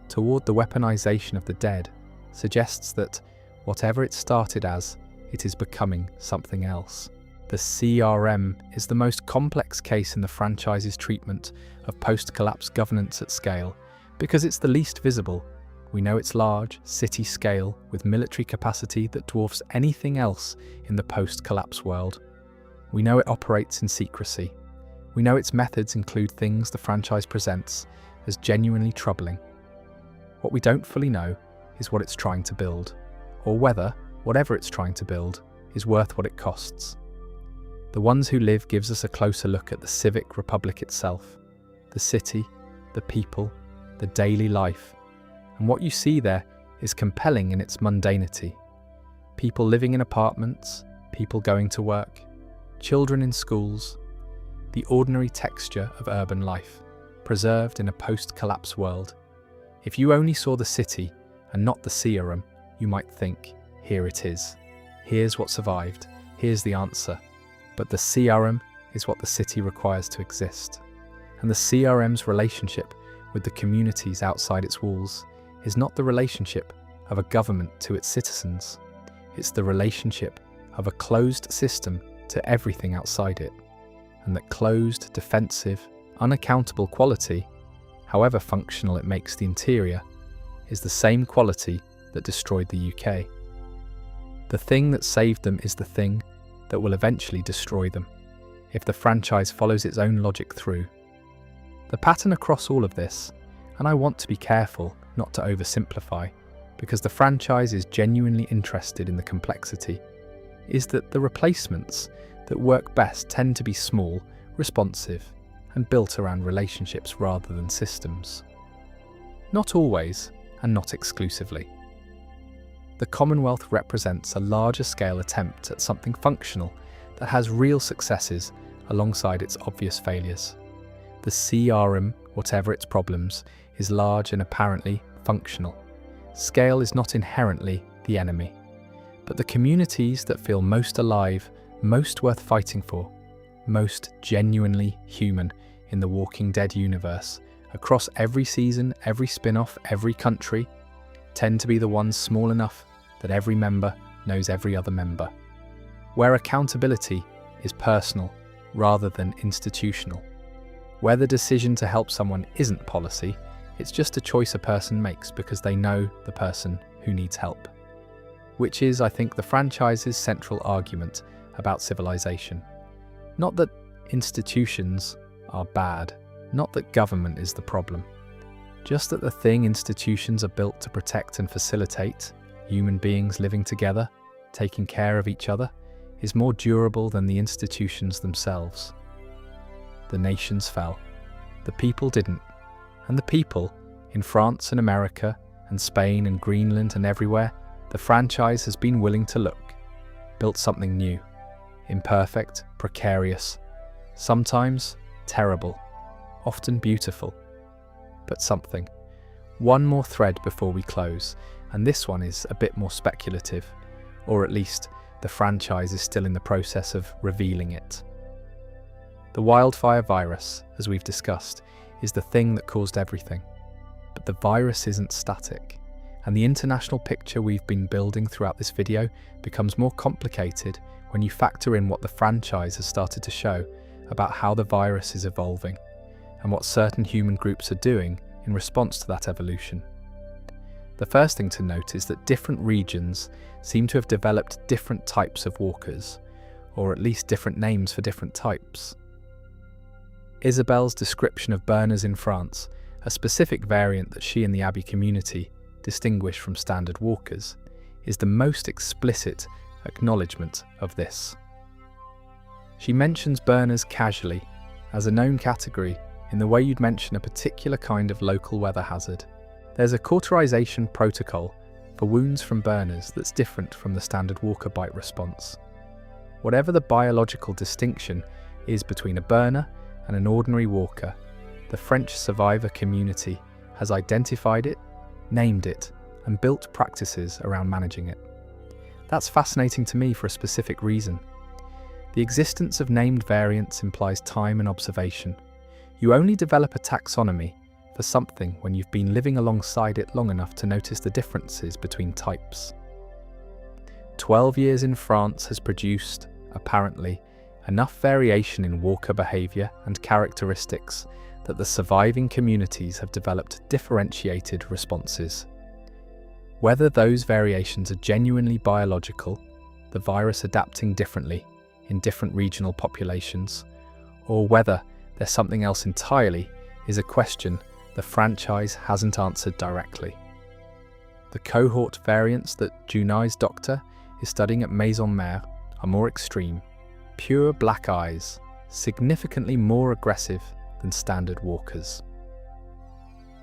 toward the weaponization of the dead, suggests that, whatever it started as, it is becoming something else. The CRM is the most complex case in the franchise's treatment of post-collapse governance at scale, because it's the least visible. We know it's large, city scale, with military capacity that dwarfs anything else in the post-collapse world. We know it operates in secrecy. We know its methods include things the franchise presents as genuinely troubling. What we don't fully know is what it's trying to build, or whether, whatever it's trying to build, is worth what it costs. The Ones Who Live gives us a closer look at the civic republic itself, the city, the people, the daily life, and what you see there is compelling in its mundanity. People living in apartments, people going to work, children in schools, the ordinary texture of urban life, preserved in a post-collapse world. If you only saw the city and not the CRM, you might think, here it is. Here's what survived. Here's the answer. But the CRM is what the city requires to exist. And the CRM's relationship with the communities outside its walls is not the relationship of a government to its citizens. It's the relationship of a closed system to everything outside it. And that closed, defensive, unaccountable quality, however functional it makes the interior, is the same quality that destroyed the UK. The thing that saved them is the thing that will eventually destroy them, if the franchise follows its own logic through. The pattern across all of this, and I want to be careful not to oversimplify, because the franchise is genuinely interested in the complexity, is that the replacements that work best tend to be small, responsive, and built around relationships rather than systems. Not always, and not exclusively. The Commonwealth represents a larger scale attempt at something functional that has real successes alongside its obvious failures. The CRM, whatever its problems, is large and apparently functional. Scale is not inherently the enemy, but the communities that feel most alive, most worth fighting for, most genuinely human in the Walking Dead universe, across every season, every spin-off, every country, tend to be the ones small enough that every member knows every other member, where accountability is personal rather than institutional, where the decision to help someone isn't policy, it's just a choice a person makes because they know the person who needs help. Which is, I think, the franchise's central argument about civilization. Not that institutions are bad, not that government is the problem, just that the thing institutions are built to protect and facilitate, human beings living together, taking care of each other, is more durable than the institutions themselves. The nations fell. The people didn't. And the people, in France and America and Spain and Greenland and everywhere, the franchise has been willing to look, built something new, imperfect, precarious, sometimes terrible, often beautiful, but something. One more thread before we close, and this one is a bit more speculative, or at least the franchise is still in the process of revealing it. The wildfire virus, as we've discussed, is the thing that caused everything. But the virus isn't static, and the international picture we've been building throughout this video becomes more complicated when you factor in what the franchise has started to show about how the virus is evolving, and what certain human groups are doing in response to that evolution. The first thing to note is that different regions seem to have developed different types of walkers, or at least different names for different types. Isabelle's description of burners in France, a specific variant that she and the Abbey community distinguish from standard walkers, is the most explicit acknowledgement of this. She mentions burners casually, as a known category, in the way you'd mention a particular kind of local weather hazard. There's a cauterization protocol for wounds from burners that's different from the standard walker bite response. Whatever the biological distinction is between a burner and an ordinary walker, the French survivor community has identified it, named it, and built practices around managing it. That's fascinating to me for a specific reason. The existence of named variants implies time and observation. You only develop a taxonomy for something when you've been living alongside it long enough to notice the differences between types. 12 years in France has produced, apparently, enough variation in walker behaviour and characteristics that the surviving communities have developed differentiated responses. Whether those variations are genuinely biological, the virus adapting differently in different regional populations, or whether there's something else entirely, is a question the franchise hasn't answered directly. The cohort variants that Junai's doctor is studying at Maison Mère are more extreme, pure black eyes, significantly more aggressive than standard walkers.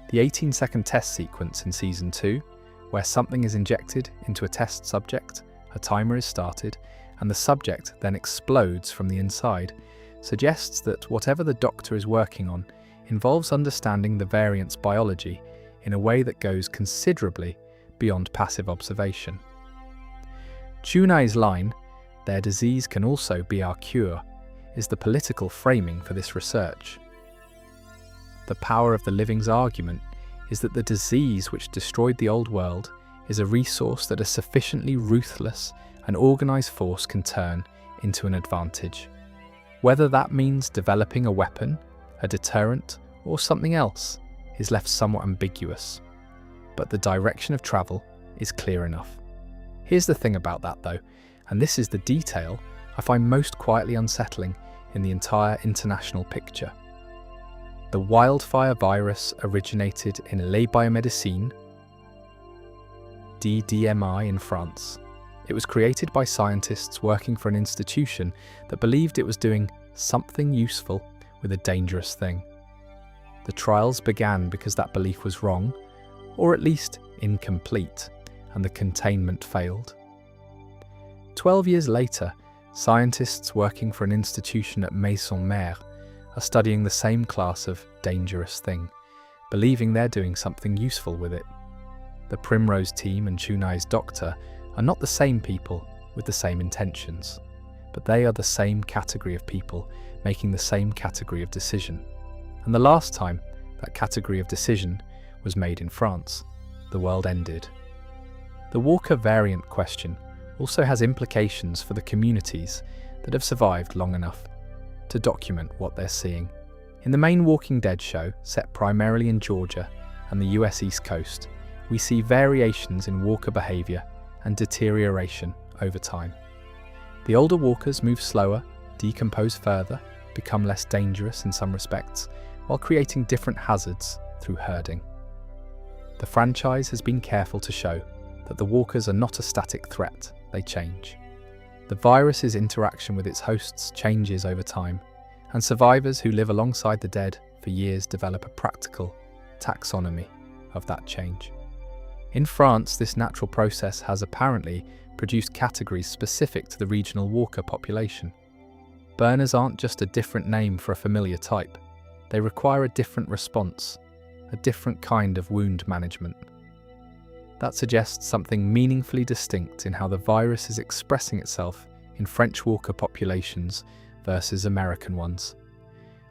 The 18-second test sequence in Season 2, where something is injected into a test subject, a timer is started, and the subject then explodes from the inside, suggests that whatever the doctor is working on involves understanding the variant's biology in a way that goes considerably beyond passive observation. Junai's line, "Their disease can also be our cure," is the political framing for this research. The power of the living's argument is that the disease which destroyed the old world is a resource that a sufficiently ruthless and organised force can turn into an advantage. Whether that means developing a weapon, a deterrent, or something else is left somewhat ambiguous, but the direction of travel is clear enough. Here's the thing about that though, and this is the detail I find most quietly unsettling in the entire international picture. The wildfire virus originated in Les Biomédecines, DDMI in France. It was created by scientists working for an institution that believed it was doing something useful with a dangerous thing. The trials began because that belief was wrong, or at least incomplete, and the containment failed. 12 years later, scientists working for an institution at Maison-Mère are studying the same class of dangerous thing, believing they're doing something useful with it. The Primrose team and Chunai's doctor are not the same people with the same intentions, but they are the same category of people making the same category of decision. And the last time that category of decision was made in France, the world ended. The Walker variant question also has implications for the communities that have survived long enough to document what they're seeing. In the main Walking Dead show, set primarily in Georgia and the US East Coast, we see variations in walker behaviour and deterioration over time. The older walkers move slower, decompose further, become less dangerous in some respects, while creating different hazards through herding. The franchise has been careful to show that the walkers are not a static threat, they change. The virus's interaction with its hosts changes over time, and survivors who live alongside the dead for years develop a practical taxonomy of that change. In France, this natural process has apparently produced categories specific to the regional walker population. Burners aren't just a different name for a familiar type, they require a different response, a different kind of wound management. That suggests something meaningfully distinct in how the virus is expressing itself in French walker populations versus American ones.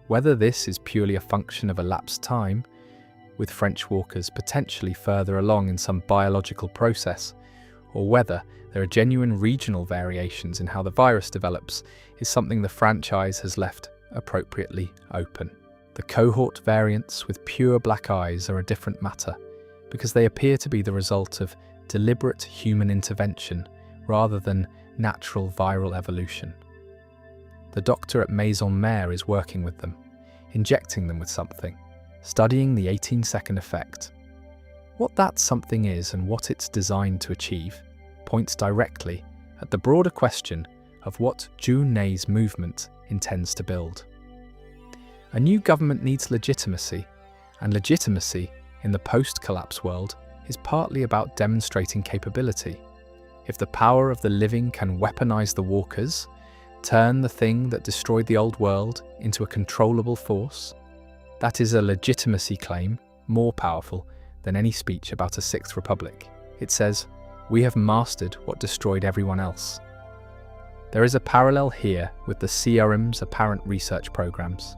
Whether this is purely a function of elapsed time, with French walkers potentially further along in some biological process, or whether there are genuine regional variations in how the virus develops, is something the franchise has left appropriately open. The cohort variants with pure black eyes are a different matter, because they appear to be the result of deliberate human intervention rather than natural viral evolution. The doctor at Maison-Mère is working with them, injecting them with something, studying the 18-second effect. What that something is and what it's designed to achieve points directly at the broader question of what Junai's movement intends to build. A new government needs legitimacy, and legitimacy in the post-collapse world is partly about demonstrating capability. If the power of the living can weaponize the walkers, turn the thing that destroyed the old world into a controllable force, that is a legitimacy claim more powerful than any speech about a Sixth Republic. It says, "We have mastered what destroyed everyone else." There is a parallel here with the CRM's apparent research programs.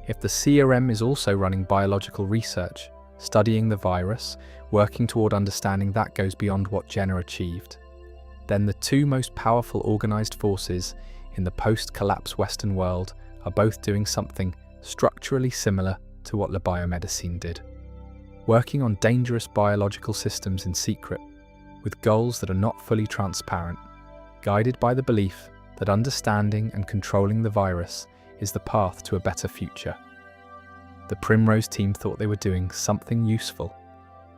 If the CRM is also running biological research, studying the virus, working toward understanding that goes beyond what Jenna achieved, then the two most powerful organized forces in the post-collapse Western world are both doing something structurally similar to what La Biomédecine did. Working on dangerous biological systems in secret, with goals that are not fully transparent, guided by the belief that understanding and controlling the virus is the path to a better future. The Primrose team thought they were doing something useful.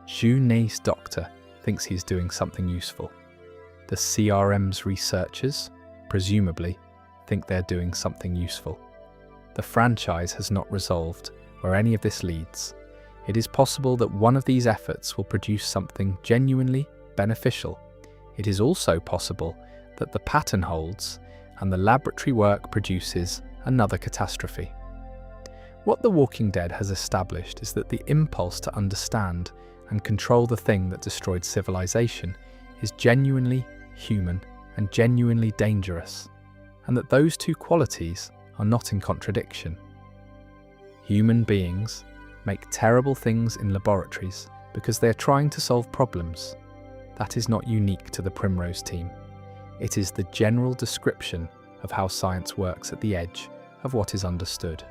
Junai's doctor thinks he's doing something useful. The CRM's researchers, presumably, think they're doing something useful. The franchise has not resolved where any of this leads. It is possible that one of these efforts will produce something genuinely beneficial. It is also possible that the pattern holds and the laboratory work produces another catastrophe. What The Walking Dead has established is that the impulse to understand and control the thing that destroyed civilization is genuinely human and genuinely dangerous, and that those two qualities are not in contradiction. Human beings make terrible things in laboratories because they are trying to solve problems. That is not unique to the Primrose team. It is the general description of how science works at the edge of what is understood.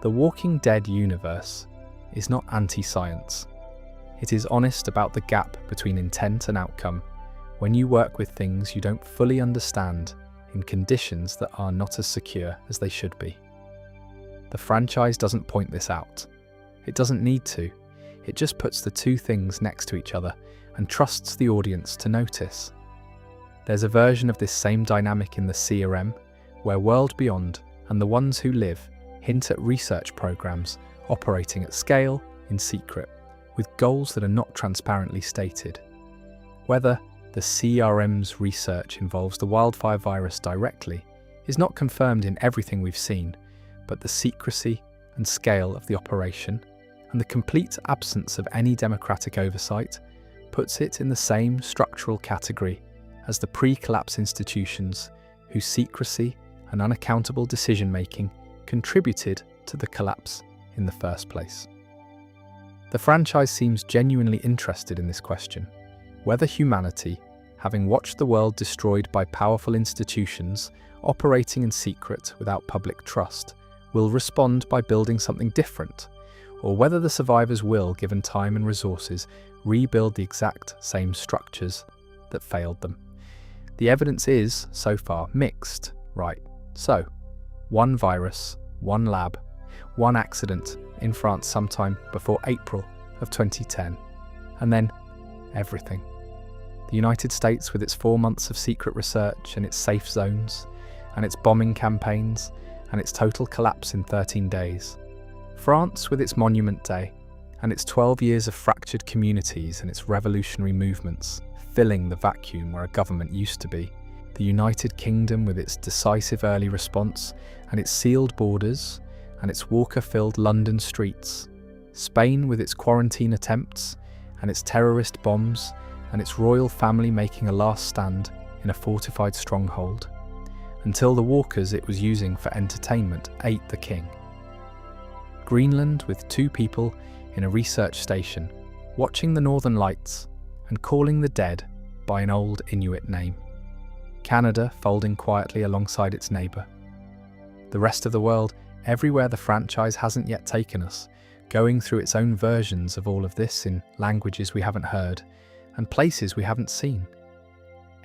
The Walking Dead universe is not anti-science. It is honest about the gap between intent and outcome when you work with things you don't fully understand in conditions that are not as secure as they should be. The franchise doesn't point this out. It doesn't need to. It just puts the two things next to each other and trusts the audience to notice. There's a version of this same dynamic in the CRM, where World Beyond and the ones who live hint at research programs operating at scale in secret, with goals that are not transparently stated. Whether the CRM's research involves the wildfire virus directly is not confirmed in everything we've seen, but the secrecy and scale of the operation and the complete absence of any democratic oversight puts it in the same structural category as the pre-collapse institutions whose secrecy and unaccountable decision-making contributed to the collapse in the first place. The franchise seems genuinely interested in this question, whether humanity, having watched the world destroyed by powerful institutions operating in secret without public trust, will respond by building something different, or whether the survivors will, given time and resources, rebuild the exact same structures that failed them. The evidence is, so far, mixed, right? So, one virus, one lab, one accident in France sometime before April of 2010, and then everything. The United States with its 4 months of secret research and its safe zones, and its bombing campaigns, and its total collapse in 13 days. France with its Monument Day, and its 12 years of fractured communities and its revolutionary movements, filling the vacuum where a government used to be. The United Kingdom with its decisive early response, and its sealed borders, and its walker-filled London streets. Spain with its quarantine attempts, and its terrorist bombs, and its royal family making a last stand in a fortified stronghold, until the walkers it was using for entertainment ate the king. Greenland with 2 people in a research station, watching the northern lights and calling the dead by an old Inuit name. Canada folding quietly alongside its neighbour. The rest of the world, everywhere the franchise hasn't yet taken us, going through its own versions of all of this in languages we haven't heard and places we haven't seen.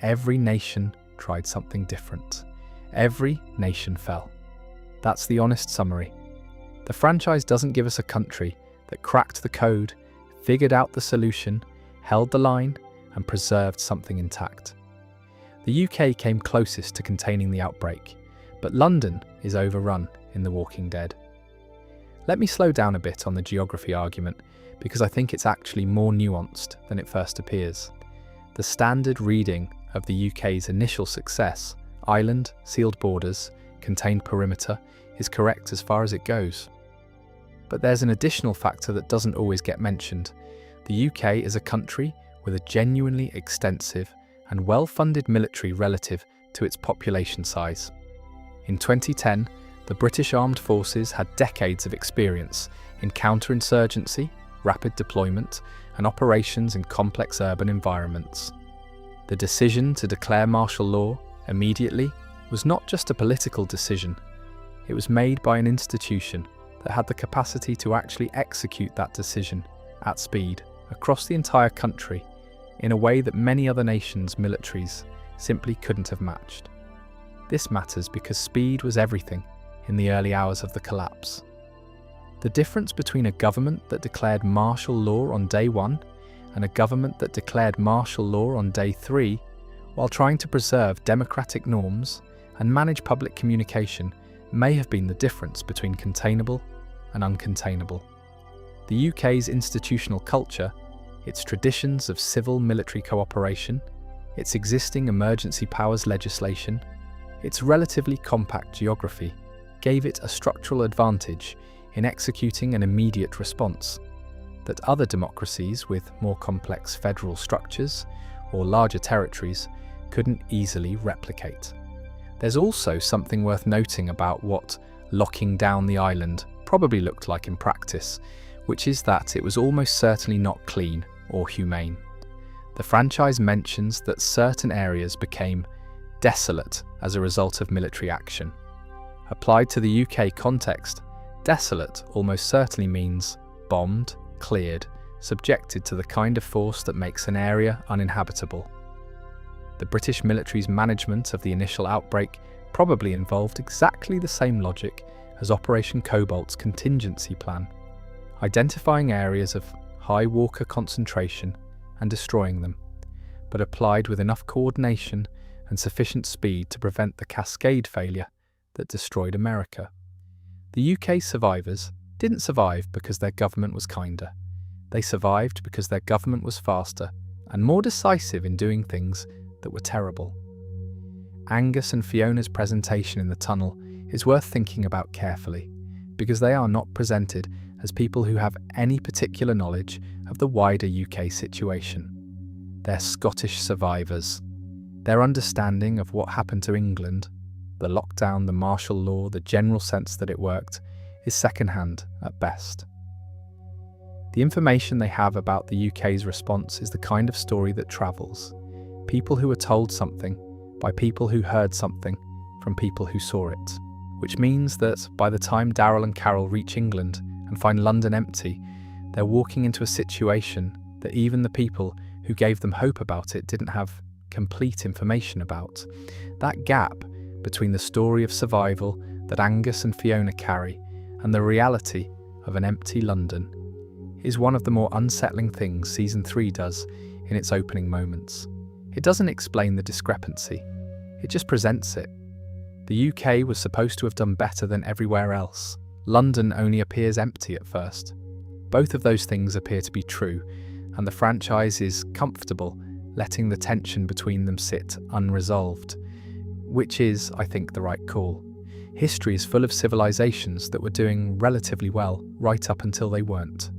Every nation tried something different. Every nation fell. That's the honest summary. The franchise doesn't give us a country that cracked the code, figured out the solution, held the line, and preserved something intact. The UK came closest to containing the outbreak, but London is overrun in The Walking Dead. Let me slow down a bit on the geography argument, because I think it's actually more nuanced than it first appears. The standard reading of the UK's initial success, island, sealed borders, contained perimeter, is correct as far as it goes. But there's an additional factor that doesn't always get mentioned. The UK is a country with a genuinely extensive and well-funded military relative to its population size. In 2010, the British Armed Forces had decades of experience in counterinsurgency, rapid deployment, and operations in complex urban environments. The decision to declare martial law immediately was not just a political decision. It was made by an institution that had the capacity to actually execute that decision at speed across the entire country in a way that many other nations' militaries simply couldn't have matched. This matters because speed was everything in the early hours of the collapse. The difference between a government that declared martial law on day 1 and a government that declared martial law on day 3, while trying to preserve democratic norms and manage public communication, may have been the difference between containable and uncontainable. The UK's institutional culture, its traditions of civil-military cooperation, its existing emergency powers legislation, its relatively compact geography, gave it a structural advantage in executing an immediate response that other democracies with more complex federal structures or larger territories couldn't easily replicate. There's also something worth noting about what locking down the island probably looked like in practice, which is that it was almost certainly not clean or humane. The franchise mentions that certain areas became desolate as a result of military action. Applied to the UK context, desolate almost certainly means bombed, cleared, subjected to the kind of force that makes an area uninhabitable. The British military's management of the initial outbreak probably involved exactly the same logic as Operation Cobalt's contingency plan, identifying areas of high Walker concentration and destroying them, but applied with enough coordination and sufficient speed to prevent the cascade failure that destroyed America. The UK survivors didn't survive because their government was kinder. They survived because their government was faster and more decisive in doing things that were terrible. Angus and Fiona's presentation in the tunnel is worth thinking about carefully, because they are not presented as people who have any particular knowledge of the wider UK situation. They're Scottish survivors. Their understanding of what happened to England, the lockdown, the martial law, the general sense that it worked, is second-hand at best. The information they have about the UK's response is the kind of story that travels. People who are told something by people who heard something from people who saw it. Which means that by the time Daryl and Carol reach England and find London empty, they're walking into a situation that even the people who gave them hope about it didn't have complete information about. That gap between the story of survival that Angus and Fiona carry and the reality of an empty London is one of the more unsettling things Season 3 does in its opening moments. It doesn't explain the discrepancy, it just presents it. The UK was supposed to have done better than everywhere else. London only appears empty at first. Both of those things appear to be true, and the franchise is comfortable letting the tension between them sit unresolved, which is, I think, the right call. History is full of civilizations that were doing relatively well right up until they weren't.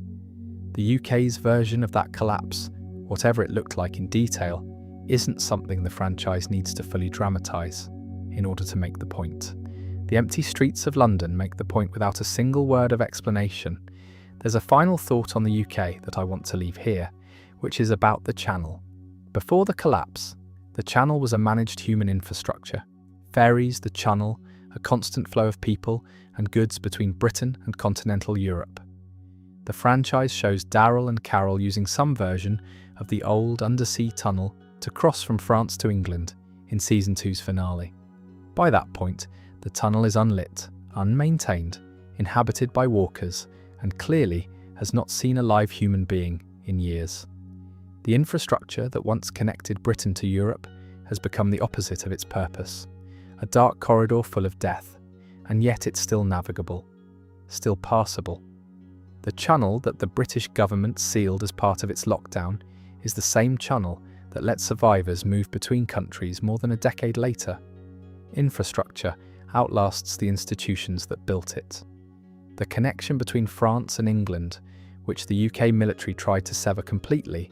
The UK's version of that collapse, whatever it looked like in detail, isn't something the franchise needs to fully dramatise in order to make the point. The empty streets of London make the point without a single word of explanation. There's a final thought on the UK that I want to leave here, which is about the Channel. Before the collapse, the Channel was a managed human infrastructure. Ferries, the Channel, a constant flow of people and goods between Britain and continental Europe. The franchise shows Daryl and Carol using some version of the old undersea tunnel to cross from France to England in Season 2's finale. By that point, the tunnel is unlit, unmaintained, inhabited by walkers, and clearly has not seen a live human being in years. The infrastructure that once connected Britain to Europe has become the opposite of its purpose, a dark corridor full of death, and yet it's still navigable, still passable. The channel that the British government sealed as part of its lockdown is the same channel that let survivors move between countries more than a decade later. Infrastructure outlasts the institutions that built it. The connection between France and England, which the UK military tried to sever completely,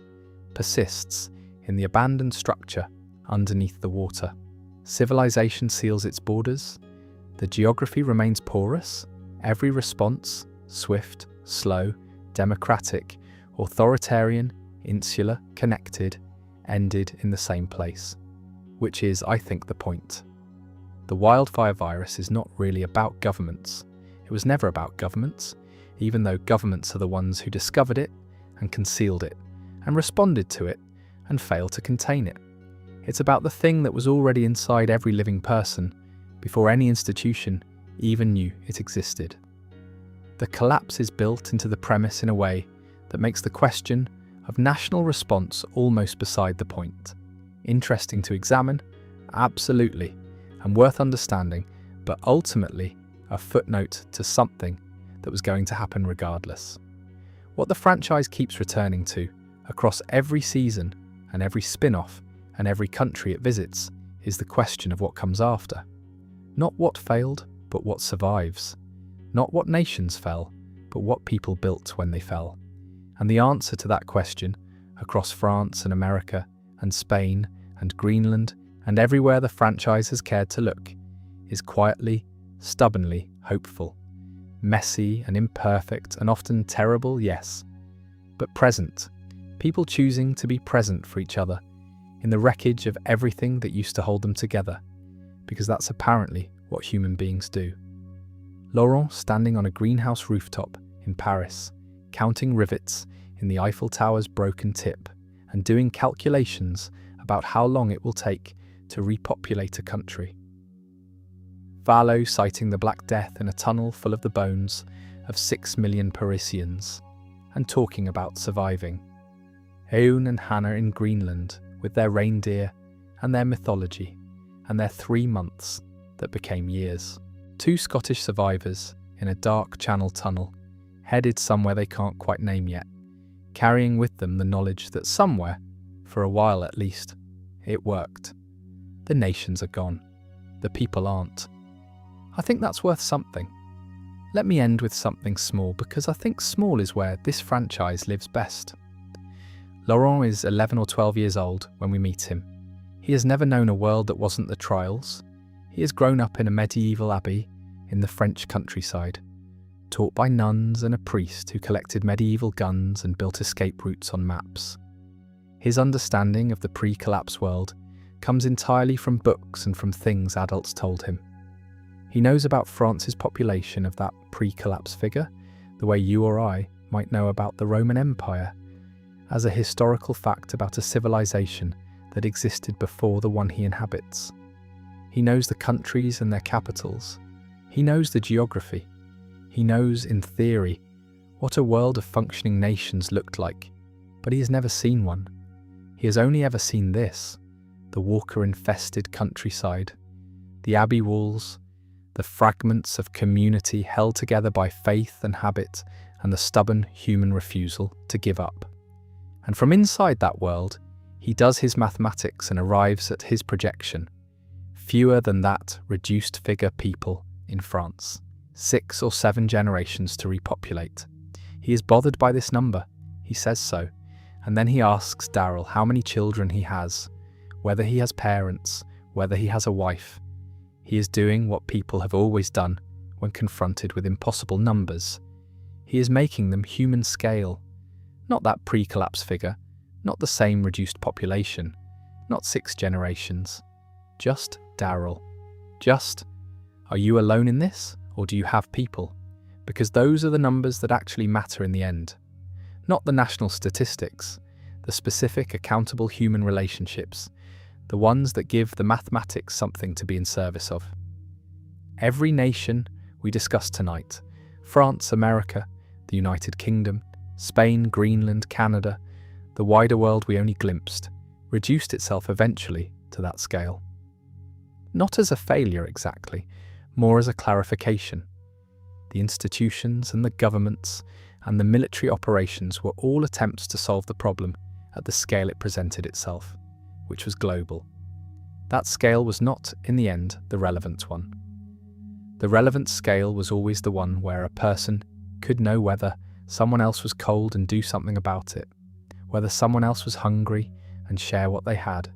persists in the abandoned structure underneath the water. Civilization seals its borders, the geography remains porous, every response, swift, slow, democratic, authoritarian, insular, connected, ended in the same place. Which is, I think, the point. The wildfire virus is not really about governments. It was never about governments, even though governments are the ones who discovered it and concealed it, and responded to it and failed to contain it. It's about the thing that was already inside every living person before any institution even knew it existed. The collapse is built into the premise in a way that makes the question of national response almost beside the point. Interesting to examine, absolutely, and worth understanding, but ultimately a footnote to something that was going to happen regardless. What the franchise keeps returning to across every season and every spin-off and every country it visits is the question of what comes after. Not what failed, but what survives. Not what nations fell, but what people built when they fell. And the answer to that question, across France and America and Spain and Greenland and everywhere the franchise has cared to look, is quietly, stubbornly hopeful. Messy and imperfect and often terrible, yes, but present. People choosing to be present for each other in the wreckage of everything that used to hold them together, because that's apparently what human beings do. Laurent standing on a greenhouse rooftop in Paris, counting rivets in the Eiffel Tower's broken tip and doing calculations about how long it will take to repopulate a country. Valo citing the Black Death in a tunnel full of the bones of 6 million Parisians, and talking about surviving. Eun and Hannah in Greenland with their reindeer and their mythology and their 3 months that became years. 2 Scottish survivors in a dark channel tunnel, headed somewhere they can't quite name yet, carrying with them the knowledge that somewhere, for a while at least, it worked. The nations are gone. The people aren't. I think that's worth something. Let me end with something small, because I think small is where this franchise lives best. Laurent is 11 or 12 years old when we meet him. He has never known a world that wasn't the Trials. He has grown up in a medieval abbey in the French countryside, taught by nuns and a priest who collected medieval guns and built escape routes on maps. His understanding of the pre-collapse world comes entirely from books and from things adults told him. He knows about France's population of that pre-collapse figure, the way you or I might know about the Roman Empire, as a historical fact about a civilization that existed before the one he inhabits. He knows the countries and their capitals. He knows the geography. He knows, in theory, what a world of functioning nations looked like, but he has never seen one. He has only ever seen this, the walker-infested countryside, the abbey walls, the fragments of community held together by faith and habit, and the stubborn human refusal to give up. And from inside that world, he does his mathematics and arrives at his projection. Fewer than that reduced figure people in France. 6 or 7 generations to repopulate. He is bothered by this number. He says so. And then he asks Daryl how many children he has, whether he has parents, whether he has a wife. He is doing what people have always done when confronted with impossible numbers. He is making them human scale. Not that pre-collapse figure, not the same reduced population, not 6 generations. Just Daryl. Just, are you alone in this, or do you have people? Because those are the numbers that actually matter in the end. Not the national statistics, the specific accountable human relationships, the ones that give the mathematics something to be in service of. Every nation we discussed tonight, France, America, the United Kingdom, Spain, Greenland, Canada, the wider world we only glimpsed, reduced itself eventually to that scale. Not as a failure exactly, more as a clarification. The institutions and the governments and the military operations were all attempts to solve the problem at the scale it presented itself, which was global. That scale was not, in the end, the relevant one. The relevant scale was always the one where a person could know whether someone else was cold and do something about it, whether someone else was hungry and share what they had,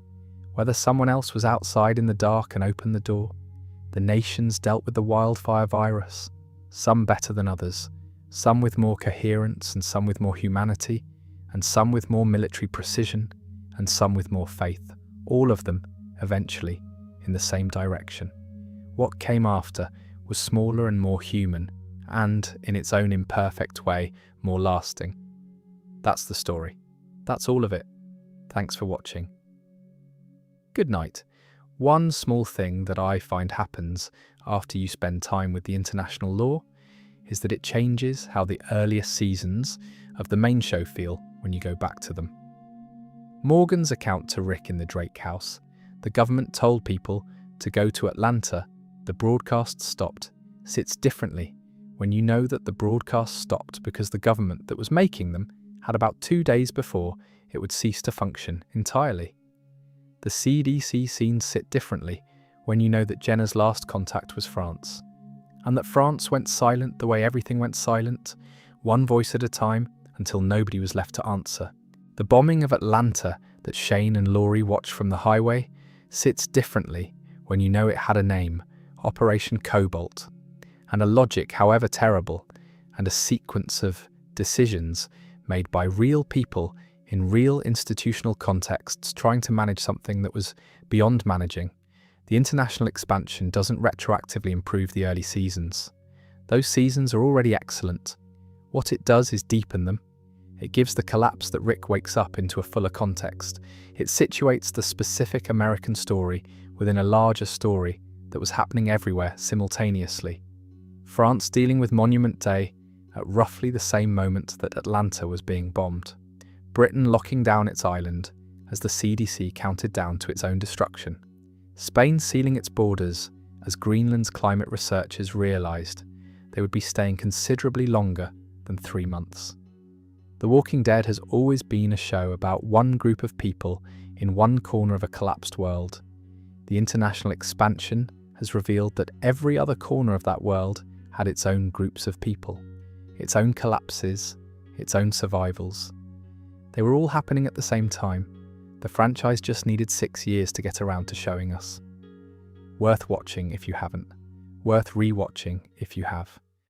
whether someone else was outside in the dark and open the door. The nations dealt with the wildfire virus, some better than others, some with more coherence and some with more humanity, and some with more military precision, and some with more faith, all of them, eventually, in the same direction. What came after was smaller and more human, and, in its own imperfect way, more lasting. That's the story. That's all of it. Thanks for watching. Good night. One small thing that I find happens after you spend time with the international law is that it changes how the earliest seasons of the main show feel when you go back to them. Morgan's account to Rick in the Drake house, the government told people to go to Atlanta, the broadcast stopped, sits differently when you know that the broadcast stopped because the government that was making them had about 2 days before it would cease to function entirely. The CDC scenes sit differently when you know that Jenna's last contact was France, and that France went silent the way everything went silent, one voice at a time, until nobody was left to answer. The bombing of Atlanta that Shane and Laurie watched from the highway sits differently when you know it had a name, Operation Cobalt, and a logic however terrible, and a sequence of decisions made by real people in real institutional contexts trying to manage something that was beyond managing. The international expansion doesn't retroactively improve the early seasons. Those seasons are already excellent. What it does is deepen them, It gives the collapse that Rick wakes up into a fuller context. It situates the specific American story within a larger story that was happening everywhere simultaneously. France dealing with Monument Day at roughly the same moment that Atlanta was being bombed. Britain locking down its island as the CDC counted down to its own destruction. Spain sealing its borders as Greenland's climate researchers realised they would be staying considerably longer than 3 months. The Walking Dead has always been a show about one group of people in one corner of a collapsed world. The international expansion has revealed that every other corner of that world had its own groups of people, its own collapses, its own survivals. They were all happening at the same time. The franchise just needed 6 years to get around to showing us. Worth watching if you haven't. Worth re-watching if you have.